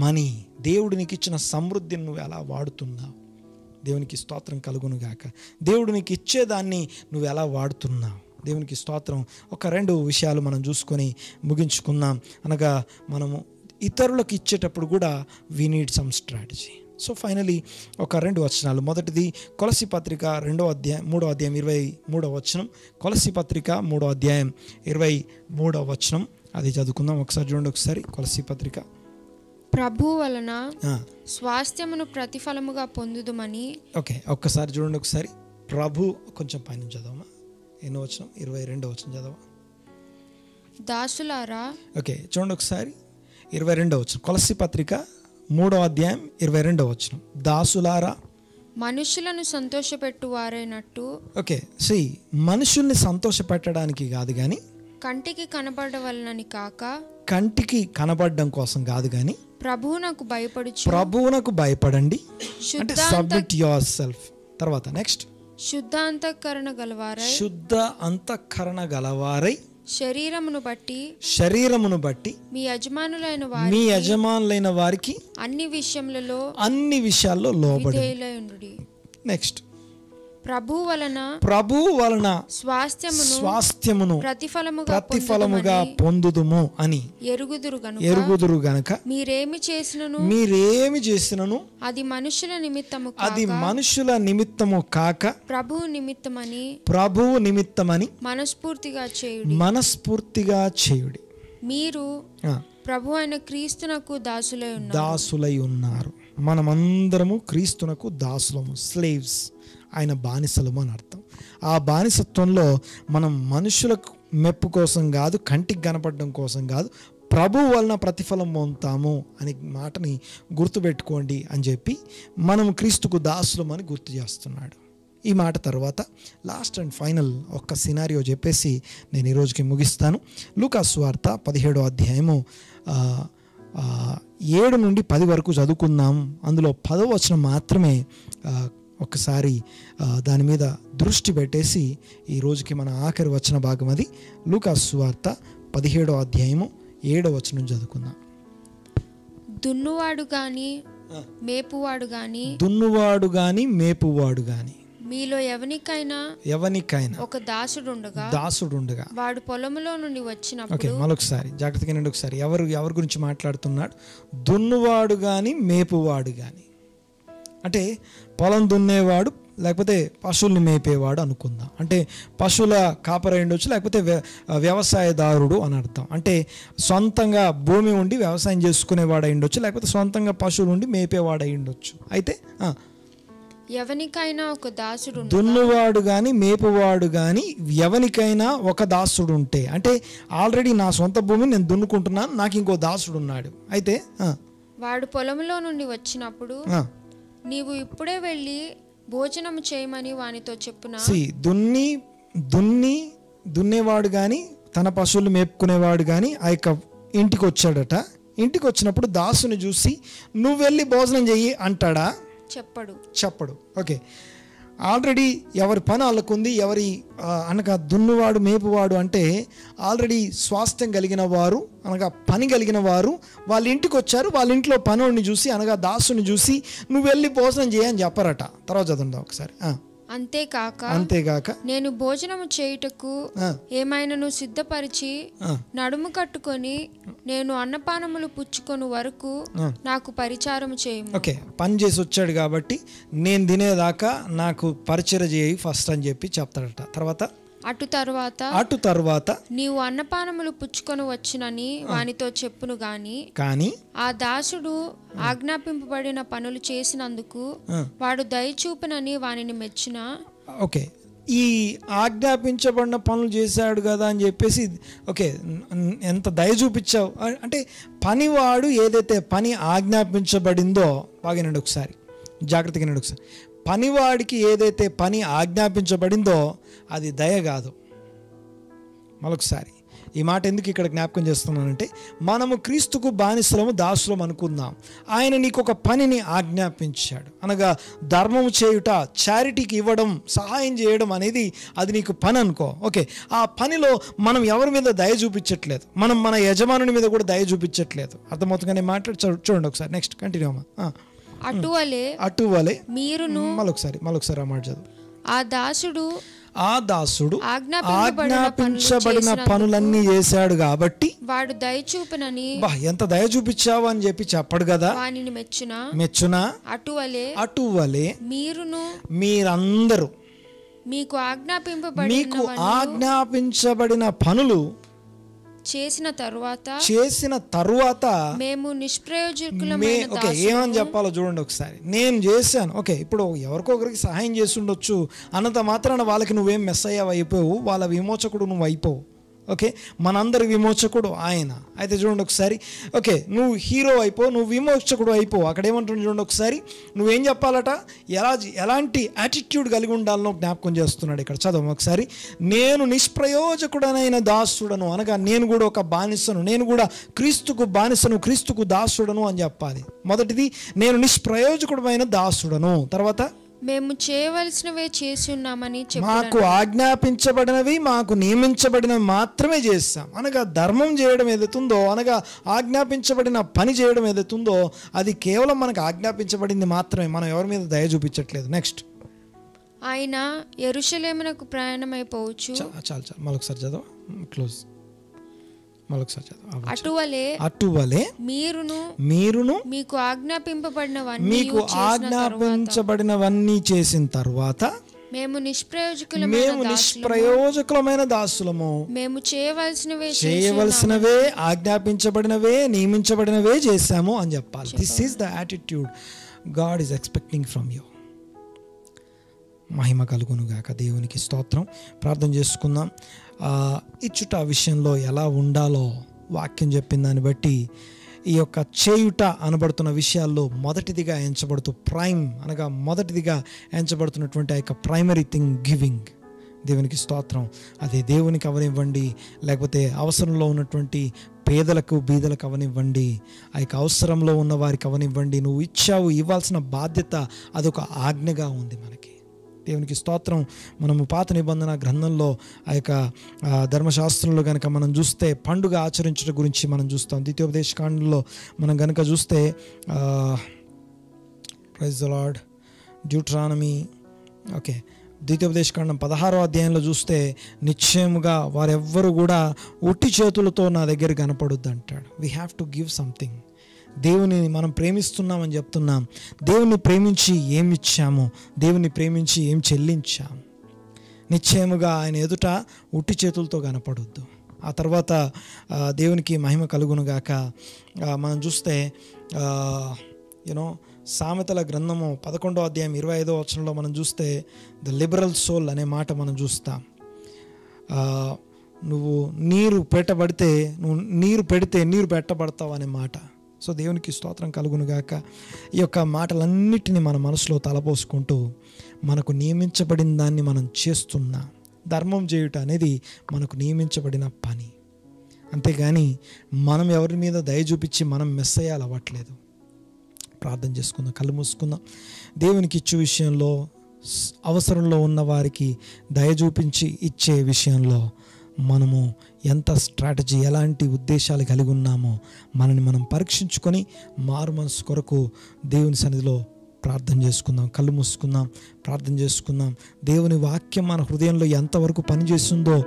Speaker 2: money. దేవుడు నీకు ఇచ్చిన సమృద్ధిని నువ్వు ఎలా వాడుతున్నావు. దేవునికి స్తోత్రం కలుగును గాక. దేవుడు నీకు ఇచ్చేదాన్ని నువ్వు ఎలా వాడుతున్నావు. దేవునికి స్తోత్రం. ఒక 2 విషయాలు మనం చూసుకొని ముగించుకుందాం. అనగా మనము ఇతరులకు ఇచ్చేటప్పుడు కూడా we need some strategy. So finally ఒక 2 వచనాలు. మొదటిది కొలస్సీ పత్రిక 3వ అధ్యాయం 23వ వచనం. కొలస్సీ పత్రిక 3వ అధ్యాయం 23వ వచనం. అది చదువుకుందాం. ఒకసారి చూడండి. ఒకసారి కొలస్సీ పత్రిక.
Speaker 3: ప్రభు వలన స్వాస్థ్యమును ప్రతిఫలముగా పొందుదుమని.
Speaker 2: ఓకే, ఒక్కసారి చూడండి. ఒకసారి ప్రభు, కొంచెం పైన చదవమా. ఎన్నో వచనం? 22వ వచనం చదవా.
Speaker 3: దాసులారా.
Speaker 2: ఓకే, చూడండి ఒకసారి 22వ వచనం. కొలస్సీ పత్రిక 3వ అధ్యాయం 22వ వచనం. దాసులారా
Speaker 3: మనుషులను సంతోషపెట్టువారైనట్టు.
Speaker 2: ఓకే, మనుషుల్ని సంతోషపెట్టడానికి కాదు కానీ,
Speaker 3: కంటికి కనబడవలనని కాక,
Speaker 2: కంటికి కనబడడం కోసం కాదు కానీ ప్రభువునకు భయపడండి. అంటే సబ్మిట్ యువర్ సెల్ఫ్. తర్వాత నెక్స్ట్,
Speaker 3: శుద్ధ అంతఃకరణ
Speaker 2: గలవారై
Speaker 3: శరీరమును బట్టి మీ
Speaker 2: యజమానులైన వారికి
Speaker 3: అన్ని
Speaker 2: విషయాల్లో లోబడి. నెక్స్ట్, ప్రభువు వలన స్వాస్థ్యమును ప్రతిఫలముగా పొందుదుము అని ఎరుగుదురు గనుక మీరేమి చేసినను అది మనుషుల నిమిత్తము కాక ప్రభువు నిమిత్తమని మనస్ఫూర్తిగా చేయుడి.
Speaker 3: మీరు ప్రభు అయిన క్రీస్తునకు
Speaker 2: దాసులై ఉన్నారు. మనమందరము క్రీస్తునకు దాసులము, స్లేవ్స్. ఆయన బానిసలము అని అర్థం. ఆ బానిసత్వంలో మనం మనుషులకు మెప్పు కోసం కాదు, కంటికి కనపడడం కోసం కాదు, ప్రభు వలన ప్రతిఫలం పొందుతాము అనే మాటని గుర్తుపెట్టుకోండి అని చెప్పి మనం క్రీస్తుకు దాసులం అని గుర్తు చేస్తున్నాడు. ఈ మాట తర్వాత లాస్ట్ అండ్ ఫైనల్ ఒక్క సినారియో చెప్పేసి నేను ఈరోజుకి ముగిస్తాను. లూకా సువార్త 17వ అధ్యాయము 7 నుండి 10 వరకు చదువుకుందాం. అందులో 10వ వచనం మాత్రమే ఒక్కసారి దాని మీద దృష్టి పెట్టేసి ఈ రోజుకి మన ఆఖరి వచన భాగం అది. లూకా సువార్త 17వ అధ్యాయము 7వ వచనం చదువుకుందాం.
Speaker 3: దున్నువాడు గాని
Speaker 2: మేపువాడు గాని
Speaker 3: మీలో ఎవనికైనా ఒక దాసుడుండగా వాడు పొలములో నుండి వచ్చినప్పుడు.
Speaker 2: ఓకే, మరొకసారి జాగ్రత్తగా నుండి ఒకసారి ఎవరి గురించి మాట్లాడుతున్నాడు? దున్నువాడు గాని మేపువాడు గాని. అంటే పొలం దున్నేవాడు లేకపోతే పశువుల్ని మేపేవాడు అనుకుందాం. అంటే పశువుల కాపరి ఉండొచ్చు, లేకపోతే వ్యవసాయదారుడు అని అర్థం. అంటే సొంతంగా భూమి ఉండి వ్యవసాయం చేసుకునేవాడు అయ్యుండొచ్చు, లేకపోతే సొంతంగా పశువులు ఉండి మేపేవాడు అయ్యుండొచ్చు. అయితే
Speaker 3: ఎవనికైనా ఒక దాసుడు,
Speaker 2: దున్నువాడు కానీ మేపువాడు కానీ ఎవనికైనా ఒక దాసుడు ఉంటే, అంటే ఆల్రెడీ నా సొంత భూమిని నేను దున్నుకుంటున్నాను, నాకు ఇంకో దాసుడు ఉన్నాడు. అయితే
Speaker 3: వాడు పొలంలో నుండి వచ్చినప్పుడు నీవు ఇప్పుడే వెళ్ళి భోజనం చేయమని వానితో చెప్పున.
Speaker 2: దున్నేవాడు కానీ తన పశువులు మేపుకునేవాడు కానీ ఆ యొక్క ఇంటికి వచ్చాడట. ఇంటికి వచ్చినప్పుడు దాసుని చూసి నువ్వు వెళ్ళి భోజనం చెయ్యి అంటాడా? చెప్పడు. ఓకే, ఆల్రెడీ ఎవరి పని వాళ్ళకుంది. అనగా దున్నువాడు మేపువాడు అంటే ఆల్రెడీ స్వాస్థ్యం కలిగిన వారు, అనగా పని కలిగిన వారు వాళ్ళ ఇంటికి వచ్చారు. వాళ్ళ ఇంట్లో పనుని చూసి, అనగా దాసుని చూసి నువ్వు వెళ్ళి భోజనం చేయని చెప్పారట. తర్వాత చదువుదాం ఒకసారి.
Speaker 3: అంతేగాక నేను భోజనము చేయుటకు ఏమైనాను సిద్ధపరిచి నడుము కట్టుకొని నేను అన్నపానములు పుచ్చుకొని వరకు నాకు పరిచారము చేయము.
Speaker 2: ఓకే, పని చేసి వచ్చాడు కాబట్టి నేను తినేదాకా నాకు పరిచయం చేయి ఫస్ట్ అని చెప్పి చెప్తాడట.
Speaker 3: అటు తరువాత నీవు అన్నపానములు పుచ్చుకొని వచ్చునని వానితో చెప్పును గాని ఆ దాసుడు ఆజ్ఞాపింపబడిన పనులు చేసినందుకు వాడు దయచూపునని వానిని మెచ్చిన.
Speaker 2: ఓకే, ఈ ఆజ్ఞాపించబడిన పనులు చేశాడు కదా అని చెప్పేసి ఓకే ఎంత దయ చూపించావు అంటే, పనివాడు ఏదైతే పని ఆజ్ఞాపించబడిందో, బాగా వినండి ఒకసారి, జాగ్రత్తగా వినండి ఒకసారి, పనివాడికి ఏదైతే పని ఆజ్ఞాపించబడిందో అది దయ కాదు. మరొకసారి ఈ మాట ఎందుకు ఇక్కడ జ్ఞాపకం చేస్తున్నానంటే, మనము క్రీస్తుకు బానిసలము దాసులం అనుకుందాం. ఆయన నీకు ఒక పనిని ఆజ్ఞాపించాడు, అనగా ధర్మము చేయుట, చారిటీకి ఇవ్వడం, సహాయం చేయడం అనేది అది నీకు పని అనుకో. ఓకే, ఆ పనిలో మనం ఎవరి మీద దయ చూపించట్లేదు, మనం మన యజమానుని మీద కూడా దయ చూపించట్లేదు. అర్థమవుతుందని మాట్లాడి చూడండి ఒకసారి. నెక్స్ట్ కంటిన్యూ అమ్మా. అటువలే మీరును, మళ్ళొకసారి ఆ మాట చదువు. ఆ దాసుడు ఆజ్ఞాపించబడిన పనులన్నీ చేశాడు కాబట్టి
Speaker 3: వాడు దయ చూపనని,
Speaker 2: ఎంత దయ చూపించావు అని చెప్పి చెప్పడు కదా, మెచ్చునా. అటువలే మీరందరూ
Speaker 3: మీకు
Speaker 2: ఆజ్ఞాపించబడిన పనులు చేసిన తరువాత మేము నిష్ప్రయోజకులమైన, ఓకే ఏమని చెప్పాలో చూడండి ఒకసారి. నేను చేశాను, ఓకే ఇప్పుడు ఎవరికొకరికి సహాయం చేసి ఉండొచ్చు, అన్నంత మాత్రాన వాళ్ళకి నువ్వేం మెస్సయ్య అయిపోవు, వాళ్ళ విమోచకుడు నువ్వు అయిపోవు. ఓకే, మనందరి విమోచకుడు ఆయన. అయితే చూడండి ఒకసారి, ఓకే నువ్వు హీరో అయిపో, నువ్వు విమోచకుడు అయిపో. అక్కడ ఏమంటుంది చూడండి ఒకసారి, నువ్వేం చెప్పాలట, ఎలాంటి యాటిట్యూడ్ కలిగి ఉండాలనో జ్ఞాపకం చేస్తున్నాడు ఇక్కడ. చదవం ఒకసారి. నేను నిష్ప్రయోజకుడనైన దాసుడను, అనగా నేను కూడా ఒక బానిసను, నేను కూడా క్రీస్తుకు బానిసను, క్రీస్తుకు దాసుడను అని చెప్పాలి. మొదటిది నేను నిష్ప్రయోజకుడమైన దాసుడను, తర్వాత
Speaker 3: మేము చేయవలసినవే చేసి ఉన్నామని,
Speaker 2: మాకు ఆజ్ఞాపించబడినవి, మాకు నియమించబడినవి మాత్రమే చేస్తాం. అనగా ధర్మం చేయడం ఏదైతుందో, అనగా ఆజ్ఞాపించబడిన పని చేయడం ఏదైతుందో అది కేవలం మనకు ఆజ్ఞాపించబడింది మాత్రమే, మనం ఎవరి మీద దయ చూపించట్లేదు. నెక్స్ట్,
Speaker 3: ఆయన యెరూషలేమునకు ప్రయాణమైపోవచ్చు.
Speaker 2: చాలు మరొకసారి చదవ, క్లోజ్.
Speaker 3: అటువలే మీరును మీకు
Speaker 2: ఆజ్ఞాపించబడినవన్నీ చేసిన తర్వాత
Speaker 3: మేము నిష్ప్రయోజకులమైన
Speaker 2: దాసులము,
Speaker 3: మేము
Speaker 2: చేయవలసినవే ఆజ్ఞాపించబడినవే నియమించబడినవే చేశాము అని చెప్పాలి. This is the attitude God is expecting from you. మహిమ కలుగును గాక. దేవునికి స్తోత్రం. ప్రార్థన చేసుకుందాం. ఇచ్చుట విషయంలో ఎలా ఉండాలో వాక్యం చెప్పిన దాన్ని బట్టి ఈ యొక్క చేయుట అనబడుతున్న విషయాల్లో మొదటిదిగా ఎంచబడుతూ మొదటిదిగా ఎంచబడుతున్నటువంటి ఆ యొక్క ప్రైమరీ థింగ్ గివింగ్. దేవునికి స్తోత్రం. అది దేవునికి అవనివ్వండి, లేకపోతే అవసరంలో ఉన్నటువంటి పేదలకు బీదలకు అవనివ్వండి, ఆ యొక్క అవసరంలో ఉన్న వారికి అవనివ్వండి, నువ్వు ఇచ్చావు, ఇవ్వాల్సిన బాధ్యత అదొక ఆజ్ఞగా ఉంది మనకి. దేవునికి స్తోత్రం. మనము పాత నిబంధన గ్రంథంలో ఆ యొక్క ధర్మశాస్త్రంలో కనుక మనం చూస్తే పండుగ ఆచరించడం గురించి మనం చూస్తాం. ద్వితీయోపదేశకాండంలో మనం కనుక చూస్తే praise the Lord, Deuteronomy, okay ద్వితీయోపదేశకాండం 16వ అధ్యాయంలో చూస్తే నిశ్చయముగా వారెవ్వరు కూడా ఒట్టి చేతులతో నా దగ్గర కనపడొద్దు అంటాడు. We have to give something. దేవుని మనం ప్రేమిస్తున్నామని చెప్తున్నాం. దేవుని ప్రేమించి ఏమి ఇచ్చాము, దేవుని ప్రేమించి ఏం చెల్లించాము. నిశ్చయముగా ఆయన ఎదుట ఉట్టి చేతులతో కనపడొద్దు. ఆ తర్వాత దేవునికి మహిమ కలుగునుగాక. మనం చూస్తే సామెతల గ్రంథము 11వ అధ్యాయం 25వ వచనంలో మనం చూస్తే ద లిబరల్ సోల్ అనే మాట మనం చూస్తాం. నువ్వు నీరు పెట్టబడితే నువ్వు నీరు పెడితే నీరు పెట్టబడతావు అనే మాట. సో దేవునికి స్తోత్రం కలుగునుగాక. ఈ యొక్క మాటలన్నిటినీ మన మనసులో తలపోసుకుంటూ మనకు నియమించబడిన దాన్ని మనం చేస్తున్నా. ధర్మం చేయుట అనేది మనకు నియమించబడిన పని, అంతేగాని మనం ఎవరి మీద దయ చూపించి మనం మెస్సయ్యాలి అవ్వట్లేదు. ప్రార్థన చేసుకుందాం, కళ్ళు మూసుకుందాం. దేవునికి ఇచ్చే విషయంలో, అవసరంలో ఉన్న వారికి దయ చూపించి ఇచ్చే విషయంలో మనము ఎంత స్ట్రాటజీ, ఎలాంటి ఉద్దేశాలు కలిగి ఉన్నామో మనని మనం పరీక్షించుకొని మారు మనసు కొరకు దేవుని సన్నిధిలో ప్రార్థన చేసుకుందాం. కళ్ళు మూసుకుందాం, ప్రార్థన చేసుకుందాం. దేవుని వాక్యం మన హృదయంలో ఎంతవరకు పనిచేస్తుందో,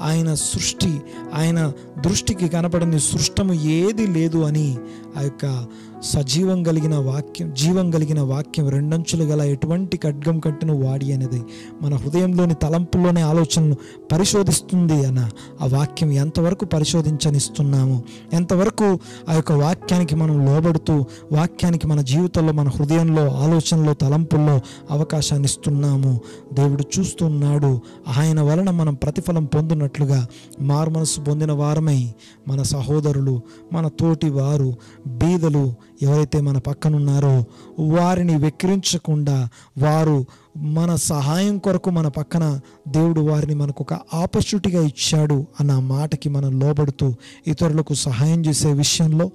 Speaker 2: ఆయన సృష్టి, ఆయన దృష్టికి కనపడని సృష్టము ఏది లేదు అని ఆ యొక్క సజీవం కలిగిన వాక్యం, జీవం కలిగిన వాక్యం, రెండంచులు గల ఎటువంటి ఖడ్గం కట్టిన వాడి అనేది మన హృదయంలోని తలంపుల్లోని ఆలోచనలు పరిశోధిస్తుంది అన్న ఆ వాక్యం ఎంతవరకు పరిశోధించనిస్తున్నాము, ఎంతవరకు ఆ యొక్క వాక్యానికి మనం లోబడుతూ వాక్యానికి మన జీవితంలో, మన హృదయంలో, ఆలోచనలో, తలంపుల్లో అవకాశాన్ని ఇస్తున్నాము. దేవుడు చూస్తున్నాడు. ఆయన వలన మనం ప్రతిఫలం పొందినట్లుగా మారు మనసు పొందిన వారమై మన సహోదరులు, మన తోటి వారు, బీదలు ఎవరైతే మన పక్కనున్నారో వారిని వెక్కిరించకుండా, వారు మన సహాయం కొరకు మన పక్కన దేవుడు వారిని మనకు ఒక ఆపర్చునిటీగా ఇచ్చాడు అన్న మాటకి మనం లోబడుతూ ఇతరులకు సహాయం చేసే విషయంలో,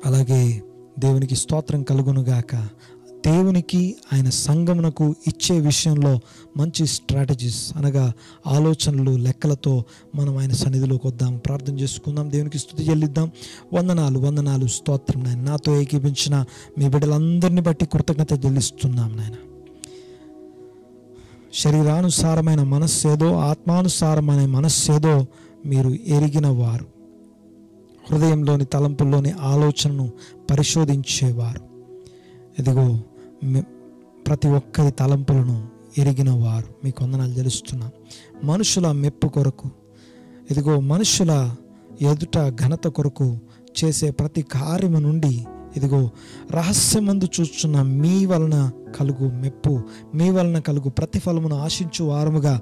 Speaker 2: అలాగే దేవునికి స్తోత్రం కలుగునుగాక, దేవునికి ఆయన సంఘమునకు ఇచ్చే విషయంలో మంచి స్ట్రాటజీస్ అనగా ఆలోచనలు, లెక్కలతో మనం ఆయన సన్నిధిలోకి వద్దాం, ప్రార్థన చేసుకుందాం, దేవునికి స్తుతి చెల్లిద్దాం. వందనాలు, వందనాలు, స్తోత్రం నాయన. నాతో ఏకీపించిన మీ బిడ్డలందరినీ బట్టి కృతజ్ఞత చెల్లిస్తున్నాం నాయన. శరీరానుసారమైన మనస్సేదో, ఆత్మానుసారమైన మనస్సేదో మీరు ఎరిగిన వారు, హృదయంలోని తలంపుల్లోని ఆలోచనను పరిశోధించేవారు, ఇదిగో ప్రతి ఒక్కరి తలంపులను ఎరిగిన వారు, మీకు వందనాలు తెలుస్తున్నాం. మనుషుల మెప్పు కొరకు, ఇదిగో మనుషుల ఎదుట ఘనత కొరకు చేసే ప్రతి కార్యము నుండి ఇదిగో రహస్యమందు చూస్తున్న మీ వలన కలుగు మెప్పు, మీ వలన కలుగు ప్రతిఫలమును ఆశించు వారముగా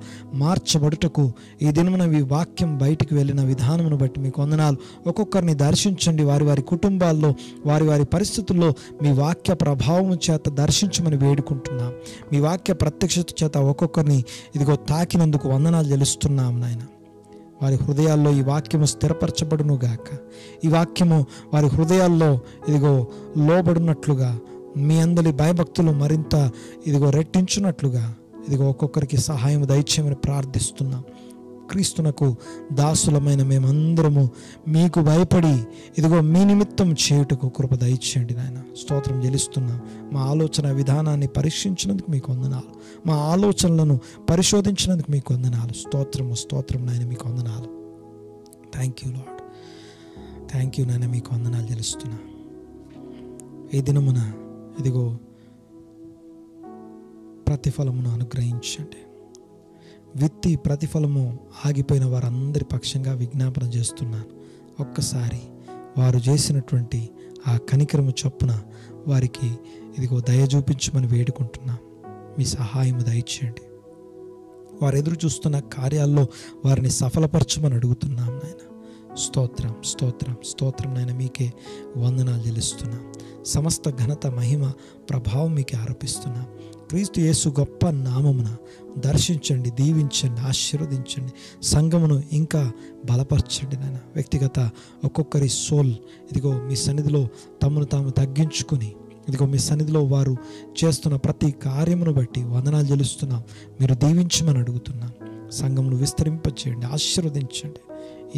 Speaker 2: మార్చబడుటకు ఈ దినమున ఈ వాక్యం బయటికి వెళ్ళిన విధానమును బట్టి మీకు వందనాలు. ఒక్కొక్కరిని దర్శించండి, వారి వారి కుటుంబాల్లో, వారి వారి పరిస్థితుల్లో మీ వాక్య ప్రభావం చేత దర్శించమని వేడుకుంటున్నాం. మీ వాక్య ప్రత్యక్షత చేత ఒక్కొక్కరిని ఇదిగో తాకినందుకు వందనాలు చెల్లిస్తున్నాం నాయన. వారి హృదయాల్లో ఈ వాక్యము స్థిరపరచబడును గాక, ఈ వాక్యము వారి హృదయాల్లో ఇదిగో లోబడినట్లుగా, మీ అందరి భయభక్తులు మరింత ఇదిగో రెట్టించున్నట్లుగా ఇదిగో ఒక్కొక్కరికి సహాయం దయచేయమని ప్రార్థిస్తున్నాం. క్రీస్తునకు దాసులమైన మేమందరము మీకు భయపడి ఇదిగో మీ నిమిత్తం చేయుటకు కృప దయచేయండి నాయన. స్తోత్రం చెల్లిస్తున్నాం. మా ఆలోచన విధానాన్ని పరీక్షించినందుకు మీకు వందనాలు, మా ఆలోచనలను పరిశోధించినందుకు మీకు వందనాలు. స్తోత్రము, స్తోత్రం నాయన, మీకు వందనాలు. Thank you lord, thank you నాయన, మీకు వందనాలు చెల్లిస్తున్నా. ఈ దినమున ఇదిగో ప్రతిఫలమును అనుగ్రహించండి. విత్తి ప్రతిఫలము ఆగిపోయిన వారందరి పక్షంగా విజ్ఞాపన చేస్తున్నాను. ఒక్కసారి వారు చేసినటువంటి ఆ కనికరము చొప్పున వారికి ఇదిగో దయ చూపించమని వేడుకుంటున్నాం. మీ సహాయము దయచేయండి. వారు ఎదురు చూస్తున్న కార్యాల్లో వారిని సఫలపరచమని అడుగుతున్నాం నాయన. స్తోత్రం, స్తోత్రం, స్తోత్రం నాయన, మీకే వందనాలు చెల్లిస్తున్నాం. సమస్త ఘనత, మహిమ, ప్రభావం మీకే ఆరోపిస్తున్నాం. క్రీస్తు యేసు గొప్ప నామమున దర్శించండి, దీవించండి, ఆశీర్వదించండి. సంఘమును ఇంకా బలపరచండి నాయన. వ్యక్తిగత ఒక్కొక్కరి సోల్ ఇదిగో మీ సన్నిధిలో తమను తాము తగ్గించుకొని ఇదిగో మీ సన్నిధిలో వారు చేస్తున్న ప్రతి కార్యమును బట్టి వందనాలు చెల్లిస్తున్నాం. మీరు దీవించమని అడుగుతున్నాం. సంఘమును విస్తరింపచేయండి, ఆశీర్వదించండి.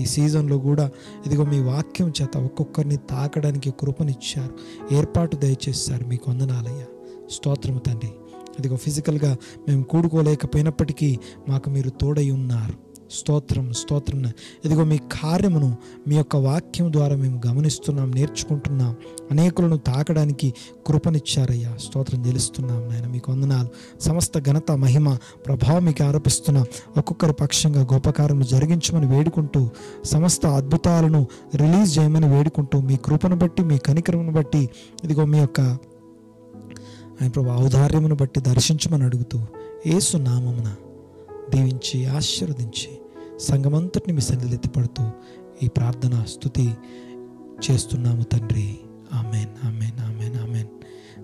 Speaker 2: ఈ సీజన్లో కూడా ఇదిగో మీ వాక్యం చేత ఒక్కొక్కరిని తాకడానికి కృపనిచ్చారు, ఏర్పాటు దయచేశారు. మీకు వందనాలయ్యా. స్తోత్రము తండ్రి. ఇదిగో ఫిజికల్గా మేము కూడుకోలేకపోయినప్పటికీ మాకు మీరు తోడై ఉన్నారు. స్తోత్రం, స్తోత్రం. ఇదిగో మీ కార్యమును మీ యొక్క వాక్యం ద్వారా మేము గమనిస్తున్నాం, నేర్చుకుంటున్నాం. అనేకులను తాకడానికి కృపనిచ్చారయ్యా. స్తోత్రం చెల్లిస్తున్నాం నాయన, మీకు వందనాలు. సమస్త ఘనత, మహిమ, ప్రభావం మీకు ఆరోపిస్తున్నాం. ఒక్కొక్కరి పక్షంగా గొప్ప కార్యము జరిగించమని వేడుకుంటూ, సమస్త అద్భుతాలను రిలీజ్ చేయమని వేడుకుంటూ, మీ కృపను బట్టి, మీ కనికరమును బట్టి ఇదిగో మీ యొక్క ఆయన ప్రభు ఔదార్యమును బట్టి దర్శించమని అడుగుతూ యేసు నామమున దీవించి ఆశీర్వదించి సంఘమంతటిని మీ సన్నిధిలో ఎత్తిపడుతూ ఈ ప్రార్థన స్తుతి చేస్తున్నాము తండ్రి. Amen, amen, amen, amen.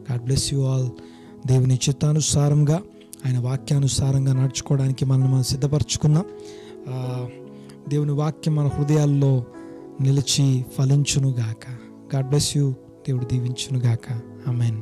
Speaker 2: God bless you all. దేవుని చిత్తానుసారంగా, ఆయన వాక్యానుసారంగా నడుచుకోవడానికి మనం సిద్ధపరచుకున్నాం. దేవుని వాక్యం మన హృదయాల్లో నిలిచి ఫలించునుగాక. God bless you. దేవుడు దీవించునుగాక. ఆమెన్.